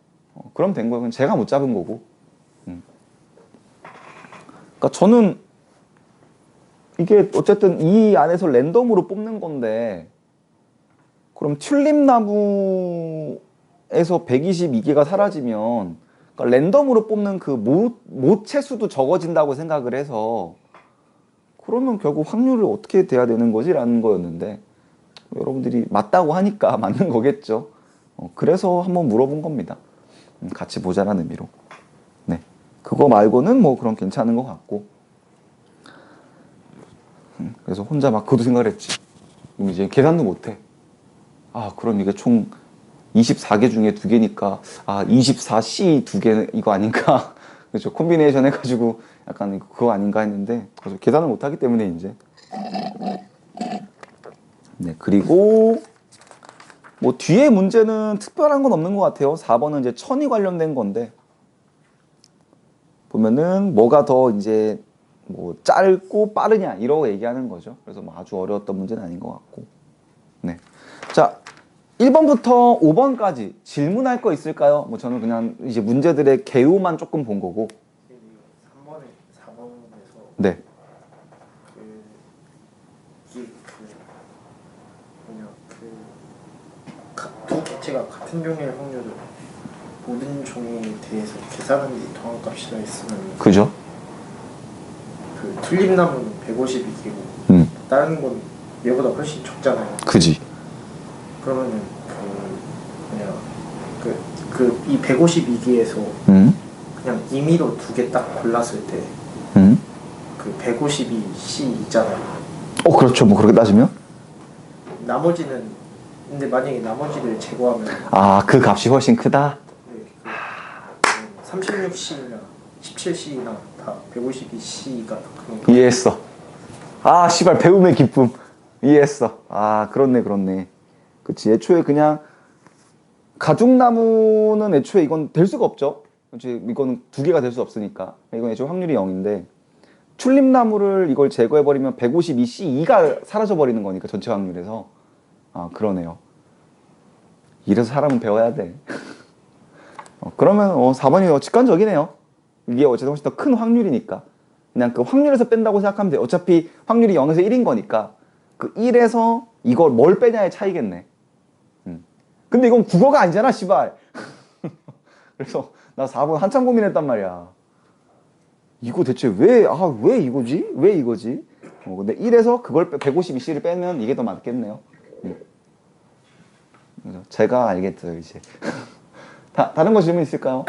그러면 된 거야. 그건 제가 못 잡은 거고. 그러니까 저는 이게 어쨌든 이 안에서 랜덤으로 뽑는 건데 그럼 튤립나무에서 122개가 사라지면 그러니까 랜덤으로 뽑는 그 모체수도 적어진다고 생각을 해서 그러면 결국 확률을 어떻게 돼야 되는 거지? 라는 거였는데 여러분들이 맞다고 하니까 맞는 거겠죠. 그래서 한번 물어본 겁니다. 같이 보자라는 의미로. 네, 그거 말고는 뭐 그럼 괜찮은 것 같고 그래서 혼자 막 그것도 생각을 했지. 그럼 이제 계산도 못해. 아 그럼 이게 총 24개 중에 2개니까 24C 2개 이거 아닌가? 그렇죠. 콤비네이션 해가지고 약간 그거 아닌가 했는데 그래서 계산을 못하기 때문에 이제 네 그리고 뭐 뒤에 문제는 특별한 건 없는 것 같아요. 4번은 이제 천이 관련된 건데 보면은 뭐가 더 이제 뭐 짧고 빠르냐 이러고 얘기하는 거죠. 그래서 뭐 아주 어려웠던 문제는 아닌 것 같고 네. 자 1번부터 5번까지 질문할 거 있을까요? 뭐 저는 그냥 이제 문제들의 개요만 조금 본 거고 3번에 4번에서 네. 두 개체가 같은 종일 확률을 모든 종에 대해서 계산한 뒤 더한 값이라 했으면 그죠? 그 튤립나무는 152개고 다른 건 얘보다 훨씬 적잖아요. 그지. 그러면은 이 152개에서 그냥 임의로 2개 딱 골랐을 때 그 152C 있잖아요. 그렇죠. 뭐 그렇게 따지면 나머지는 근데 만약에 나머지를 제거하면 그 값이 훨씬 크다. 네, 36C나 17C나 다 152C가 그런 거. 이해했어. 씨발 배움의 기쁨. 이해했어. 그렇네. 그치. 애초에 그냥 가죽나무는 애초에 이건 될 수가 없죠. 그치. 이건 2개가 될 수 없으니까. 이건 애초에 확률이 0인데 튤립나무를 이걸 제거해버리면 152C2가 사라져버리는 거니까 전체 확률에서. 그러네요. 이래서 사람은 배워야 돼. 그러면 4번이 직관적이네요. 이게 어쨌든 훨씬 더 큰 확률이니까. 그냥 그 확률에서 뺀다고 생각하면 돼. 어차피 확률이 0에서 1인 거니까 그 1에서 이걸 뭘 빼냐의 차이겠네. 근데 이건 국어가 아니잖아, 씨발. 그래서 나 4번 한참 고민했단 말이야. 이거 대체 왜 이거지? 왜 이거지? 근데 1에서 그걸 152C를 빼면 이게 더 맞겠네요. 그래서 제가 알겠죠, 이제. 다른 거 질문 있을까요?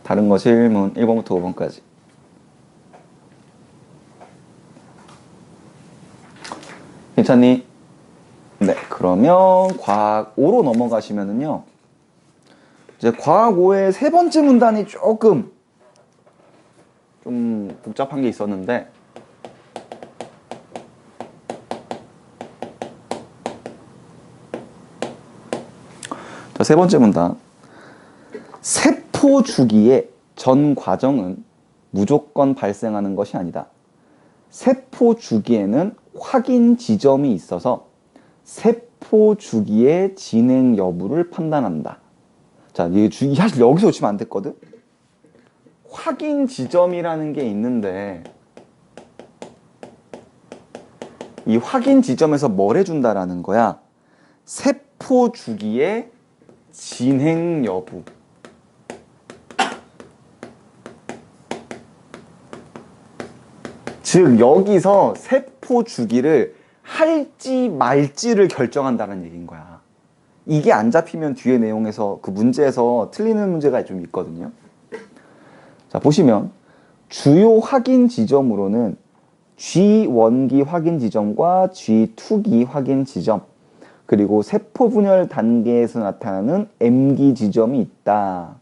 다른 거 질문 1번부터 5번까지. 괜찮니? 네, 그러면 과학 5로 넘어가시면은요. 이제 과학 5의 세 번째 문단이 조금 좀 복잡한 게 있었는데 세 번째 문단. 세포 주기의 전 과정은 무조건 발생하는 것이 아니다. 세포 주기에는 확인 지점이 있어서 세포 주기의 진행 여부를 판단한다. 자, 이 사실 여기서 놓치면 안 됐거든? 확인 지점이라는 게 있는데 이 확인 지점에서 뭘 해준다라는 거야? 세포 주기의 진행 여부. 즉 여기서 세포 주기를 할지 말지를 결정한다는 얘기인 거야. 이게 안 잡히면 뒤에 내용에서 그 문제에서 틀리는 문제가 좀 있거든요. 자, 보시면 주요 확인 지점으로는 G1기 확인 지점과 G2기 확인 지점, 그리고 세포 분열 단계에서 나타나는 M기 지점이 있다.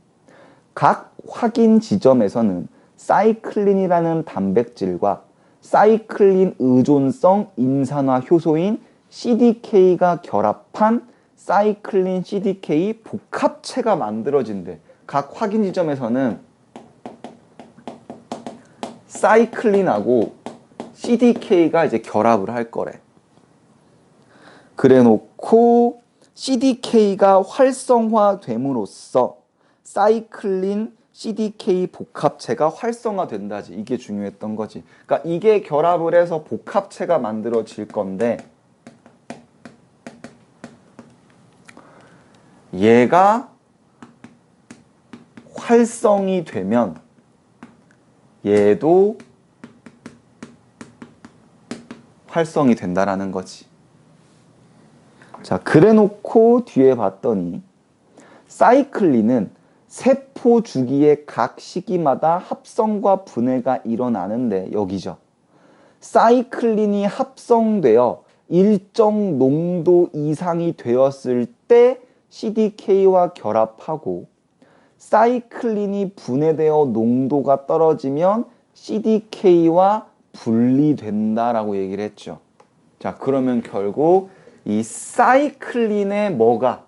각 확인 지점에서는 사이클린이라는 단백질과 사이클린 의존성 인산화 효소인 CDK가 결합한 사이클린 CDK 복합체가 만들어진대. 각 확인 지점에서는 사이클린하고 CDK가 이제 결합을 할 거래. 그래 놓고 CDK가 활성화됨으로써 사이클린 CDK 복합체가 활성화된다지. 이게 중요했던 거지. 그러니까 이게 결합을 해서 복합체가 만들어질 건데 얘가 활성이 되면 얘도 활성이 된다라는 거지. 자, 그래 놓고 뒤에 봤더니 사이클린은 세포 주기의 각 시기마다 합성과 분해가 일어나는데 여기죠. 사이클린이 합성되어 일정 농도 이상이 되었을 때 CDK와 결합하고 사이클린이 분해되어 농도가 떨어지면 CDK와 분리된다라고 얘기를 했죠. 자, 그러면 결국 이 사이클린의 뭐가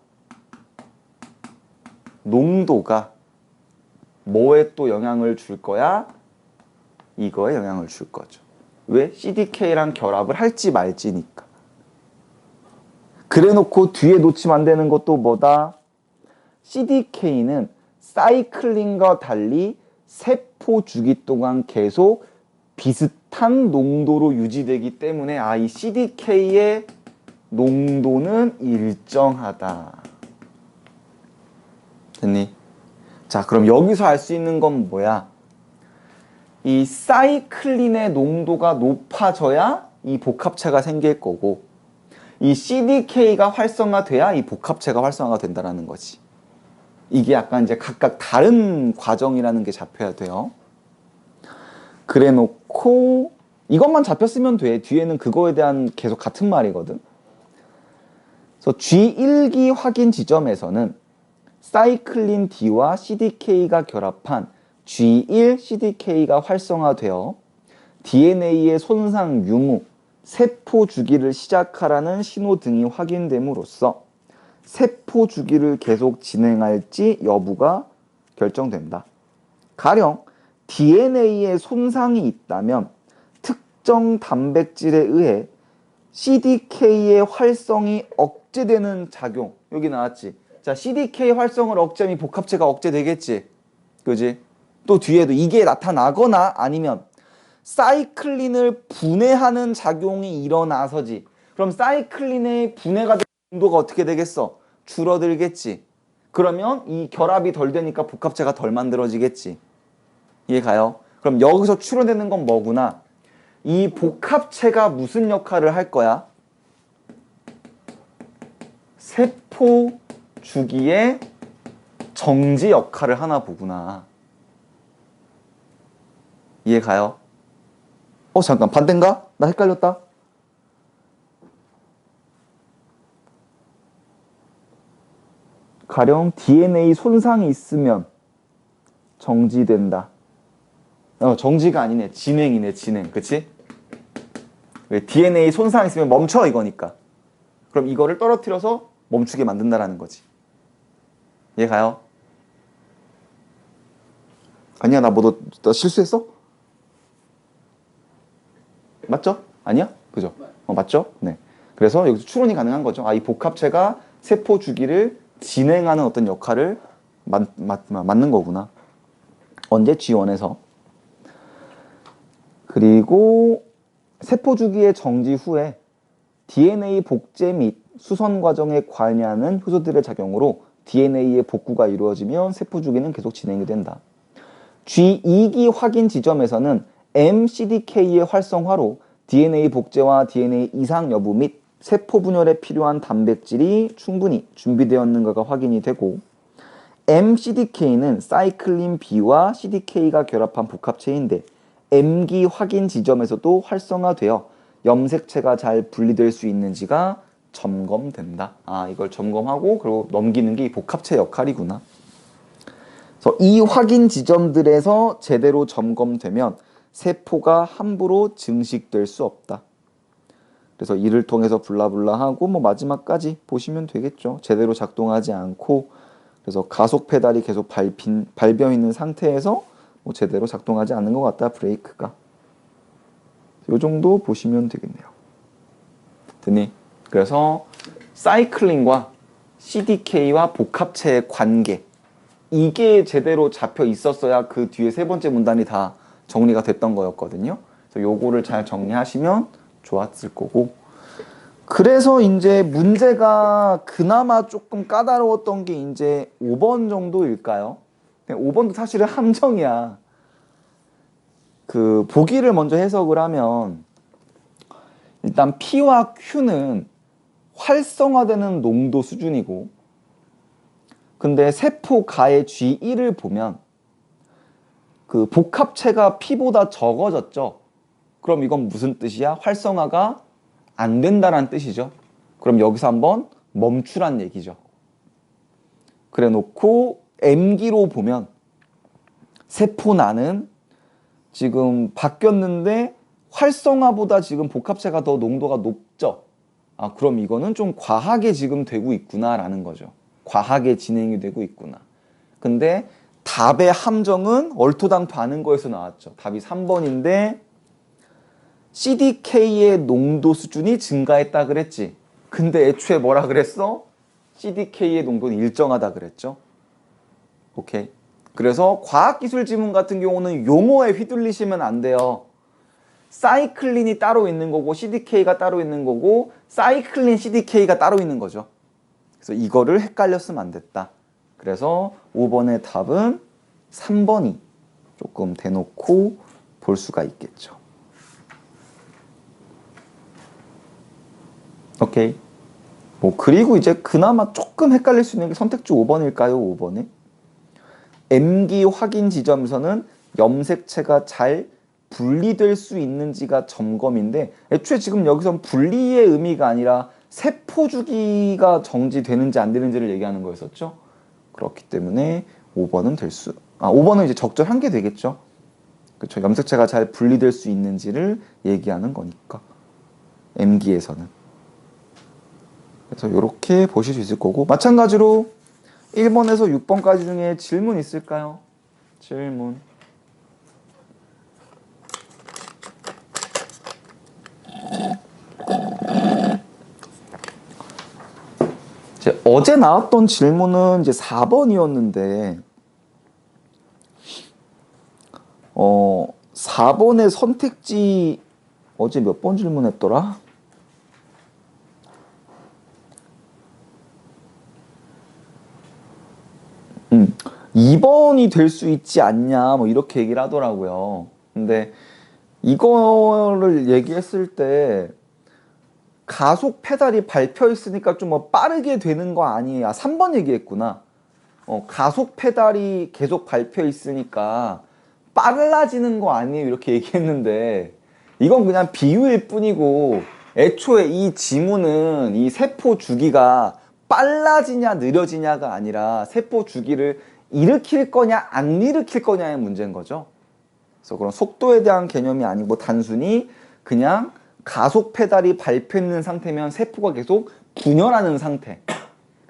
농도가 뭐에 또 영향을 줄 거야? 이거에 영향을 줄 거죠. 왜? CDK랑 결합을 할지 말지니까. 그래 놓고 뒤에 놓치면 안 되는 것도 뭐다? CDK는 사이클린과 달리 세포 주기 동안 계속 비슷한 농도로 유지되기 때문에 이 CDK의 농도는 일정하다. 됐니? 자, 그럼 여기서 알 수 있는 건 뭐야? 이 사이클린의 농도가 높아져야 이 복합체가 생길 거고 이 CDK가 활성화돼야 이 복합체가 활성화가 된다는 거지. 이게 약간 이제 각각 다른 과정이라는 게 잡혀야 돼요. 그래 놓고 이것만 잡혔으면 돼. 뒤에는 그거에 대한 계속 같은 말이거든. 그래서 G1기 확인 지점에서는 사이클린 D와 CDK가 결합한 G1 CDK가 활성화되어 DNA의 손상 유무, 세포 주기를 시작하라는 신호등이 확인됨으로써 세포 주기를 계속 진행할지 여부가 결정된다. 가령 DNA에 손상이 있다면 특정 단백질에 의해 CDK의 활성이 억제되는 작용. 여기 나왔지. 자, CDK 활성을 억제하면 복합체가 억제되겠지. 그지? 또 뒤에도 이게 나타나거나 아니면 사이클린을 분해하는 작용이 일어나서지. 그럼 사이클린의 분해가 된 농도가 어떻게 되겠어? 줄어들겠지. 그러면 이 결합이 덜 되니까 복합체가 덜 만들어지겠지. 이해가요? 그럼 여기서 추론되는 건 뭐구나? 이 복합체가 무슨 역할을 할 거야? 세포 주기의 정지 역할을 하나 보구나. 이해가요? 잠깐, 반대인가? 나 헷갈렸다. 가령 DNA 손상이 있으면 정지된다. 정지가 아니네. 진행이네, 진행. 그치? 왜? DNA 손상이 있으면 멈춰, 이거니까. 그럼 이거를 떨어뜨려서 멈추게 만든다라는 거지. 이해 가요? 아니야, 나 실수했어? 맞죠? 아니야? 그죠? 맞죠? 네. 그래서 여기서 추론이 가능한 거죠. 이 복합체가 세포 주기를 진행하는 어떤 역할을 맞는 거구나. 언제? G1에서. 그리고 세포 주기의 정지 후에 DNA 복제 및 수선 과정에 관여하는 효소들의 작용으로 DNA의 복구가 이루어지면 세포 주기는 계속 진행이 된다. G2기 확인 지점에서는 mCDK의 활성화로 DNA 복제와 DNA 이상 여부 및 세포 분열에 필요한 단백질이 충분히 준비되었는가가 확인이 되고, mCDK는 사이클린 B와 CDK가 결합한 복합체인데 M기 확인 지점에서도 활성화되어 염색체가 잘 분리될 수 있는지가 점검된다. 이걸 점검하고 그리고 넘기는 게 이 복합체 역할이구나. 그래서 이 확인 지점들에서 제대로 점검되면 세포가 함부로 증식될 수 없다. 그래서 이를 통해서 블라블라하고 마지막까지 보시면 되겠죠. 제대로 작동하지 않고, 그래서 가속 페달이 계속 밟혀 있는 상태에서 제대로 작동하지 않는 것 같다, 브레이크가. 이 정도 보시면 되겠네요. 됐니? 그래서 사이클린과 CDK와 복합체의 관계, 이게 제대로 잡혀 있었어야 그 뒤에 세 번째 문단이 다 정리가 됐던 거였거든요. 그래서 요거를 잘 정리하시면 좋았을 거고. 그래서 이제 문제가 그나마 조금 까다로웠던 게 이제 5번 정도일까요? 5번도 사실은 함정이야. 그 보기를 먼저 해석을 하면 일단 P와 Q는 활성화되는 농도 수준이고, 근데 세포 가의 G1을 보면 그 복합체가 P보다 적어졌죠. 그럼 이건 무슨 뜻이야? 활성화가 안 된다는 뜻이죠. 그럼 여기서 한번 멈추란 얘기죠. 그래 놓고 M기로 보면 세포나는 지금 바뀌었는데 활성화보다 지금 복합체가 더 농도가 높죠. 그럼 이거는 좀 과하게 지금 되고 있구나라는 거죠. 과하게 진행이 되고 있구나. 근데 답의 함정은 얼토당토 않은 거에서 나왔죠. 답이 3번인데 CDK의 농도 수준이 증가했다 그랬지. 근데 애초에 뭐라 그랬어? CDK의 농도는 일정하다 그랬죠. 오케이. 그래서 과학기술 지문 같은 경우는 용어에 휘둘리시면 안 돼요. 사이클린이 따로 있는 거고 CDK가 따로 있는 거고 사이클린 CDK가 따로 있는 거죠. 그래서 이거를 헷갈렸으면 안 됐다. 그래서 5번의 답은 3번이 조금 대놓고 볼 수가 있겠죠. 오케이. 그리고 이제 그나마 조금 헷갈릴 수 있는 게 선택지 5번일까요? 5번에 M기 확인 지점에서는 염색체가 잘 분리될 수 있는지가 점검인데, 애초에 지금 여기선 분리의 의미가 아니라 세포 주기가 정지되는지 안 되는지를 얘기하는 거였었죠. 그렇기 때문에 5번은 5번은 이제 적절한 게 되겠죠. 그렇죠. 염색체가 잘 분리될 수 있는지를 얘기하는 거니까. M기에서는. 그래서 이렇게 보실 수 있을 거고, 마찬가지로 1번에서 6번까지 중에 질문 있을까요? 질문. 어제 나왔던 질문은 이제 4번이었는데 4번의 선택지 어제 몇 번 질문했더라? 2번이 될 수 있지 않냐 이렇게 얘기를 하더라고요. 근데 이거를 얘기했을 때 가속 페달이 밟혀 있으니까 좀 빠르게 되는 거 아니야. 3번 얘기했구나. 가속 페달이 계속 밟혀 있으니까 빨라지는 거 아니에요. 이렇게 얘기했는데 이건 그냥 비유일 뿐이고, 애초에 이 지문은 이 세포 주기가 빨라지냐 느려지냐가 아니라 세포 주기를 일으킬 거냐 안 일으킬 거냐의 문제인 거죠. 그래서 그런 속도에 대한 개념이 아니고 단순히 그냥 가속 페달이 밟혀 있는 상태면 세포가 계속 분열하는 상태.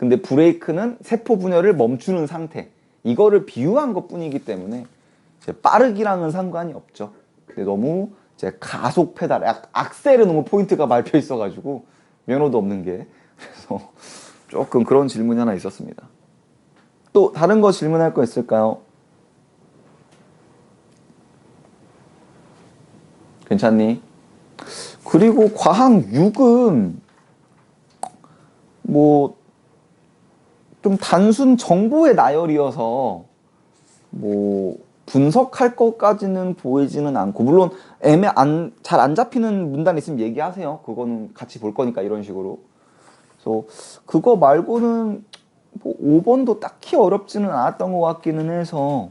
근데 브레이크는 세포 분열을 멈추는 상태. 이거를 비유한 것 뿐이기 때문에 이제 빠르기랑은 상관이 없죠. 근데 너무 이제 가속 페달, 악셀에 너무 포인트가 밟혀 있어가지고 면허도 없는 게 그래서 조금 그런 질문이 하나 있었습니다. 또 다른 거 질문할 거 있을까요? 괜찮니? 그리고 과학 6은 뭐 좀 단순 정보의 나열이어서 뭐 분석할 것까지는 보이지는 않고, 물론 잘 안 잡히는 문단 있으면 얘기하세요. 그거는 같이 볼 거니까 이런 식으로. 그래서 그거 말고는 뭐 5번도 딱히 어렵지는 않았던 것 같기는 해서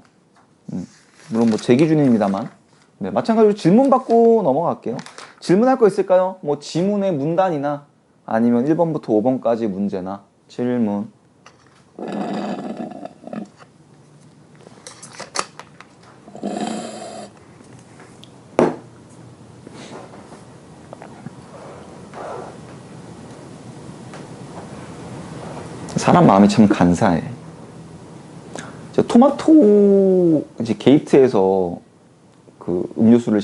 물론 뭐 제 기준입니다만. 네, 마찬가지로 질문 받고 넘어갈게요. 질문할 거 있을까요? 뭐 지문의 문단이나 아니면 1번부터 5번까지 문제나 질문. 사람 마음이 참 간사해. 토마토 이제 게이트에서 그 음료수를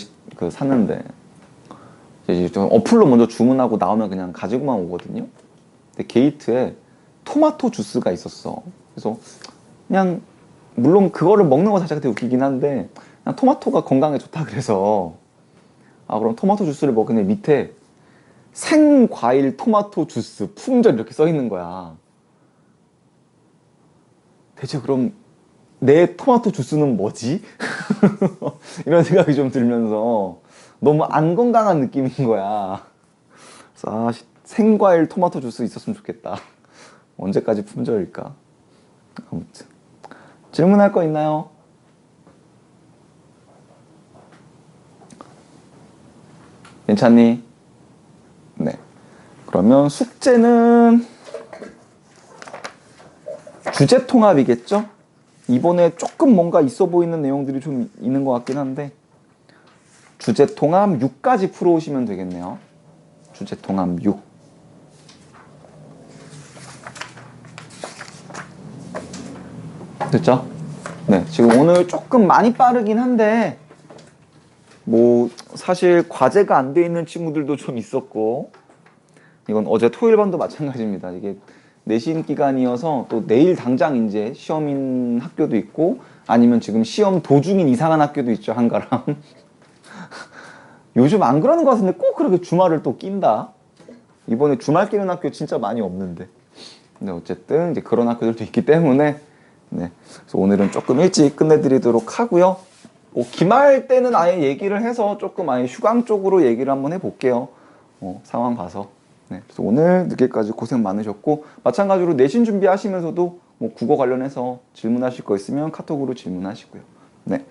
샀는데 이제 좀 어플로 먼저 주문하고 나오면 그냥 가지고만 오거든요. 근데 게이트에 토마토 주스가 있었어. 그래서 그냥 물론 그거를 먹는 거 자체가 되게 웃기긴 한데 그냥 토마토가 건강에 좋다 그래서 그럼 토마토 주스를 먹는데 밑에 생과일 토마토 주스 품절 이렇게 써 있는 거야. 대체 그럼 내 토마토 주스는 뭐지? 이런 생각이 좀 들면서 너무 안 건강한 느낌인 거야. 그래서 생과일 토마토 주스 있었으면 좋겠다. 언제까지 품절일까? 아무튼 질문할 거 있나요? 괜찮니? 네. 그러면 숙제는 주제 통합이겠죠? 이번에 조금 뭔가 있어 보이는 내용들이 좀 있는 것 같긴 한데 주제 통합 6까지 풀어오시면 되겠네요. 주제 통합 6. 됐죠? 네, 지금 오늘 조금 많이 빠르긴 한데 뭐 사실 과제가 안 돼 있는 친구들도 좀 있었고, 이건 어제 토요일반도 마찬가지입니다. 이게 내신 기간이어서 또 내일 당장 이제 시험인 학교도 있고 아니면 지금 시험 도중인 이상한 학교도 있죠, 한가랑. 요즘 안 그러는 것 같은데 꼭 그렇게 주말을 또 낀다. 이번에 주말 끼는 학교 진짜 많이 없는데. 근데 어쨌든 이제 그런 학교들도 있기 때문에 네, 그래서 오늘은 조금 일찍 끝내드리도록 하고요. 기말 때는 아예 얘기를 해서 조금 아예 휴강 쪽으로 얘기를 한번 해볼게요. 상황 봐서. 네, 그래서 오늘 늦게까지 고생 많으셨고, 마찬가지로 내신 준비하시면서도 뭐 국어 관련해서 질문하실 거 있으면 카톡으로 질문하시고요. 네,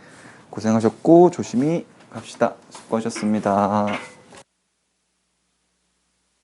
고생하셨고 조심히 갑시다. 수고하셨습니다.